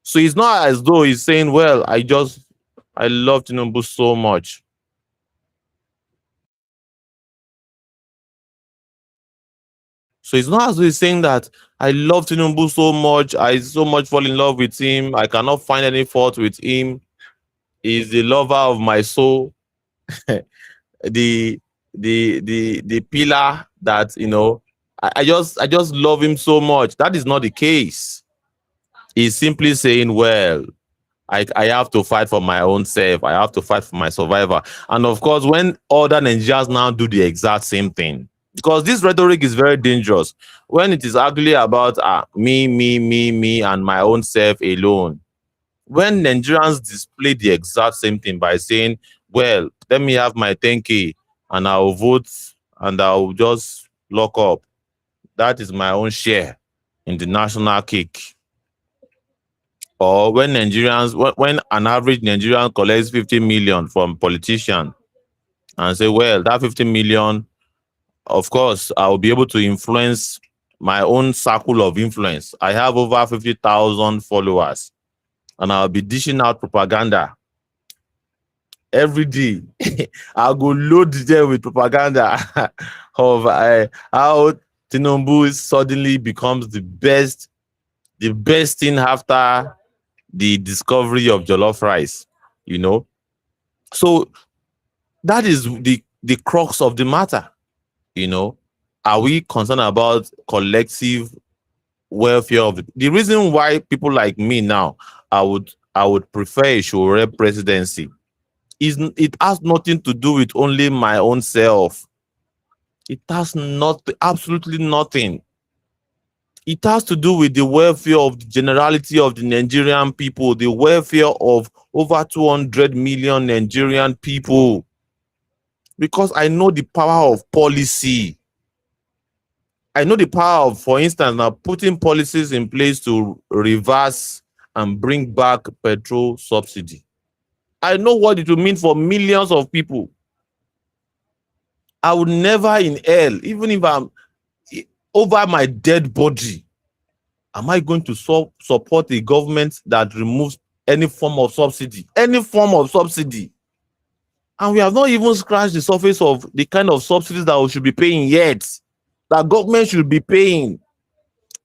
So it's not as though he's saying, well, I love Tinubu so much. So it's not as though he's saying that I love Tinubu so much, I so much fall in love with him, I cannot find any fault with him. He's the lover of my soul. the pillar that I just love him so much. That is not the case. He's simply saying, well, I have to fight for my own self. I have to fight for my survivor. And of course, when other Nigerians now do the exact same thing, because this rhetoric is very dangerous when it is actually about me, and my own self alone. When Nigerians display the exact same thing by saying, well, let me have my 10K and I'll vote and I'll just lock up. That is my own share in the national cake. Or when when an average Nigerian collects 50 million from politician and say, well, that 50 million, of course, I'll be able to influence my own circle of influence. I have over 50,000 followers and I'll be dishing out propaganda every day. I'll go load them with propaganda of how Tinubu suddenly becomes the best thing after the discovery of jollof rice, you know. So that is the crux of the matter, you know. Are we concerned about collective welfare of the reason why people like me now, I would prefer a Shure presidency is it has nothing to do with only my own self. It has not absolutely nothing. It has to do with the welfare of the generality of the Nigerian people, the welfare of over 200 million Nigerian people. Because I know the power of policy. I know the power of, for instance, now putting policies in place to reverse and bring back petrol subsidy. I know what it will mean for millions of people. I would never in hell, even if I'm over my dead body, am I going to support a government that removes any form of subsidy? Any form of subsidy. And we have not even scratched the surface of the kind of subsidies that we should be paying yet, that government should be paying.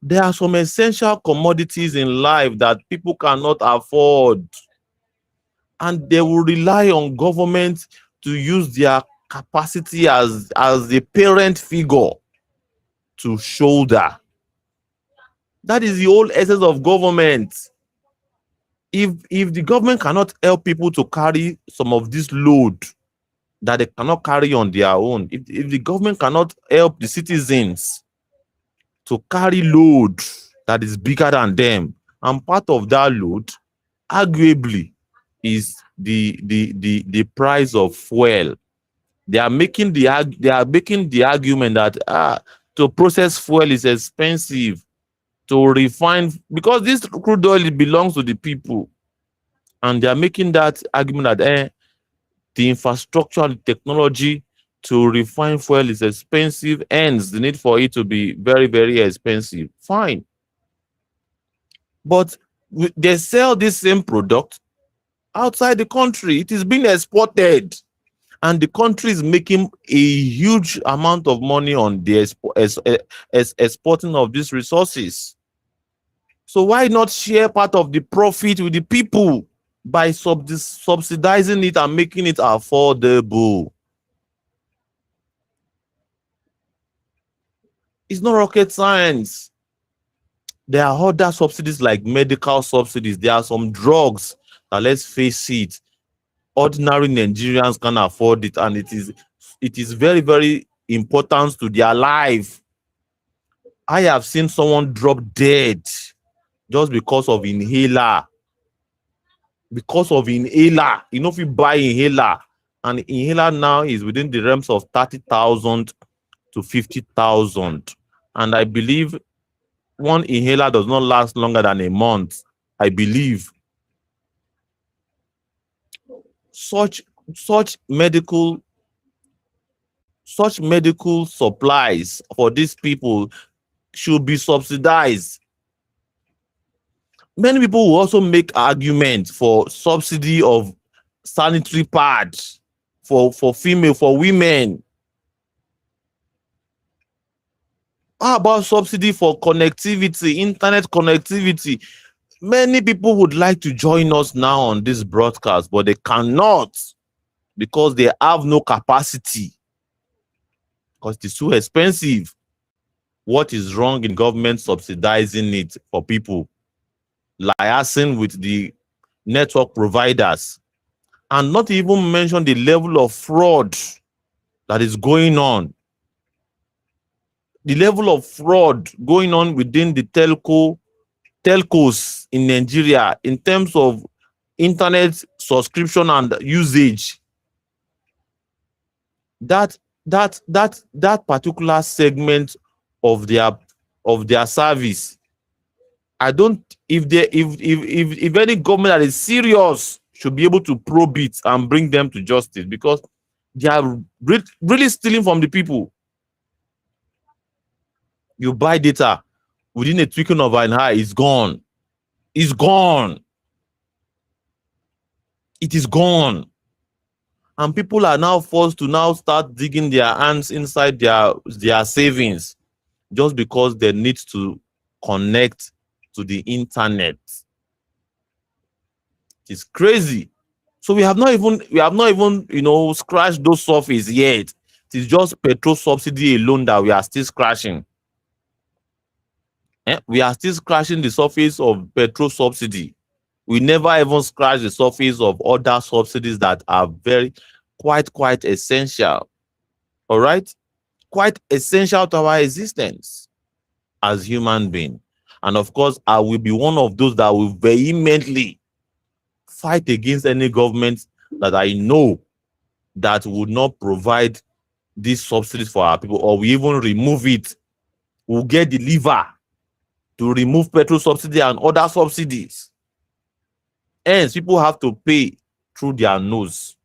There are some essential commodities in life that people cannot afford, and they will rely on government to use their capacity as the parent figure to shoulder. That is the whole essence of government. If the government cannot help people to carry some of this load that they cannot carry on their own, if the government cannot help the citizens to carry load that is bigger than them, and part of that load, arguably, is the price of fuel. They are making the argument that to process fuel is expensive, to refine, because this crude oil belongs to the people, and they are making that argument that the infrastructure and technology to refine fuel is expensive, hence the need for it to be very, very expensive. Fine. But they sell this same product outside the country. It is being exported, and the country is making a huge amount of money on the exporting of these resources. So why not share part of the profit with the people by subsidizing it and making it affordable? It's not rocket science. There are other subsidies like medical subsidies. There are some drugs that, let's face it, ordinary Nigerians can afford it, and it is very, very important to their life. I have seen someone drop dead just because of inhaler. Because of inhaler, if you buy inhaler, and inhaler now is within the realms of 30,000 to 50,000, and I believe one inhaler does not last longer than a month. I believe such medical supplies for these people should be subsidized. Many people will also make arguments for subsidy of sanitary pads for women. How about subsidy for connectivity, internet connectivity? Many people would like to join us now on this broadcast, but they cannot because they have no capacity, because it's too expensive. What is wrong in government subsidizing it for people, liaising with the network providers, and not even mention the level of fraud that is going on? the level of fraud going on within the telcos in Nigeria in terms of internet subscription and usage, that that particular segment of their service, I don't, if they if any government that is serious should be able to probe it and bring them to justice, because they are really stealing from the people. You buy data, within a tweaking of an eye, it's gone. It's gone. It is gone. And people are now forced to now start digging their hands inside their savings just because they need to connect to the internet. It's crazy. So we have not even scratched those surface yet. It is just petrol subsidy alone that we are still scratching. We are still scratching the surface of petrol subsidy. We never even scratch the surface of other subsidies that are very quite essential. All right, quite essential to our existence as human beings. And of course, I will be one of those that will vehemently fight against any government that I know that would not provide these subsidies for our people, or we even remove it. We'll get the lever to remove petrol subsidy and other subsidies. Hence, people have to pay through their nose.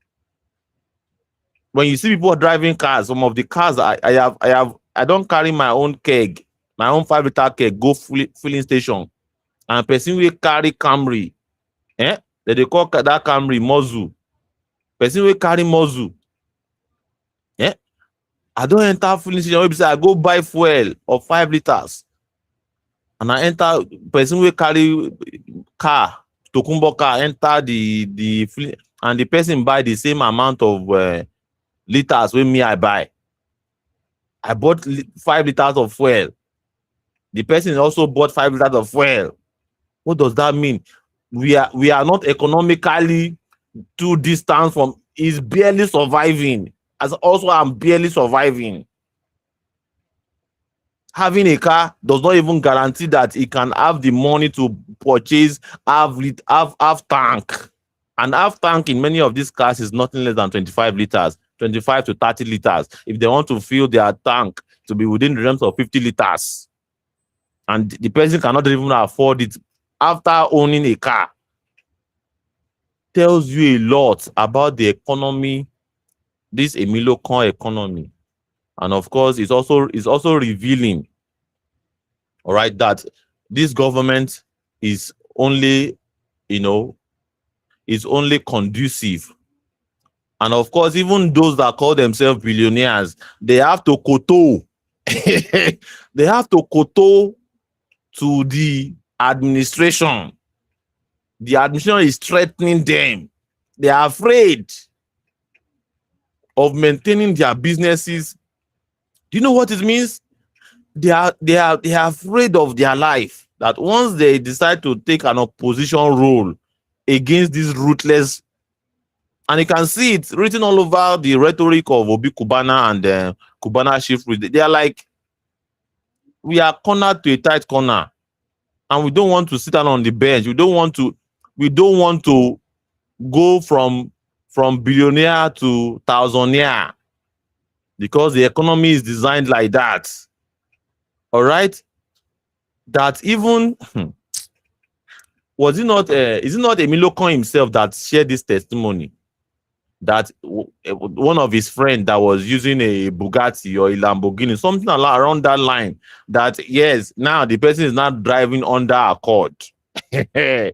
When you see people driving cars, some of the cars I don't carry my own keg, my own 5-liter keg, go filling station. And person will carry Camry. They call that Camry Mozu. Person will carry Mozu. I don't enter filling station. I go buy fuel of 5 liters. And I enter, person will carry car, Tokumbo car, enter the and the person buy the same amount of liters with me I buy. I bought 5 liters of fuel. The person also bought 5 liters of fuel. What does that mean? We are not economically too distant from. Is barely surviving. As also I'm barely surviving. Having a car does not even guarantee that he can have the money to purchase half tank. And half tank in many of these cars is nothing less than 25 liters, 25 to 30 liters. If they want to fill their tank to be within the realms of 50 liters, and the person cannot even afford it after owning a car, tells you a lot about the economy, this Emilio Con economy. And of course, it's also revealing, all right, that this government is only, is only conducive. And of course, even those that call themselves billionaires, they have to kowtow. They have to kowtow to the administration. The administration is threatening them. They are afraid of maintaining their businesses. Do you know what it means? They are afraid of their life. That once they decide to take an opposition role against this ruthless, and you can see it written all over the rhetoric of Obi Cubana and Cubana chief. They are like, we are cornered to a tight corner, and we don't want to sit down on the bench. We don't want to go from billionaire to thousandaire, because the economy is designed like that. All right, that even is it not Emilio Con himself that shared this testimony, that one of his friends that was using a Bugatti or a Lamborghini, something around that line, that yes, now the person is not driving under a court. I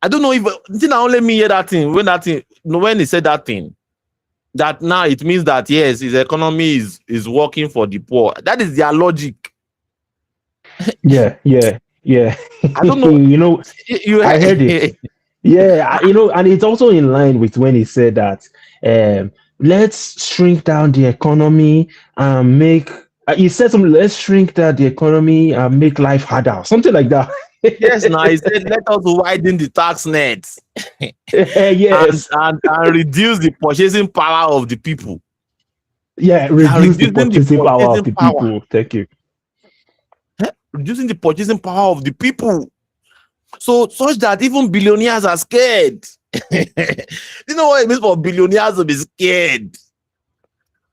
don't know if didn't only me hear that thing when he said that thing, that now it means that yes, his economy is working for the poor. That is their logic. Yeah. I don't know. I heard it. Yeah, and it's also in line with when he said that let's shrink down the economy and make. He said something. Let's shrink down the economy and make life harder, something like that. Yes, now he said let us widen the tax nets. Yes, and reduce the purchasing power of the people. Yeah, They are reduce the reducing the purchasing power of purchasing the power. people. Thank you. Reducing the purchasing power of the people. So such that even billionaires are scared. You know what it means for billionaires to be scared?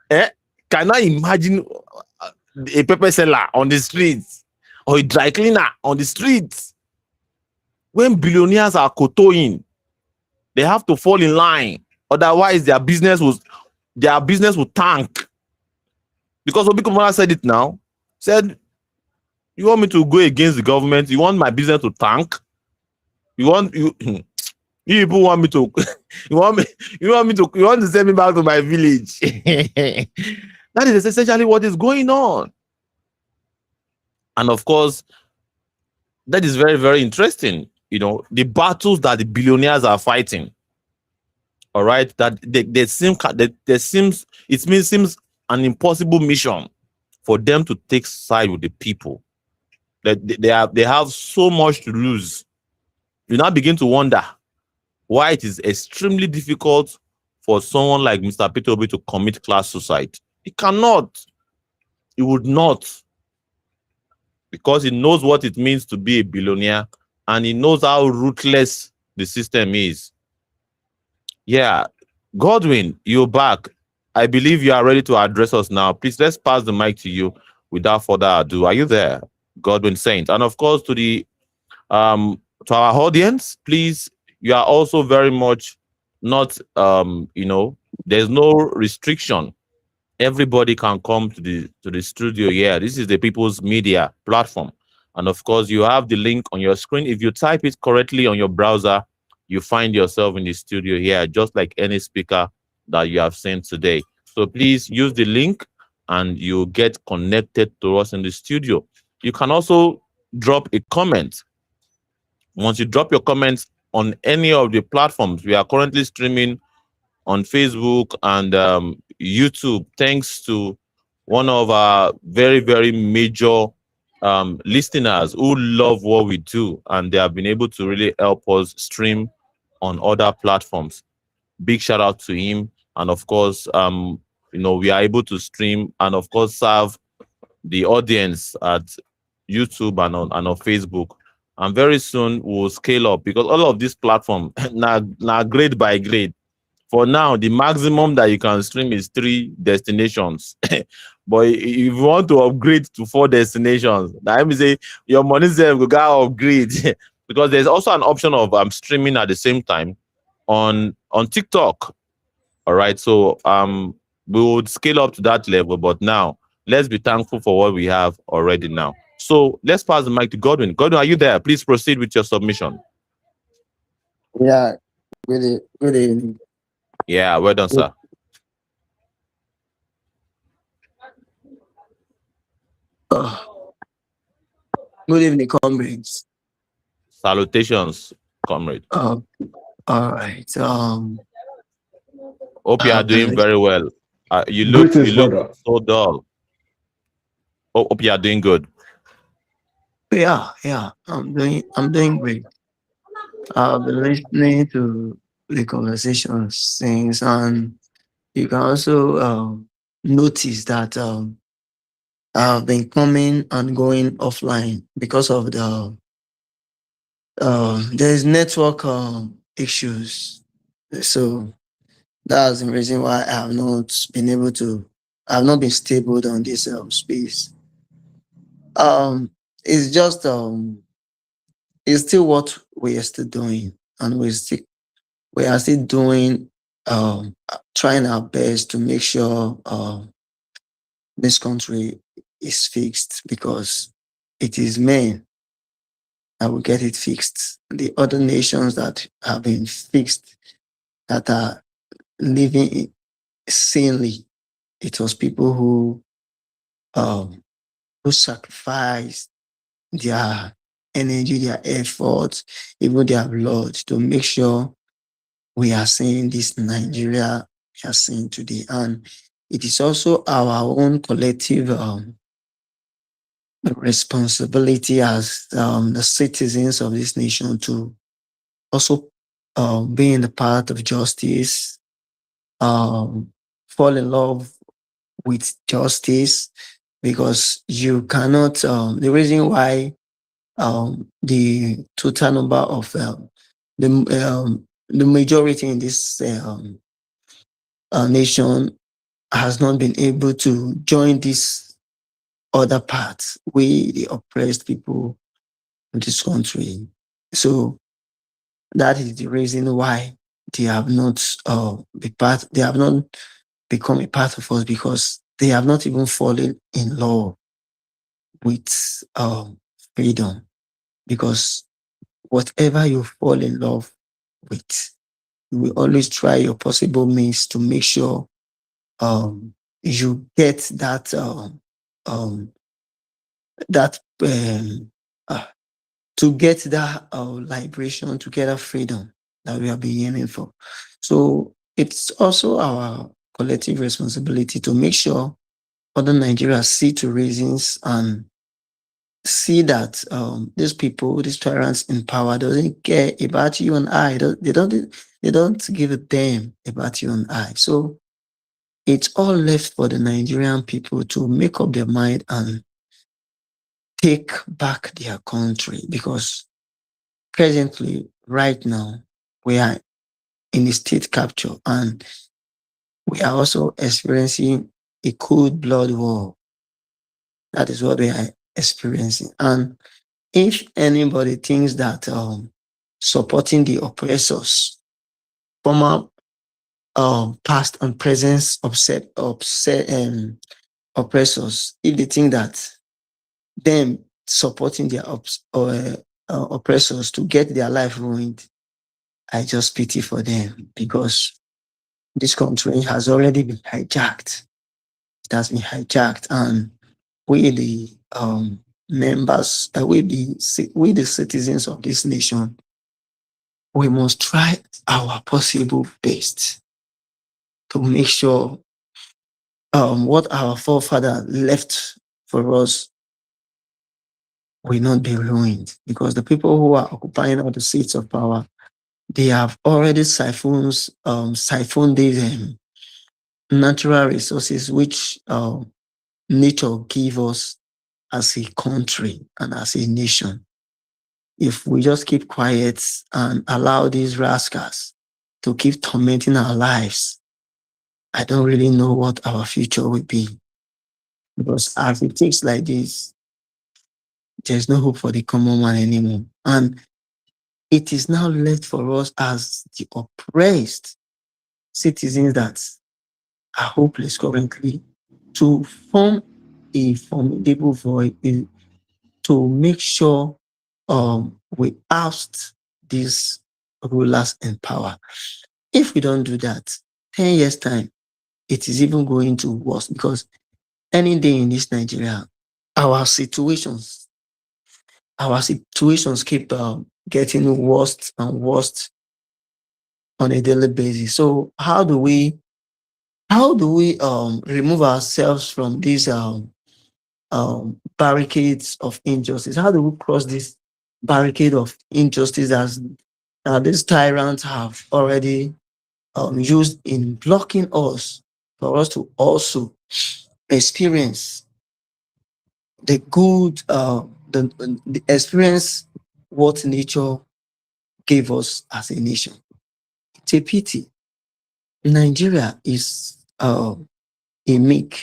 Eh? Can I imagine a pepper seller on the streets or a dry cleaner on the streets? When billionaires are kotoing, they have to fall in line. Otherwise, their business will tank. Because Obi Kumara said it now. Said, you want me to go against the government? You want my business to tank? You you people want me to you want to send me back to my village. That is essentially what is going on. And of course, that is very, very interesting. The battles that the billionaires are fighting. All right, that seems an impossible mission for them to take side with the people. That they have so much to lose. You now begin to wonder why it is extremely difficult for someone like Mr. Peter Obi to commit class suicide. He cannot. He would not, because he knows what it means to be a billionaire and he knows how ruthless the system is. Yeah, Godwin, you're back. I believe you are ready to address us now. Please, let's pass the mic to you without further ado. Are you there, Godwin Saint? And of course, to our audience, please, you are also very much not there's no restriction. Everybody can come to the studio here. This is the People's Media platform. And of course, you have the link on your screen. If you type it correctly on your browser, you find yourself in the studio here, just like any speaker that you have seen today. So please use the link and you get connected to us in the studio. You can also drop a comment. Once you drop your comments on any of the platforms, we are currently streaming on Facebook and YouTube, thanks to one of our very, very major listeners who love what we do, and they have been able to really help us stream on other platforms. Big shout out to him. And of course, we are able to stream and of course serve the audience at YouTube and on Facebook. And very soon we'll scale up because all of these platforms now grade by grade. For now, the maximum that you can stream is 3 destinations. But if you want to upgrade to 4 destinations, now let me say your money will go upgrade because there's also an option of streaming at the same time on TikTok. All right, so we would scale up to that level, but now let's be thankful for what we have already now. So let's pass the mic to Godwin. Godwin, are you there? Please proceed with your submission. Yeah, good evening. Yeah, well done, sir. Uh, Good evening, comrades. Salutations, comrade. All right. Hope you are I've doing been very well. You Greetings, look brother. so dull. Hope you are doing good. yeah. I'm doing great. I've been listening to the conversations since, and you can also notice that I've been coming and going offline because of there's network issues. So that's the reason why I have not been able to. I've not been stable on this space. Um, it's just it's still what we are still doing, and we are still doing trying our best to make sure this country is fixed because it is men that will get it fixed. The other nations that have been fixed that are living sanely, it was people um who sacrificed their energy, their efforts, even their blood to make sure we are seeing this Nigeria we are seeing today. And it is also our own collective responsibility as the citizens of this nation to also be in the path of justice, um, fall in love with justice, because you cannot. The reason why the total number of the majority in this nation has not been able to join this other part, we the oppressed people in this country. So that is the reason why they have not they have not become a part of us, because they have not even fallen in love with freedom. Because whatever you fall in love with, you will always try your possible means to make sure you get um, that uh, to get that liberation, to get that freedom that we have been yearning for. So it's also our collective responsibility to make sure other Nigerians see to reasons and see that these people, these tyrants in power, doesn't care about you and I. They don't give a damn about you and I. So it's all left for the Nigerian people to make up their mind and take back their country, because presently, right now, we are in a state capture, and we are also experiencing a cold blood war. That is what we are experiencing. And if anybody thinks that supporting the oppressors, former past and present oppressors, if they think that them supporting their oppressors to get their life ruined, I just pity for them, because this country has already been hijacked. It has been hijacked, and we the members, we the citizens of this nation, we must try our possible best to make sure what our forefather left for us will not be ruined. Because the people who are occupying all the seats of power, they have already siphoned these natural resources which nature give us as a country and as a nation. If we just keep quiet and allow these rascals to keep tormenting our lives, I don't really know what our future will be. Because as it takes like this, there's no hope for the common man anymore. And it is now left for us as the oppressed citizens that are hopeless currently to form a formidable voice to make sure we oust these rulers in power. If we don't do that, 10 years' time, it is even going to worse, because any day in this Nigeria, our situations, our situations keep getting worse and worse on a daily basis. So how do we remove ourselves from these barricades of injustice? How do we cross this barricade of injustice as these tyrants have already used in blocking us, for us to also experience the good, the experience what nature gave us as a nation? It's a pity. Nigeria is a milk.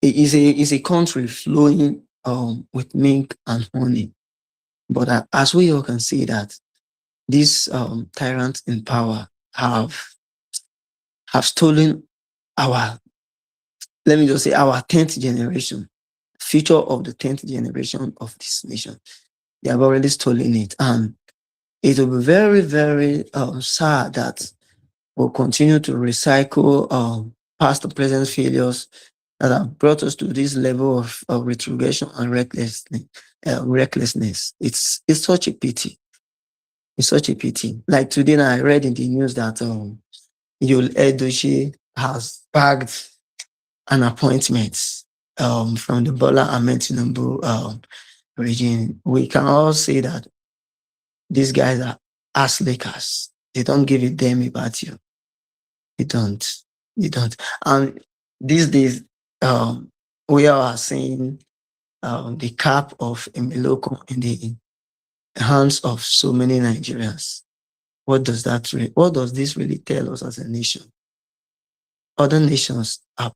It is a country flowing with milk and honey. But as we all can see that these tyrants in power have stolen our, let me just say, our 10th generation, future of the 10th generation of this nation. They have already stolen it. And it will be very, very sad that we'll continue to recycle past and present failures that have brought us to this level of retrogression and recklessness. It's such a pity. It's such a pity. Like today, I read in the news that Yul Edochie has bagged an appointment from the Bola Ahmed Tinubu regime. We can all say that these guys are ass lickers. They don't give a damn about you. They don't. They don't. And These days, we are seeing the cap of Emeloko in the hands of so many Nigerians. What does this really tell us as a nation? Other nations are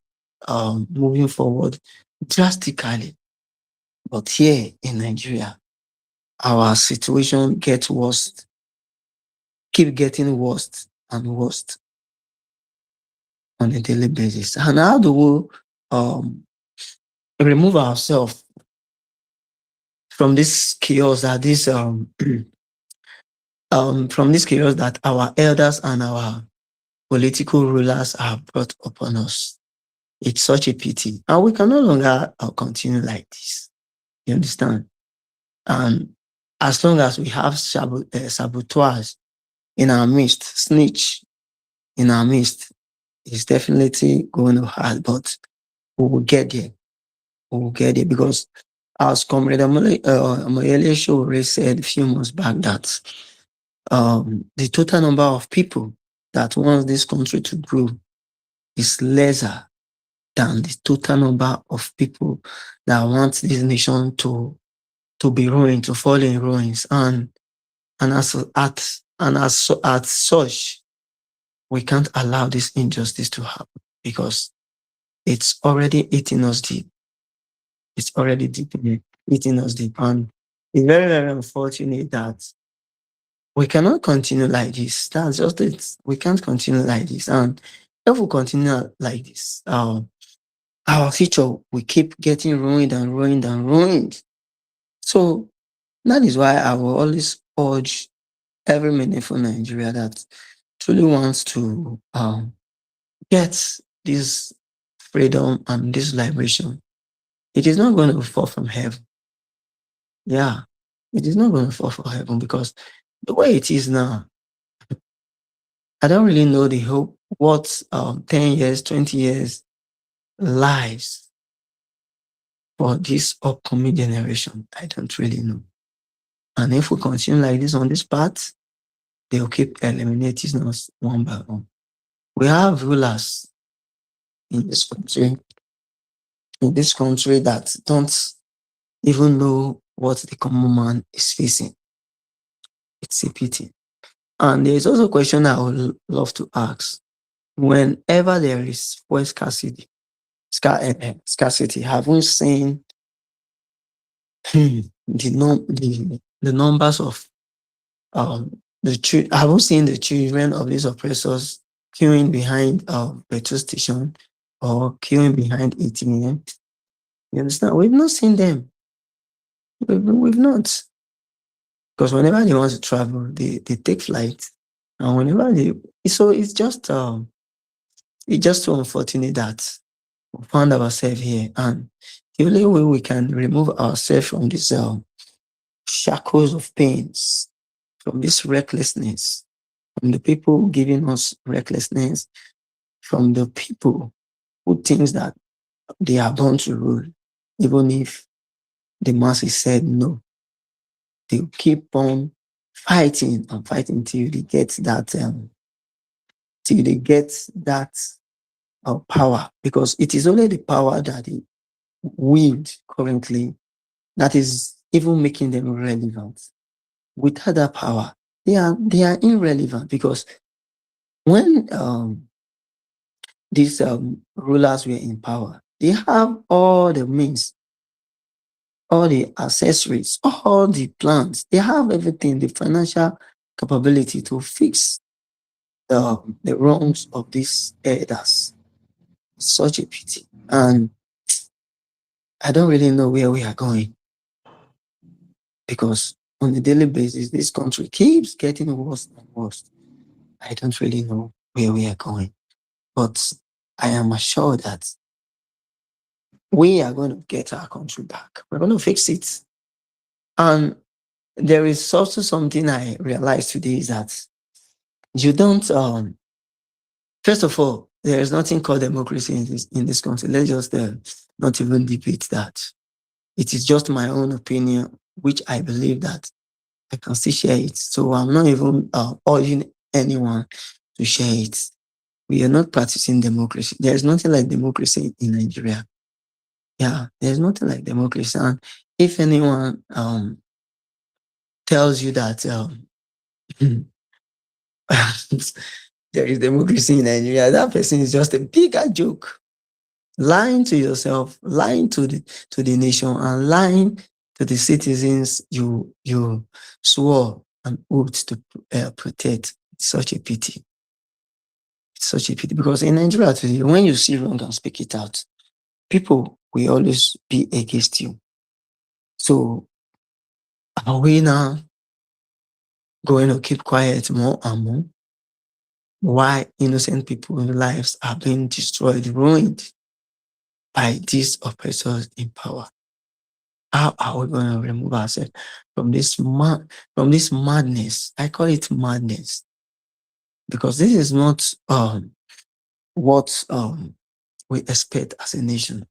moving forward drastically, but here in Nigeria, our situation gets worse, keep getting worse and worse on a daily basis. And how do we remove ourselves from this chaos that this from this chaos that our elders and our political rulers have brought upon us? It's such a pity, and we can no longer continue like this. You understand? And as long as we have saboteurs in our midst, snitch in our midst, it's definitely going to hurt, but we will get there. We will get there because, as Comrade Amoyele Show said a few months back, that the total number of people that wants this country to grow is lesser than the total number of people that want this nation to be ruined, to fall in ruins. And as such, we can't allow this injustice to happen because it's already eating us deep. It's already eating us deep. And it's very, very unfortunate that we cannot continue like this. That's just it. We can't continue like this. And if we continue like this, our future will keep getting ruined and ruined and ruined. So that is why I will always urge every meaningful Nigeria that truly wants to get this freedom and this liberation. It is not going to fall from heaven. Yeah, it is not going to fall from heaven because the way it is now, I don't really know the hope what 10 years, 20 years lives for this upcoming generation. I don't really know. And if we continue like this on this path, they'll keep eliminating us one by one. We have rulers in this country that don't even know what the common man is facing. It's a pity. And there's also a question I would love to ask. Whenever there is fuel scarcity, have we seen the numbers of have we seen the children of these oppressors queuing behind petrol station or queuing behind ATM? You understand? We've not seen them. We've not. Because whenever they want to travel, they take flight. And whenever so it's just so unfortunate that we found ourselves here. And the only way we can remove ourselves from these shackles of pains, from this recklessness, from the people giving us recklessness, from the people who think that they are born to rule, even if the masses said no. They keep on fighting and fighting till they get that power, because it is only the power that they wield currently that is even making them relevant. Without that power, they are irrelevant, because when these rulers were in power, they have all the means, all the accessories, all the plans. They have everything, the financial capability to fix the wrongs of these elders. Such a pity. And I don't really know where we are going, because on a daily basis, this country keeps getting worse and worse. I don't really know where we are going, but I am assured that we are going to get our country back. We're going to fix it. And there is also something I realized today, is that you don't, first of all, there is nothing called democracy in this country. Let's just not even debate that. It is just my own opinion, which I believe that I can still share it. So I'm not even urging anyone to share it. We are not practicing democracy. There is nothing like democracy in Nigeria. Yeah, there's nothing like democracy. And if anyone tells you that there is democracy in Nigeria, that person is just a bigger joke. Lying to yourself, lying to the nation, and lying to the citizens you swore an oath to protect. It's such a pity. It's such a pity because in Nigeria today, when you see wrong and speak it out, people will always be against you. So are we now going to keep quiet more and more? Why innocent people's lives are being destroyed, ruined by these oppressors in power? How are we going to remove ourselves from this madness? I call it madness because this is not what we expect as a nation.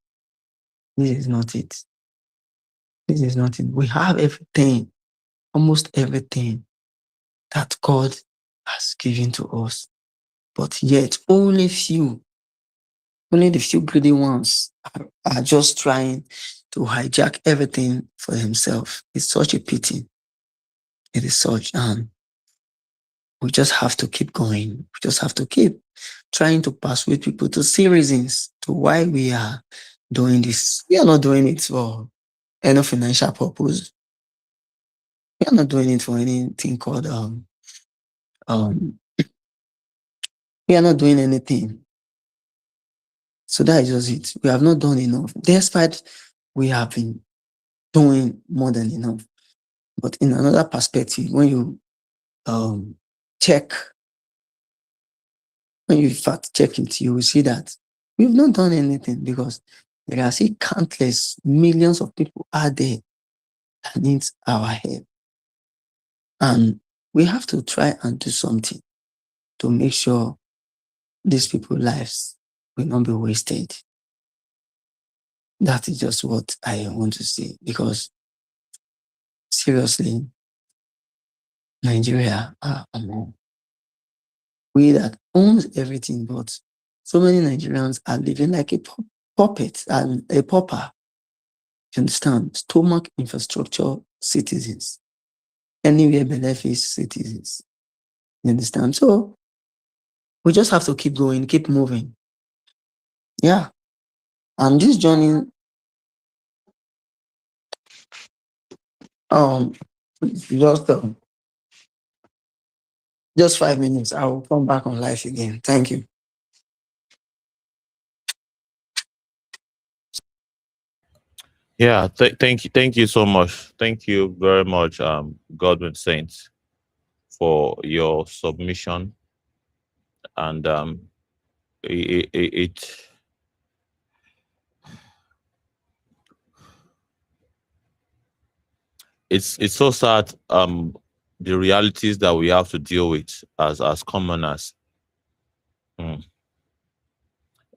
This is not it. This is not it. We have everything, almost everything that God has given to us, but yet only the few greedy ones are just trying to hijack everything for themselves. It's such a pity. It is such. And we just have to keep going. We just have to keep trying to persuade people to see reasons to why we are doing this. We are not doing it for any financial purpose. We are not doing it for anything called um we are not doing anything. So that is just it. We have not done enough. Despite we have been doing more than enough. But in another perspective, when you um check, when you fact check it, you will see that we've not done anything because there are still countless millions of people out there that needs our help. And we have to try and do something to make sure these people's lives will not be wasted. That is just what I want to say because seriously, Nigeria are among we that owns everything, but so many Nigerians are living like a puppet and a pauper. You understand? Stomach infrastructure citizens. Anywhere benefits citizens. You understand? So we just have to keep going, keep moving. Yeah. And this journey, um, just um, just 5 minutes. I will come back on life again. Thank you. Yeah, thank you so much. Thank you very much, Godwin Saints, for your submission. And it it's so sad, the realities that we have to deal with as commoners. Mm,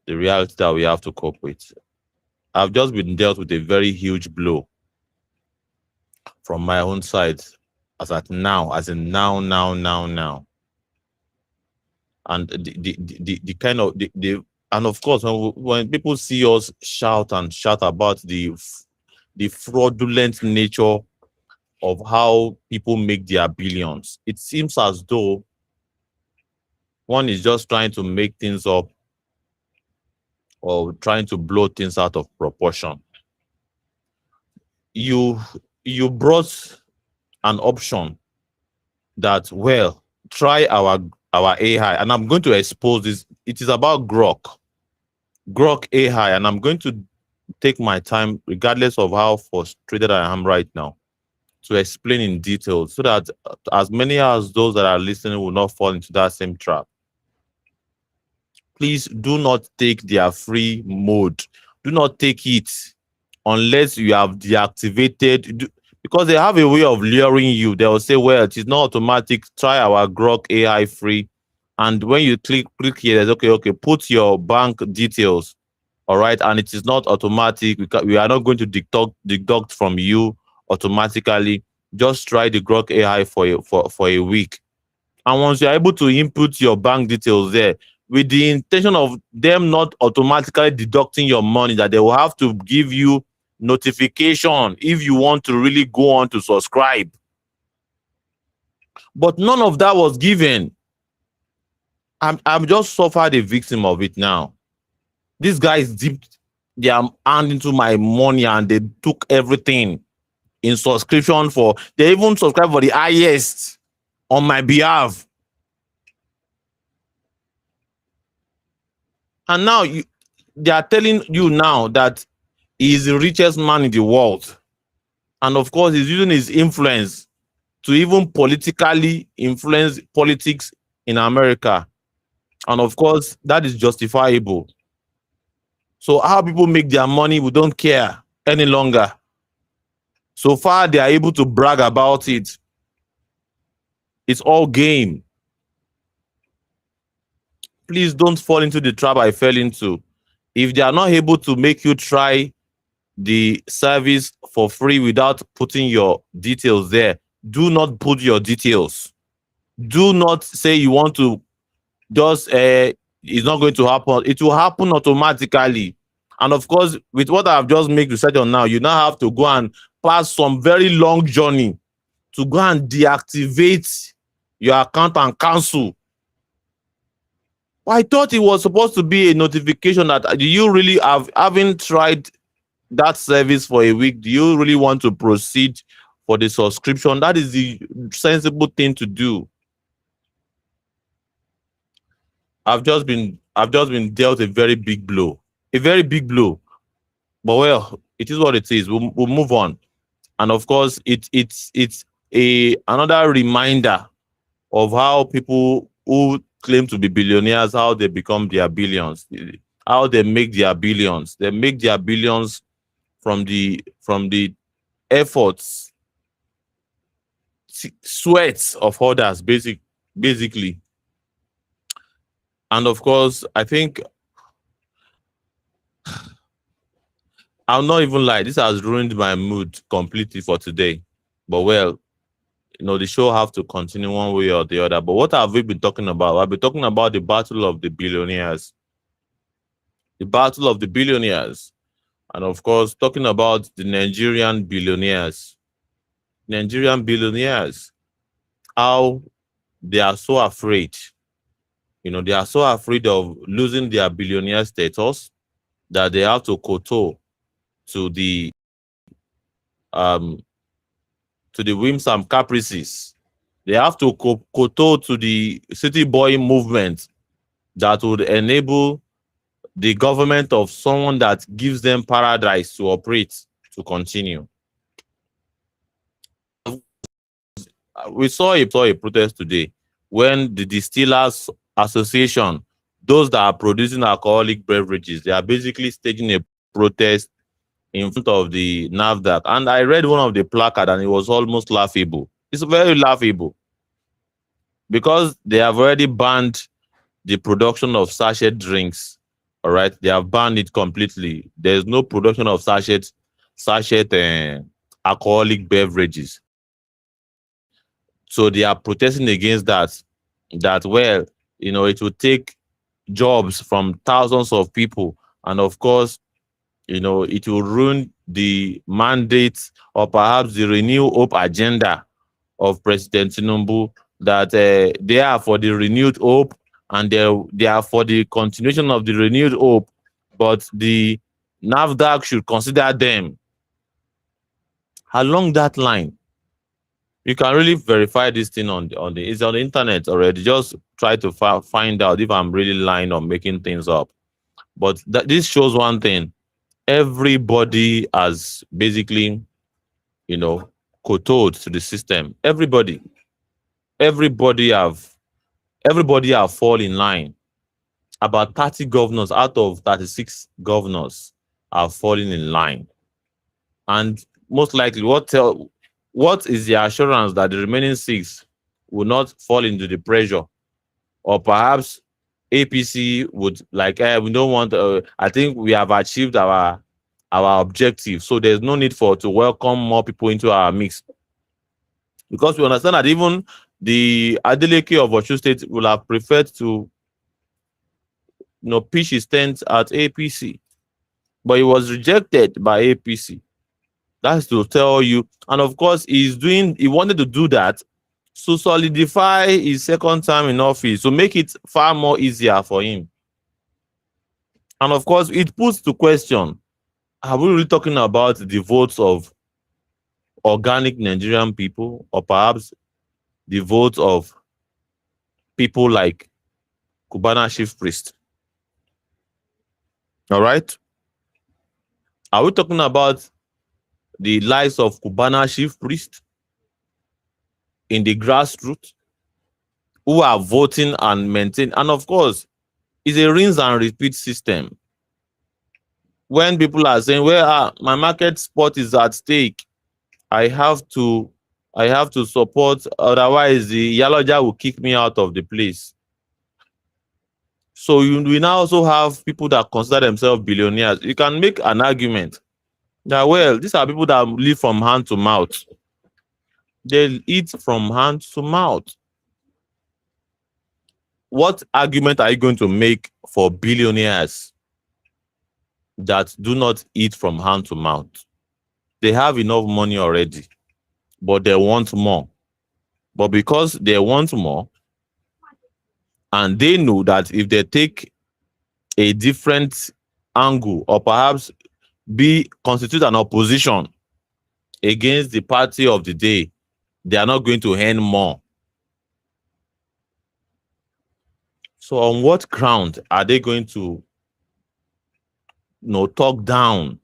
the reality that we have to cope with. I've just been dealt with a very huge blow from my own side, as at now, as in now. And the kind of the and of course when people see us shout and shout about the fraudulent nature of how people make their billions, it seems as though one is just trying to make things up or trying to blow things out of proportion. You you brought an option that, well, try our AI, and I'm going to expose this. It is about Grok AI, and I'm going to take my time, regardless of how frustrated I am right now, to explain in detail so that as many as those that are listening will not fall into that same trap. Please do not take their free mode. Do not take it unless you have deactivated, because they have a way of luring you. They'll say, well, it is not automatic. Try our Grok AI free. And when you click here, there's okay, put your bank details. All right. And it is not automatic. We are not going to deduct from you automatically. Just try the Grok AI for a week. And once you're able to input your bank details there, with the intention of them not automatically deducting your money, that they will have to give you notification if you want to really go on to subscribe. But none of that was given. I'm just suffered a victim of it now. These guys dipped their hand into my money and they took everything in subscription for. They even subscribed for the highest on my behalf. And now they are telling you now that he is the richest man in the world. And of course, he's using his influence to even politically influence politics in America. And of course, that is justifiable. So how people make their money, we don't care any longer. So far, they are able to brag about it. It's all game. Please don't fall into the trap I fell into. If they are not able to make you try the service for free without putting your details there, do not put your details. Do not say you want to just, it's not going to happen. It will happen automatically. And of course, with what I've just made research on now, you now have to go and pass some very long journey to go and deactivate your account and cancel. I thought it was supposed to be a notification that do you really haven't tried that service for a week? Do you really want to proceed for the subscription? That is the sensible thing to do. I've just been dealt a very big blow. A very big blow. But well, it is what it is. We'll move on. And of course, it's another reminder of how people who claim to be billionaires, how they become their billions, how they make their billions. They make their billions from the efforts, sweats of others, basically. And of course, I think I'll not even lie, this has ruined my mood completely for today. But well, the show have to continue one way or the other. But what have we been talking about? I've been talking about the battle of the billionaires. The battle of the billionaires. And of course, talking about the Nigerian billionaires. Nigerian billionaires. How they are so afraid. They are so afraid of losing their billionaire status that they have to kowtow to the whims and caprices. They have to kowtow to the city boy movement that would enable the government of someone that gives them paradise to operate, to continue. We saw a protest today when the Distillers Association, those that are producing alcoholic beverages, they are basically staging a protest in front of the NAFDAC. And I read one of the placard and it was almost laughable. It's very laughable because they have already banned the production of sachet drinks. All right, they have banned it completely. There's no production of sachet alcoholic beverages. So they are protesting against that. That, well, it will take jobs from thousands of people, and of course, it will ruin the mandate or perhaps the Renew Hope agenda of President Tinubu, that they are for the renewed hope and they are for the continuation of the renewed hope, but the NAFDAC should consider them. Along that line, you can really verify this thing it's on the internet already. Just try to find out if I'm really lying or making things up. But this shows one thing. Everybody has basically, kowtowed to the system. Everybody have fall in line. About 30 governors out of 36 governors are falling in line. And most likely, what is the assurance that the remaining 6 will not fall into the pressure? Or perhaps APC would we don't want, I think we have achieved our objective. So there's no need to welcome more people into our mix. Because we understand that even the Adeleke of Osun State will have preferred to pitch his tent at APC, but he was rejected by APC. That's to tell you. And of course, he wanted to do that to solidify his second term in office, to make it far more easier for him. And of course, it puts to question, are we really talking about the votes of organic Nigerian people, or perhaps the votes of people like Cubana chief priest? All right. Are we talking about the lives of Cubana chief priest in the grassroots who are voting and maintain? And of course, it's a rinse and repeat system. When people are saying, well, my market spot is at stake, I have to support, otherwise the Yaloja will kick me out of the place. So we now also have people that consider themselves billionaires. You can make an argument that, well, these are people that live from hand to mouth. They eat from hand to mouth. What argument are you going to make for billionaires that do not eat from hand to mouth? They have enough money already, but they want more. But because they want more, and they know that if they take a different angle, or perhaps constitute an opposition against the party of the day, they are not going to earn more. So on what ground are they going to talk down?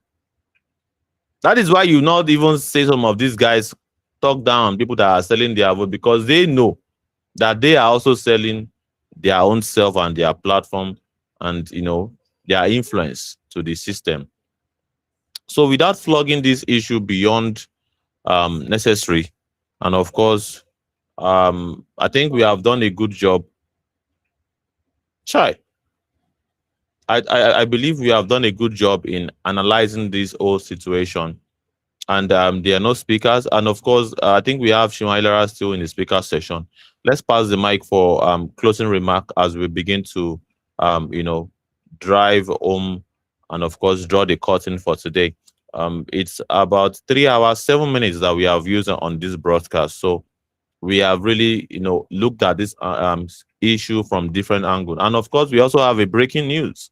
That is why you not even say some of these guys talk down people that are selling their vote, because they know that they are also selling their own self and their platform and their influence to the system. So without flogging this issue beyond necessary, and of course, I think we have done a good job. I believe we have done a good job in analyzing this whole situation. And there are no speakers. And of course, I think we have Shimailara still in the speaker session. Let's pass the mic for closing remark as we begin to, drive home and of course draw the curtain for today. It's about 3 hours, 7 minutes that we have used on this broadcast. So we have really, looked at this issue from different angles. And of course, we also have a breaking news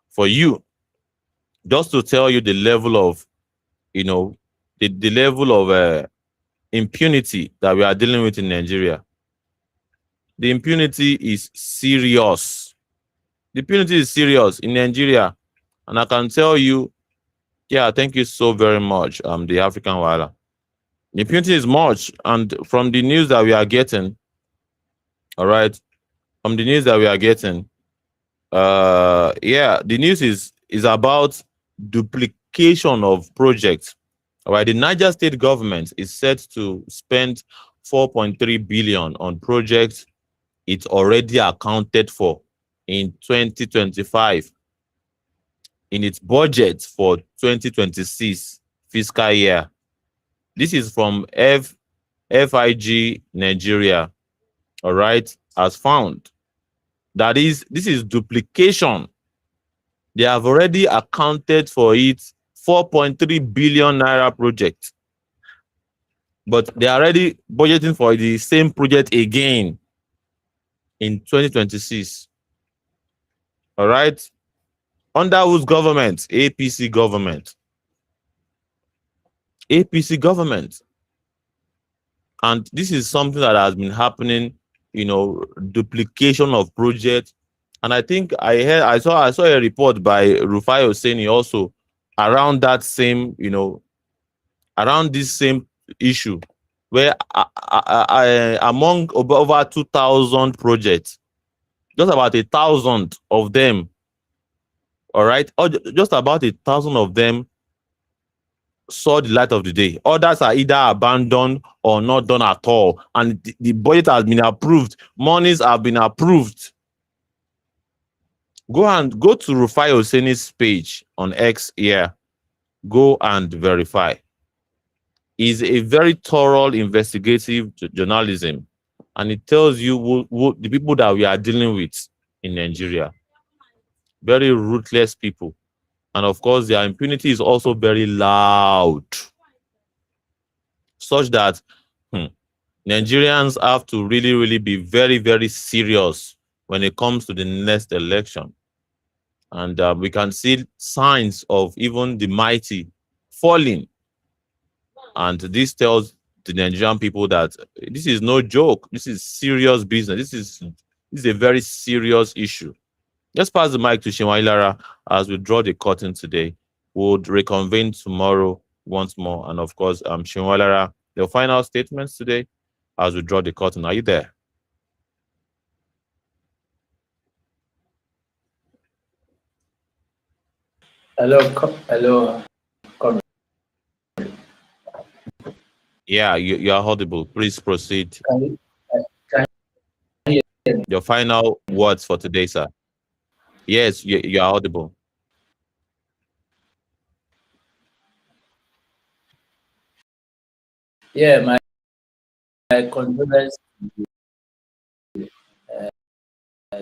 for you, just to tell you the level of, the level of impunity that we are dealing with in Nigeria. The impunity is serious. The impunity is serious in Nigeria. And I can tell you, thank you so very much, the African Wala. The impunity is much. And from the news that we are getting, all right, from the news that we are getting, the news is about duplication of projects. All right, the Niger State government is set to spend 4.3 billion on projects it's already accounted for in 2025 in its budget for 2026 fiscal year. This is from FIG Nigeria, all right, has found. That is, this is duplication. They have already accounted for it, 4.3 billion naira project. But they are already budgeting for the same project again in 2026. All right? Under whose government? APC government. APC government. And this is something that has been happening, duplication of projects. And I think I saw a report by Fayose also around that same, around this same issue, where among over 2,000 projects, just about 1,000 of them, all right, or just about 1,000 of them saw the light of the day. Others are either abandoned or not done at all. And the budget has been approved. Monies have been approved. Go to Rufai Oseni's page on X here. Go and verify. It's a very thorough investigative journalism. And it tells you the people that we are dealing with in Nigeria. very ruthless people. And of course, their impunity is also very loud, such that hmm, Nigerians have to really, really be very, very serious when it comes to the next election. And we can see signs of even the mighty falling. And this tells the Nigerian people that this is no joke. This is serious business. This is a very serious issue. Let's pass the mic to Shimailara as we draw the curtain today. We'll reconvene tomorrow once more. And of course, Shimailara, your final statements today as we draw the curtain. Are you there? Hello. Yeah, you are audible. Please proceed. Can you, can you hear me? Your final words for today, sir. Yes, you are audible. Yeah, my condolence.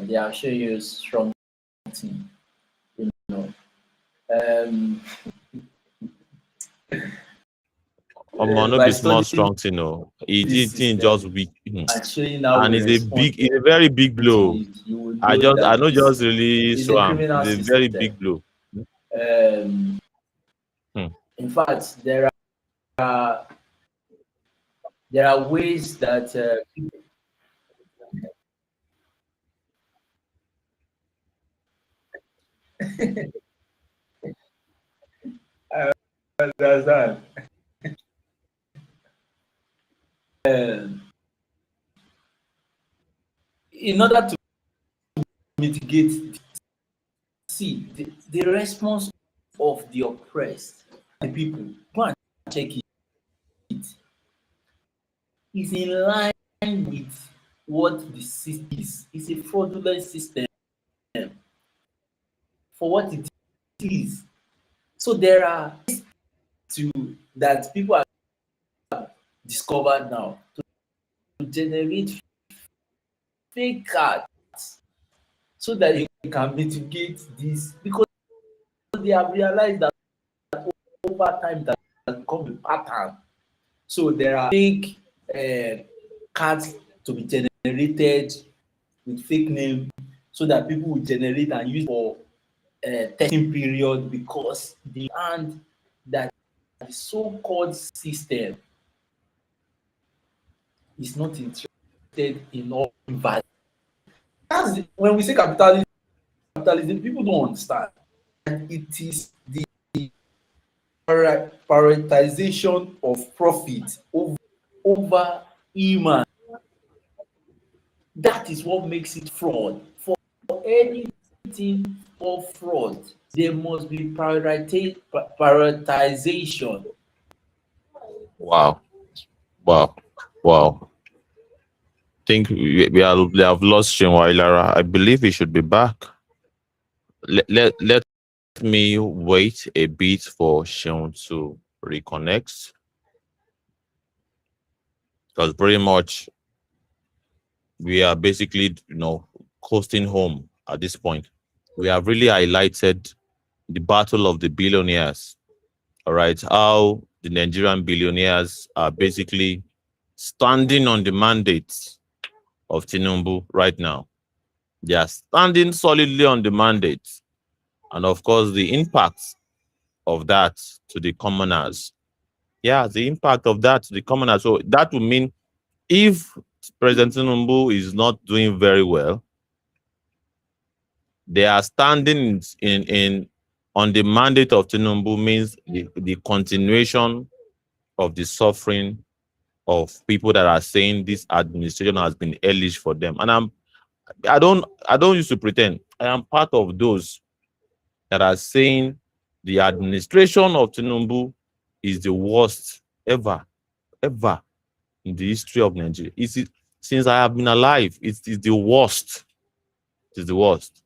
They are showing you strong team. You know, um, No by be small studying strong thing, no. It this thing just system weak. and showing how And we respond it's a very big to blow. it, you will know I that know this just really is so a criminal it's a very system. big blow. Um, Hmm. in fact, are there are ways that I understand. Um, in order to mitigate, see the response of the oppressed, the people, go and check it, is in line with what the system is. It's a fraudulent system for what it is. So there are ways to that people have discovered now to generate fake cards so that they can mitigate this because they have realized that over time that has become a pattern. So there are fake cards to be generated with fake name so that people will generate and use for testing period because they understand that the so-called system is not interested in all value. That's when we say capitalism, people don't understand. It is the prioritization of profit over human. That is what makes it fraud. For anything for fraud, there must be prioritization. Wow. Wow. Wow. Think we have lost Shinwailara. I believe he should be back. Let me wait a bit for Shin to reconnect. Because pretty much we are basically, coasting home at this point. We have really highlighted the battle of the billionaires. All right, how the Nigerian billionaires are basically standing on the mandates of Tinubu right now. They are standing solidly on the mandates, and of course, the impact of that to the commoners. Yeah, the impact of that to the commoners. So that would mean if President Tinubu is not doing very well, they are standing in on the mandate of Tinubu means the continuation of the suffering of people that are saying this administration has been hellish for them. And I don't used to pretend. I am part of those that are saying the administration of Tinubu is the worst ever in the history of Nigeria. Since I have been alive, it's the worst. It is the worst.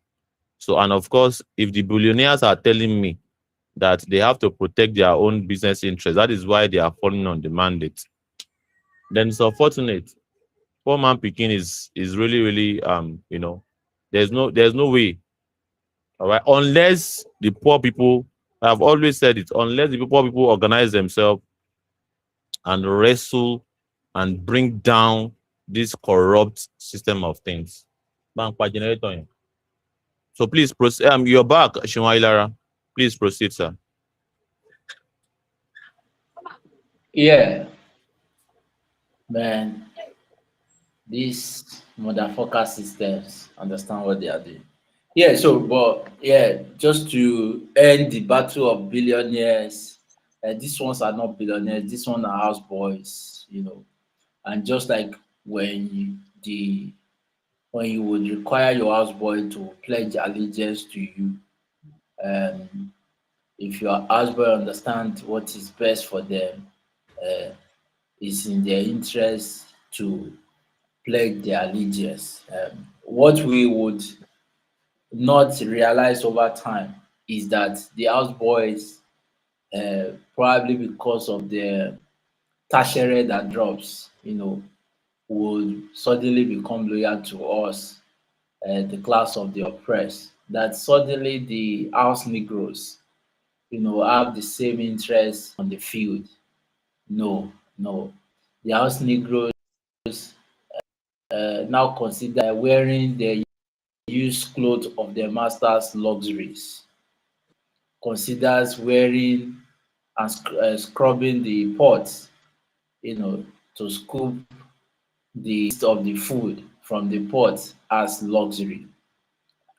So, and of course, if the billionaires are telling me that they have to protect their own business interests, that is why they are falling on the mandate, then it's unfortunate. Poor man picking is really, really there's no way All right. Unless the poor people, I've always said it, unless the poor people organize themselves and wrestle and bring down this corrupt system of things. Bank pa generator yẹn. So please proceed. You're back, Shinwailara. Please proceed, sir. Yeah, man, these motherfucker systems understand what they are doing. Yeah, so but yeah, just to end the battle of billionaires, these ones are not billionaires, these ones are houseboys, you know. And just like when when you would require your houseboy to pledge allegiance to you, um, if your houseboy understand what is best for them, uh, it's in their interest to pledge their allegiance. What we would not realize over time is that the houseboys, probably because of the tertiary that drops, you know, would suddenly become loyal to us, the class of the oppressed. That suddenly the house Negroes, you know, have the same interests on the field. No, no. The house Negroes now consider wearing their used clothes of their masters luxuries, considers wearing and scrubbing the pots, you know, to scoop the of the food from the pot as luxury.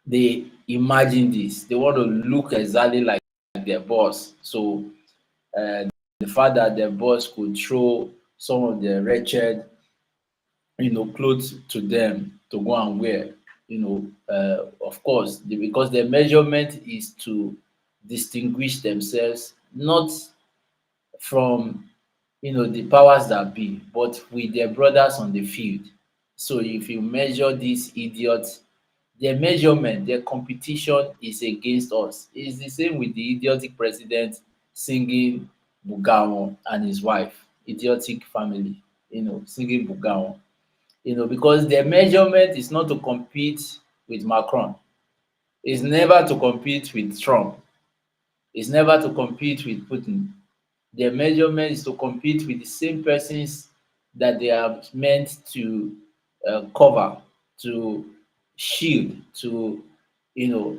They imagine this. They want to look exactly like their boss. So the fact that their boss could throw some of the wretched, you know, clothes to them to go and wear, you know, of course, because their measurement is to distinguish themselves not from, you know, the powers that be, but with their brothers on the field. So if you measure these idiots, their measurement, their competition is against us. It's the same with the idiotic president singing Bugaon and his wife, idiotic family, you know, singing Bugaon, you know, because their measurement is not to compete with Macron, it's never to compete with Trump, it's never to compete with Putin. Their measurement is to compete with the same persons that they are meant to cover, to shield, to, you know,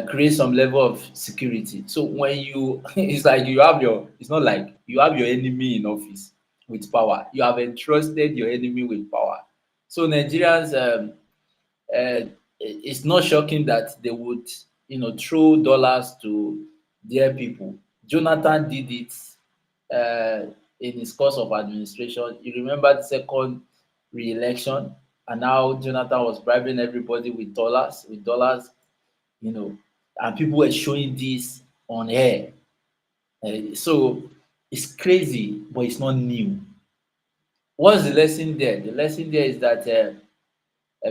create some level of security. So when you, it's like you have your, it's not like you have your enemy in office with power. You have entrusted your enemy with power. So Nigerians, it's not shocking that they would, you know, throw dollars to their people. Jonathan did it in his course of administration. You remember the second re-election, and how Jonathan was bribing everybody with dollars, you know, and people were showing this on air. So it's crazy, but it's not new. What's the lesson there? The lesson there is that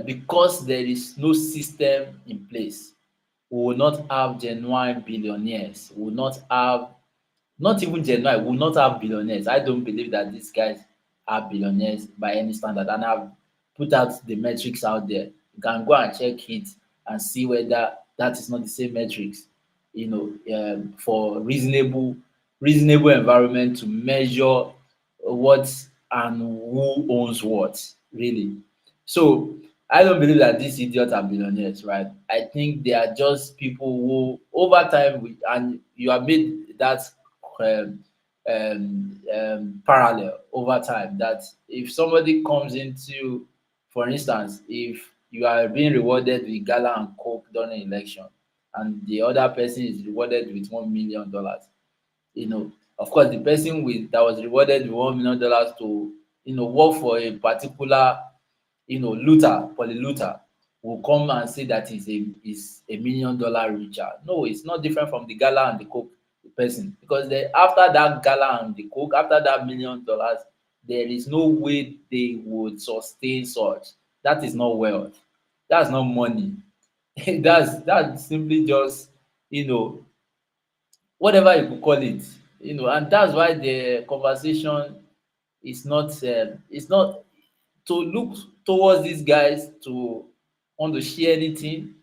because there is no system in place, we will not have genuine billionaires. We will not have, not even genuine, we will not have billionaires. I don't believe that these guys are billionaires by any standard. And I've put out the metrics out there. You can go and check it and see whether that is not the same metrics, you know, for reasonable environment to measure what and who owns what, really. So I don't believe that these idiots are billionaires, right? I think they are just people who, over time, and you have made that um, parallel over time. That if somebody comes into, for instance, if you are being rewarded with gala and coke during election, and the other person is rewarded with $1 million, you know, of course, the person with that was rewarded with $1 million to, you know, work for a particular, you know, looter, poly-looter, will come and say that is a $1 million richer. No, it's not different from the gala and the coke person, because after that gala and the coke, after that $1 million, there is no way they would sustain such. That is not wealth. That's not money. That's simply just, you know, whatever you could call it, you know. And that's why the conversation is not, it's not to look towards these guys to want to share anything.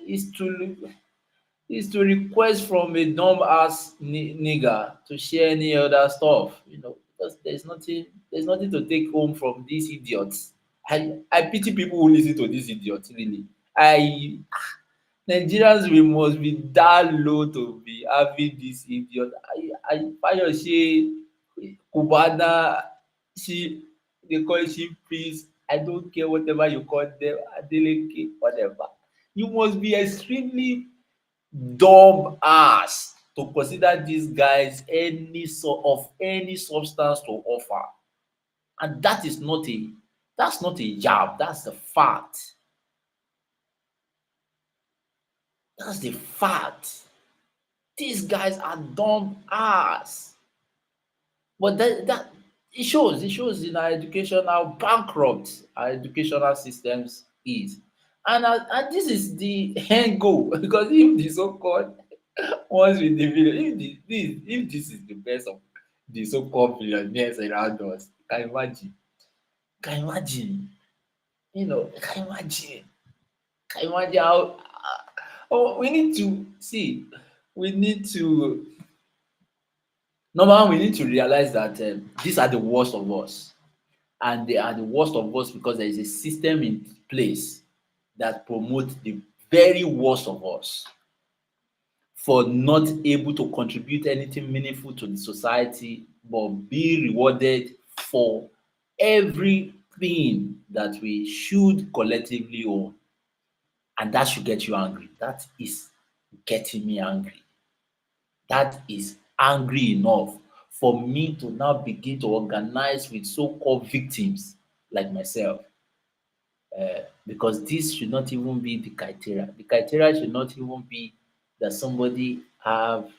is to is to request from a dumb ass nigger to share any other stuff, because there's nothing to take home from these idiots. I pity people who listen to these idiots, really. I Nigerians, we must be that low to be having this idiot. Fayose, Cubana, she they call it chief priest. I don't care whatever you call them, Adeleke, whatever. You must be extremely dumb ass to consider these guys any sort of any substance to offer. And that's not a jab, that's the fact. That's the fact. These guys are dumb ass. But that it shows in our education how bankrupt our educational systems is. And this is the end goal because if the so-called ones with the video, if this is the best of the so-called billionaires around us, can you imagine, can you imagine, how oh, we need to see, we need to number one, we need to realize that these are the worst of us, and they are the worst of us because there is a system in place that promotes the very worst of us for not able to contribute anything meaningful to the society but be rewarded for everything that we should collectively own. And that should get you angry. That is getting me angry. That is angry enough for me to now begin to organize with so-called victims like myself. Because this should not even be the criteria. The criteria should not even be that somebody have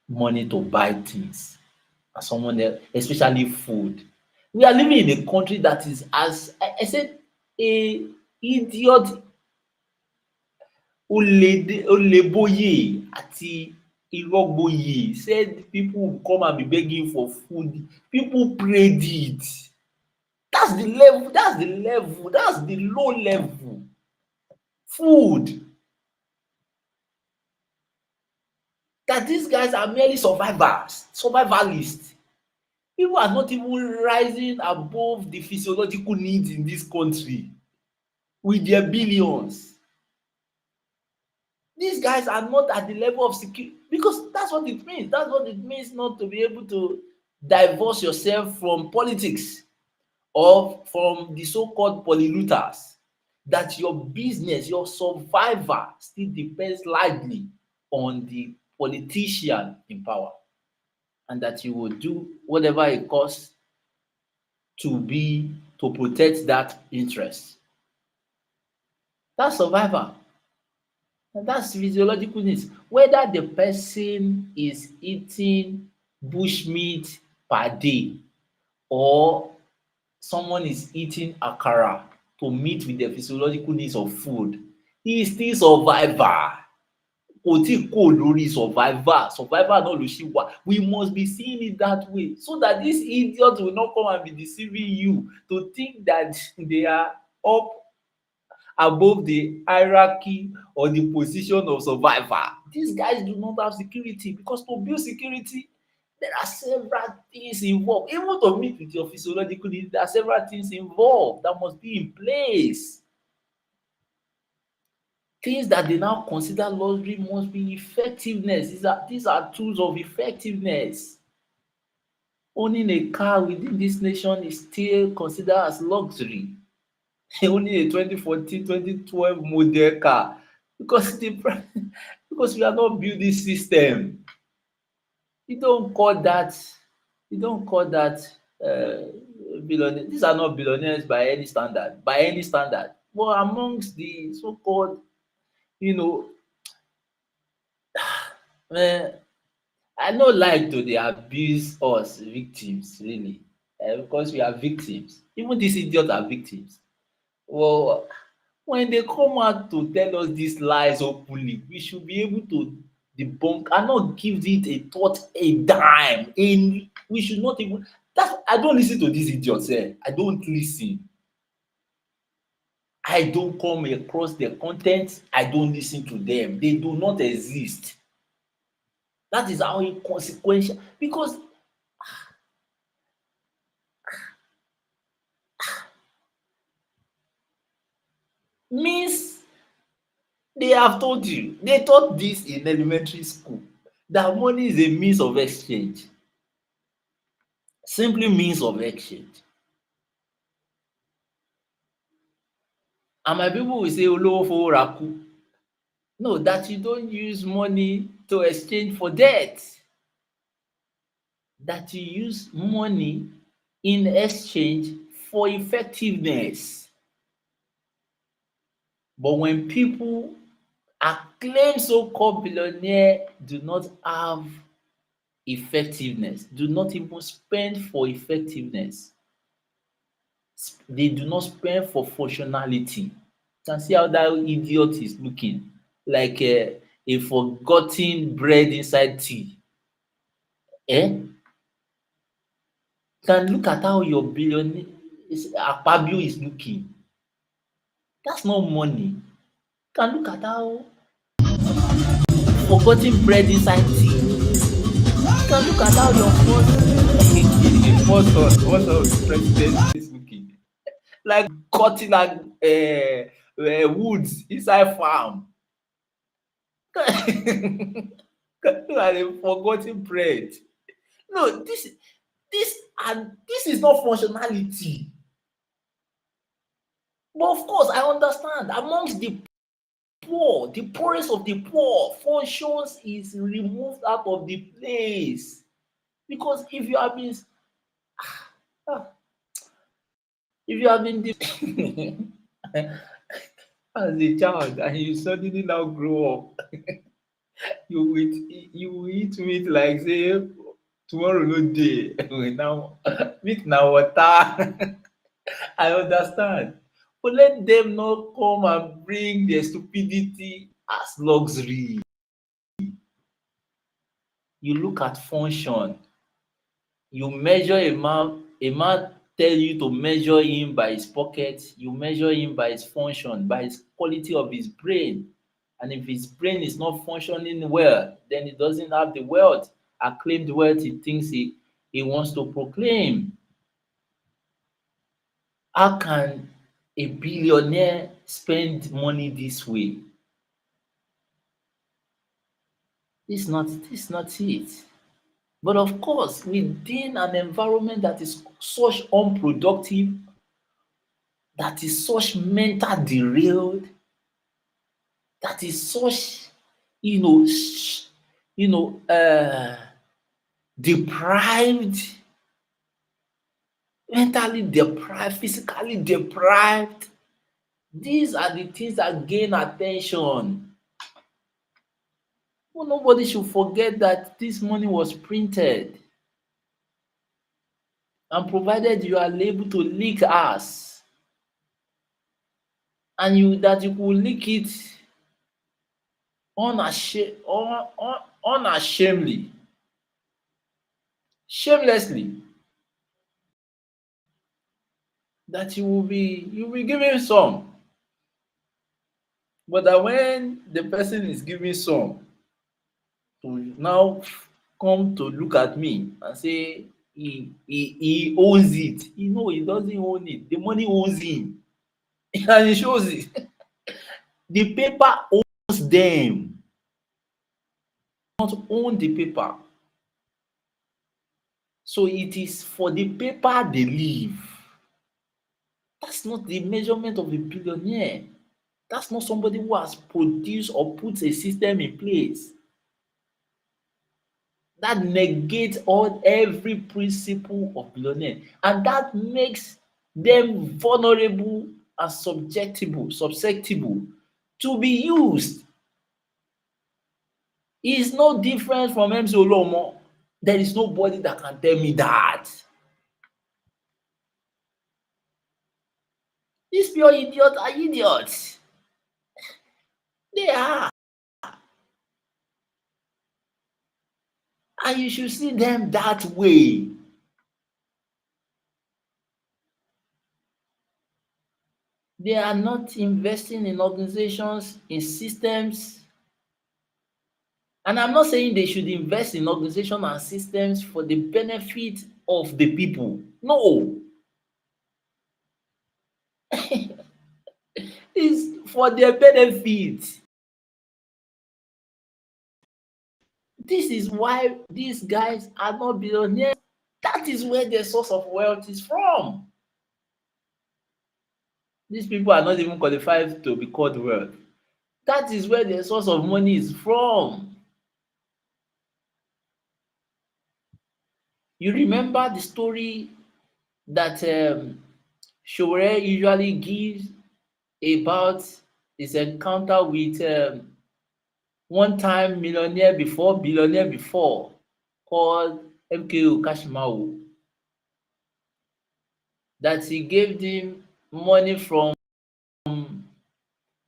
money to buy things and someone else, especially food. We are living in a country that is, as I said, a idiot Oleboye àti Irọ́gboyè said people will come and be begging for food. People prayed it. That's the level, that's the low level. Food. That these guys are merely survivalists. People are not even rising above the physiological needs in this country with their billions. These guys are not at the level of security because that's what it means. That's what it means not to be able to divorce yourself from politics or from the so-called polluters. That your business, your survival still depends largely on the politician in power, and that you will do whatever it costs to protect that interest. That's survival. And that's physiological needs. Whether the person is eating bushmeat per day or someone is eating akara to meet with the physiological needs of food, he is still survivor. Kò tí kúrò lórí survivor náà ló ṣì wà. We must be seeing it that way so that these idiots will not come and be deceiving you to think that they are up above the hierarchy or the position of survivor. These guys do not have security because to build security, there are several things involved. Even to meet with your physiological needs, there are several things involved that must be in place. Things that they now consider luxury must be effectiveness. These are tools of effectiveness. Owning a car within this nation is still considered as luxury. Owning a 2014, 2012 model car because because we are not building system. You don't call that billionaires. These are not billionaires by any standard. But amongst the so-called, you know, I no like to dey abuse us victims really, because we are victims. Even these idiots are victims. Well, when they come out to tell us these lies openly, we should be able to debunk and not give it a thought a dime. We should not even I don't listen to these idiots. I don't listen. I don't come across their content. I don't listen to them. They do not exist. That is how inconsequential, because means they have told you, they taught this in elementary school, that money is a means of exchange, simply means of exchange. And my people will say olowo fowo raku. No, that you don't use money to exchange for debt, that you use money in exchange for effectiveness. But when people acclaim so-called billionaire do not have effectiveness, do not even spend for effectiveness, they do not spend for functionality. You can see how that idiot is looking like a forgotten bread inside tea. You can look at how your billionaire Akpabio is looking. That's not money. You can look at how forgotten bread inside tea. You can look at how your first son of the president is looking like cutting like woods inside farm. Look at the forgotten bread. No, this and this is not functionality. But of course, I understand amongst the poor, the poorest of the poor, functions is removed out of the place. Because ah, if you have been as a child and you suddenly now grow up, you will eat meat like say tomorrow no dey. Now meat na water. I understand. But let them not come and bring their stupidity as luxury. You look at function. You measure a man tell you to measure him by his pocket, you measure him by his function, by his quality of his brain. And if his brain is not functioning well, then he doesn't have the wealth, acclaimed wealth he thinks he wants to proclaim. How can a billionaire spend money this way? This is not it. But of course, within an environment that is such unproductive, that is such mental derailed, that is such, you know, you know, deprived, mentally deprived, physically deprived. These are the things that gain attention. Well, nobody should forget that this money was printed, and provided you are able to leak us, and you could leak it unashamedly, shamelessly, that you will be giving some, but that when the person is giving some to now come to look at me and say he owns it. He doesn't own it. The money owns him. And he shows it. The paper owns them, not own the paper. So it is for the paper they live. That's not the measurement of a billionaire. That's not somebody who has produced or put a system in place that negates every principle of billionaire, and that makes them vulnerable and susceptible to be used. Is no different from MC Olomo. There is nobody that can tell me that. These pure idiots are idiots. They are. And you should see them that way. They are not investing in organizations, in systems. And I'm not saying they should invest in organizations and systems for the benefit of the people. No, it's for their benefit. This is why these guys are not billionaires. That is where their source of wealth is from. These people are not even qualified to be called wealth. That is where their source of money is from. You remember the story that Showore usually gives about his encounter with one time billionaire before, called MKO Kashimawo, that he gave him money from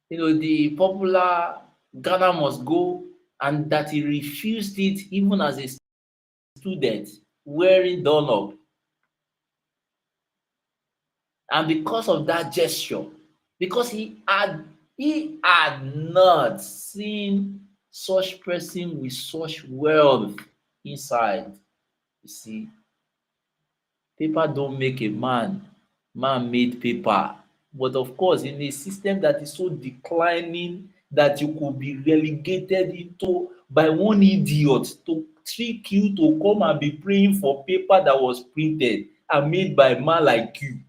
the popular Ghana Must Go, and that he refused it even as a student wearing Dunlop. And because of that gesture, because he had not seen such person with such wealth inside. You see, paper don't make a man, man made paper. But of course, in a system that is so declining that you could be relegated into by one idiot to trick you to come and be praying for paper that was printed and made by a man like you,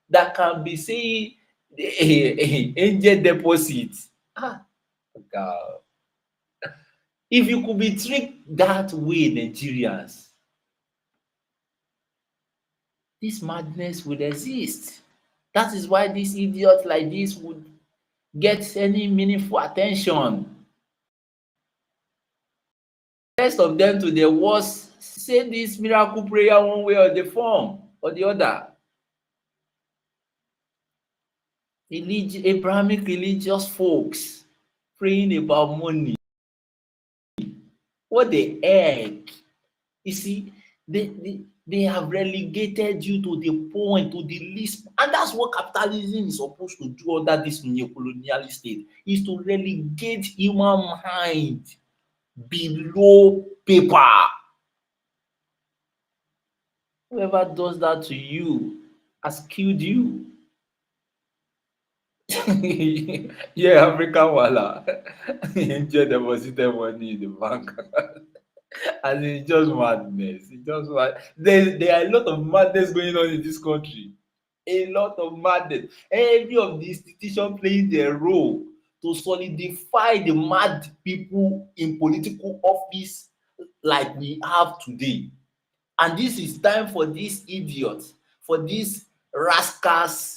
that can be saying angel deposit. Ah, God. If you could be tricked that way, Nigerians, this madness would exist. That is why these idiots like this would get any meaningful attention. The rest of them to their worst say this miracle prayer one way or the form or the other. Abrahamic religious folks praying about money. What the heck? You see, they have relegated you to the point, to the least, and that's what capitalism is supposed to do under this neo-colonialist state, is to relegate human mind below paper. Whoever does that to you has killed you. Yeah, African wala. Angel deposited money in the bank. And it's just madness. It's just mad. There are a lot of madness going on in this country. A lot of madness. Every of the institution playing their role to solidify the mad people in political office like we have today. And this is time for these idiots, for these rascals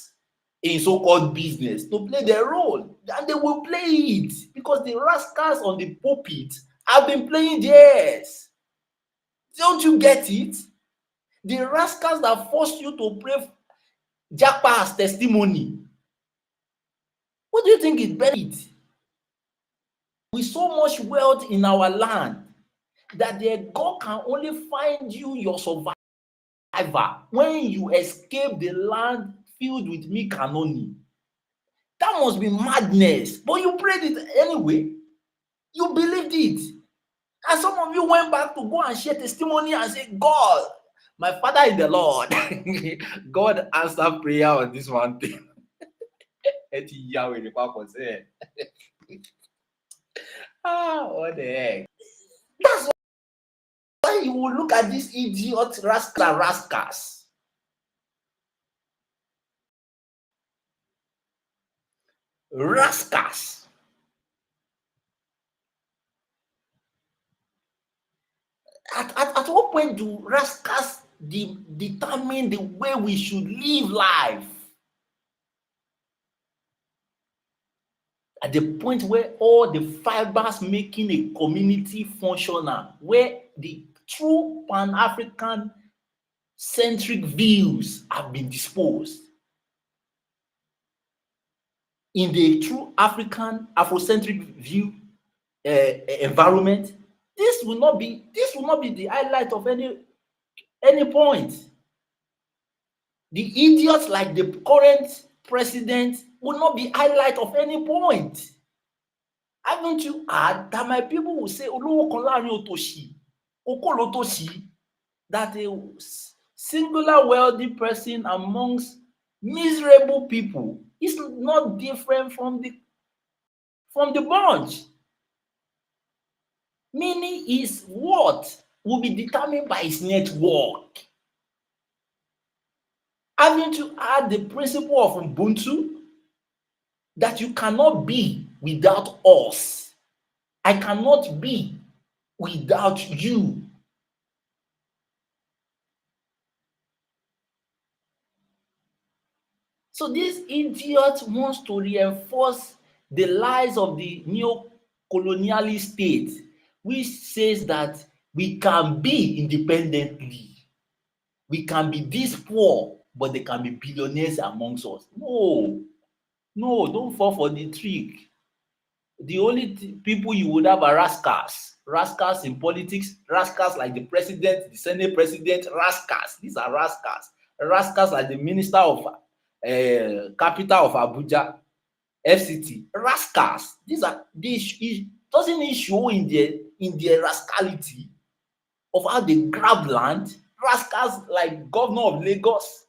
in so-called business to play their role. And they will play it because the rascals on the pulpit have been playing theirs. Don't you get it? The rascals that forced you to pray Japa as testimony. What do you think is benefit? With so much wealth in our land that the God can only find you your survivor when you escape the land filled with milk and honey. That must be madness. But you prayed it anyway. You believed it. And some of you went back to go and share testimony and say, God, my father is the Lord. God answered prayer on this one thing. What the heck? That's why you will look at these idiot rascals. Rascals. At what point do rascals determine the way we should live life? At the point where all the fibers making a community functional, where the true Pan-African centric views have been disposed. In the true Afrocentric view environment, this will not be the highlight of any point. The idiots like the current president will not be highlight of any point. Haven't you heard that my people will say olówó kan láàrin òtòṣì, okó lòtòṣì, that a singular wealthy person amongst miserable people is not different from the bunch. Meaning his worth will be determined by his network. Haven't you heard the principle of Ubuntu? That you cannot be without us. I cannot be without you. So this idiot wants to reinforce the lies of the neo-colonialist state, which says that we can be independently. We can be this poor, but there can be billionaires amongst us. No, don't fall for the trick. The only people you would have are rascals. Rascals in politics, rascals like the president, the senate president, rascals. These are rascals. Rascals like the minister of capital of Abuja, FCT. Rascals. Doesn't it show in their rascality of how they grab land? Rascals like governor of Lagos,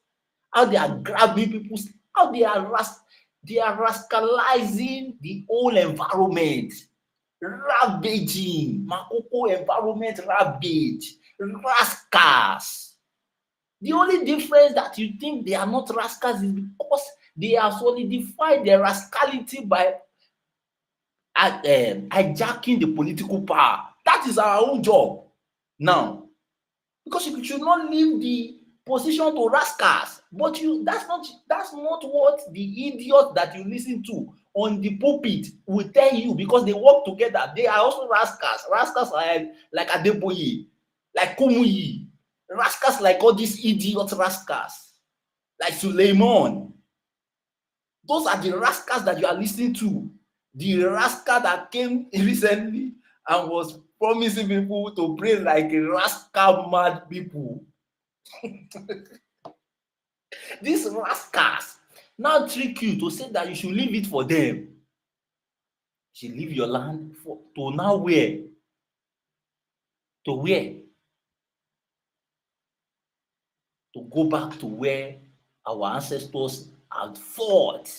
how they are grabbing people, how they are rascalizing the whole environment, ravaging, Makoko environment ravage, rascals. The only difference that you think they are not rascals is because they have solidified their rascality by hijacking the political power. That is our own job now. Because you should not leave the position to rascals, but that's not what the idiot that you listen to on the pulpit will tell you, because they work together. They are also rascals like Adeboye, like Kumuyi, rascals like all these idiot rascals like Suleiman. Those are the rascals that you are listening to. The rascal that came recently and was promising people to pray like a rascal mad people. These rascals now trick you to say that you should leave it for them. You should leave your land to now where? To where? To go back to where our ancestors had fought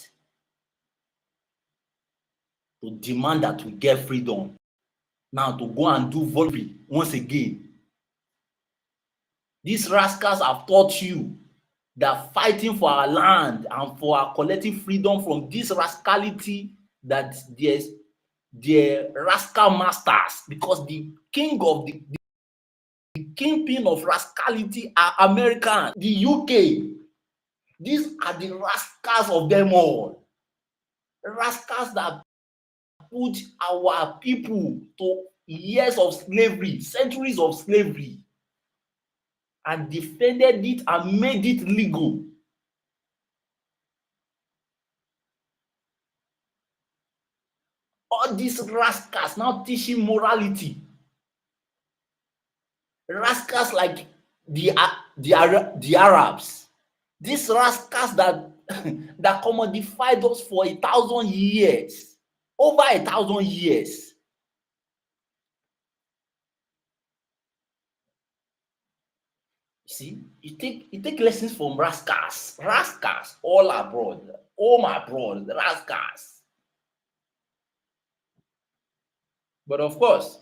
to demand that we get freedom. Now to go and do voluntary once again. These rascals have taught you that fighting for our land and for our collective freedom from this rascality, that their rascal masters, because the kingpin of rascality are American, the UK. These are the rascals of them all. Rascals that put our people to years of slavery, centuries of slavery, and defended it and made it legal. All these rascals now teaching morality. Rascals like the Arabs. These rascals that that commodified us for 1,000 years, over 1,000 years. See, you take lessons from rascals, all abroad, rascals. But of course,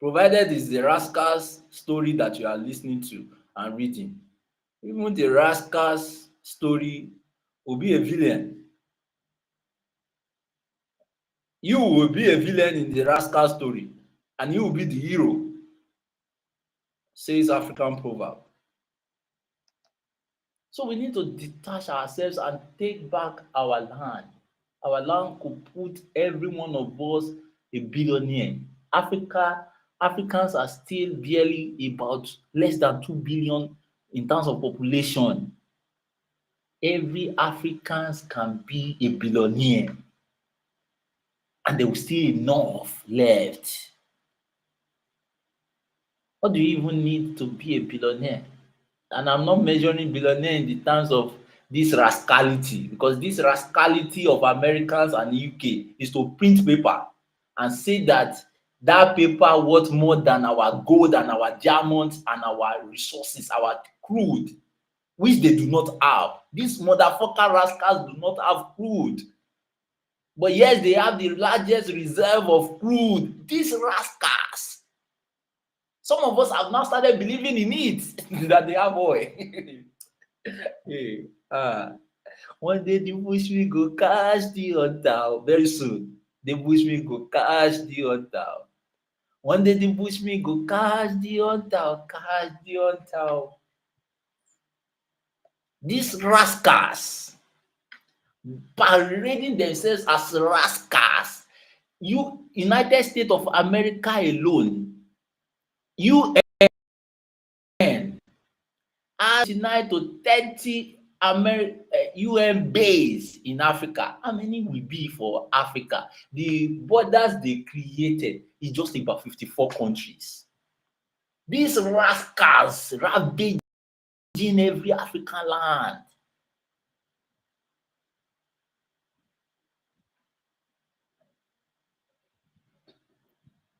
provided it's the rascals story that you are listening to and reading, even the rascals story will be a villain. You will be a villain in the rascal story, and you will be the hero, says African proverb. So we need to detach ourselves and take back our land. Our land could put every one of us a billionaire. Africans are still barely about less than 2 billion in terms of population. Every Africans can be a billionaire, and there will still enough left. What do you even need to be a billionaire? And I'm not measuring billionaire in the terms of this rascality, because this rascality of Americans and UK is to print paper and say that that paper worth more than our gold and our diamonds and our resources, our crude, which they do not have. These motherfucker rascals do not have crude. But yes, they have the largest reserve of crude. These rascals. Some of us have now started believing in it that they have oil. Hey, one day the bush will go catch the hunter. Very soon, the bush will go catch the hunter. One day the bush will go catch the hunter, catch the hunter. These rascals parading themselves as rascals. You, United States of America alone, UN has 29 to 30 UN base in Africa. How many will be for Africa? The borders they created is just about 54 countries. These rascals ravaging every African land.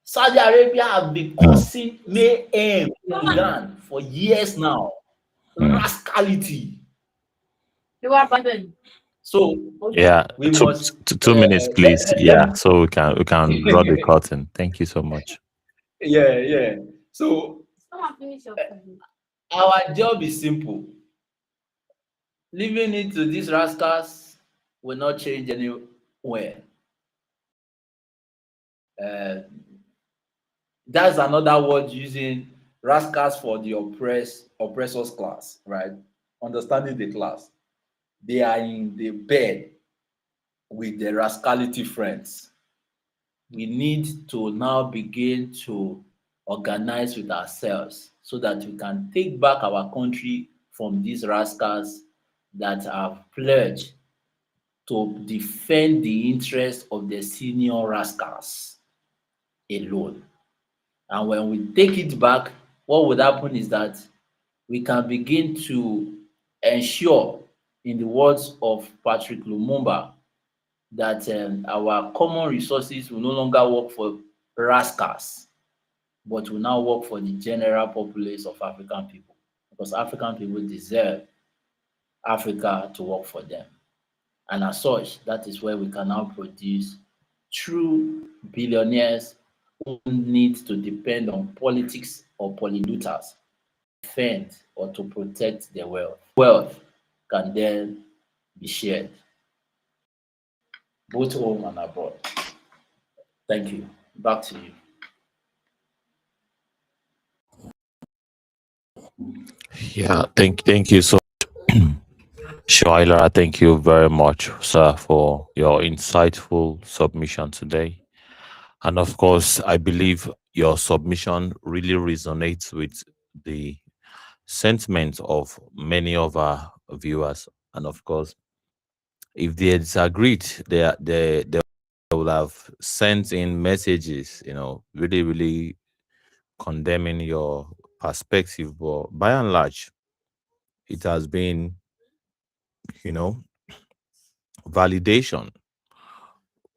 Saudi Arabia have been Mm, causing mayhem in Sudan for years now. mm. Rascality. So Yeah, we two, must 2 minutes, please. let Yeah, so we can draw the me curtain. Thank you so much. yeah. So our job is simple. Leaving it to these rascals will not change anywhere. Uh, that's another word using rascals for the oppressors class, right? Understanding the class. They are in the bed with the rascality friends. We need to now begin to organize with ourselves so that we can take back our country from these rascals that have pledged to defend the interest of the senior rascals alone. And when we take it back, what would happen is that we can begin to ensure, in the words of Patrick Lumumba, that our common resources will no longer work for rascals, but will now work for the general populace of African people, because African people deserve Africa to work for them. And as such, that is where we can now produce true billionaires who need to depend on politics or polluters to defend or to protect their wealth. Wealth can then be shared both home and abroad. Thank you. Back to you. Yeah, thank you so Shoila, thank you very much, sir, for your insightful submission today. And of course, I believe your submission really resonates with the sentiment of many of our viewers. And of course, if they disagreed, they will have sent in messages, really condemning your perspective. But by and large, it has been, you know, validation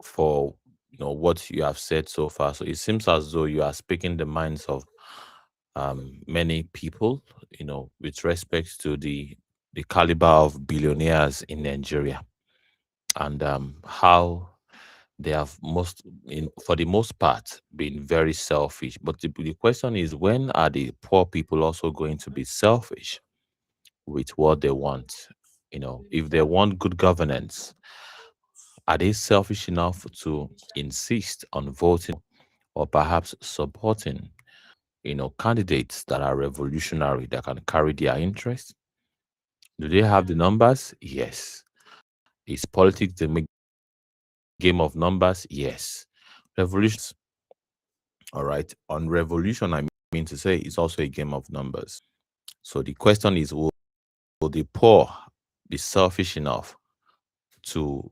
for what you have said so far. So it seems as though you are speaking the minds of many people, with respect to the caliber of billionaires in Nigeria, and how they have for the most part been very selfish. But the question is, when are the poor people also going to be selfish with what they want? If they want good governance, are they selfish enough to insist on voting or perhaps supporting, candidates that are revolutionary that can carry their interests? Do they have the numbers? Yes. Is politics the game of numbers? Yes. Revolutions, all right. On revolution, I mean to say, it's also a game of numbers. So the question is, will the poor be selfish enough to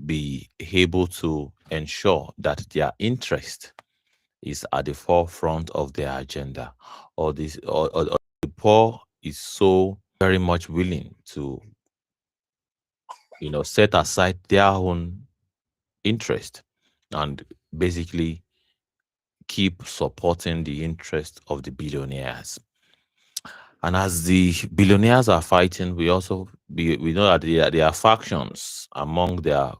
be able to ensure that their interest is at the forefront of their agenda, or the poor is so very much willing to set aside their own interest and basically keep supporting the interest of the billionaires. And as the billionaires are fighting, we know that there are factions among their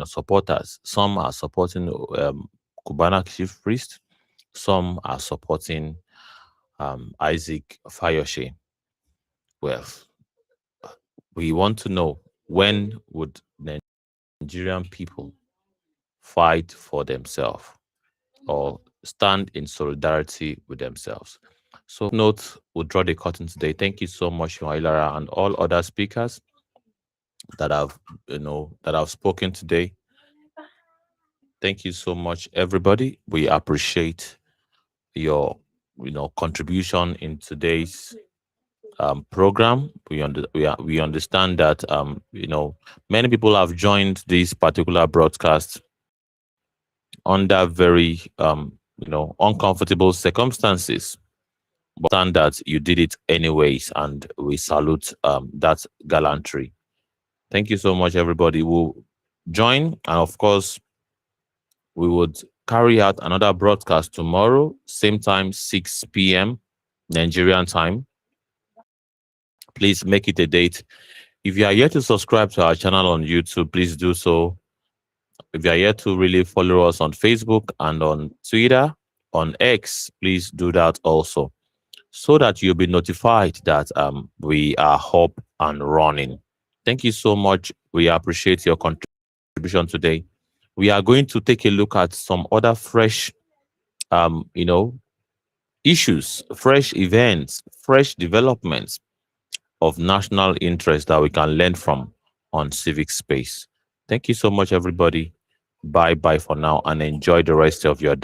supporters. Some are supporting Cubana chief priest. Some are supporting Isaac Fayose. Well, we want to know, when would Nigerian people fight for themselves or stand in solidarity with themselves? So, note, we'll draw the curtain today. Thank you so much, Ilara, and all other speakers that have spoken today. Thank you so much, everybody. We appreciate your contribution in today's program. We understand that many people have joined this particular broadcast under very uncomfortable circumstances, but understand that you did it anyways, and we salute that gallantry. Thank you so much, everybody. We'll join, and of course, we would carry out another broadcast tomorrow, same time, 6 p.m. Nigerian time. Please make it a date. If you are yet to subscribe to our channel on YouTube, please do so. If you are yet to really follow us on Facebook and on Twitter, on X, please do that also, so that you'll be notified that we are up and running. Thank you so much. We appreciate your contribution today. We are going to take a look at some other fresh, issues, fresh events, fresh developments of national interest that we can learn from on civic space. Thank you so much, everybody. Bye bye for now, and enjoy the rest of your day.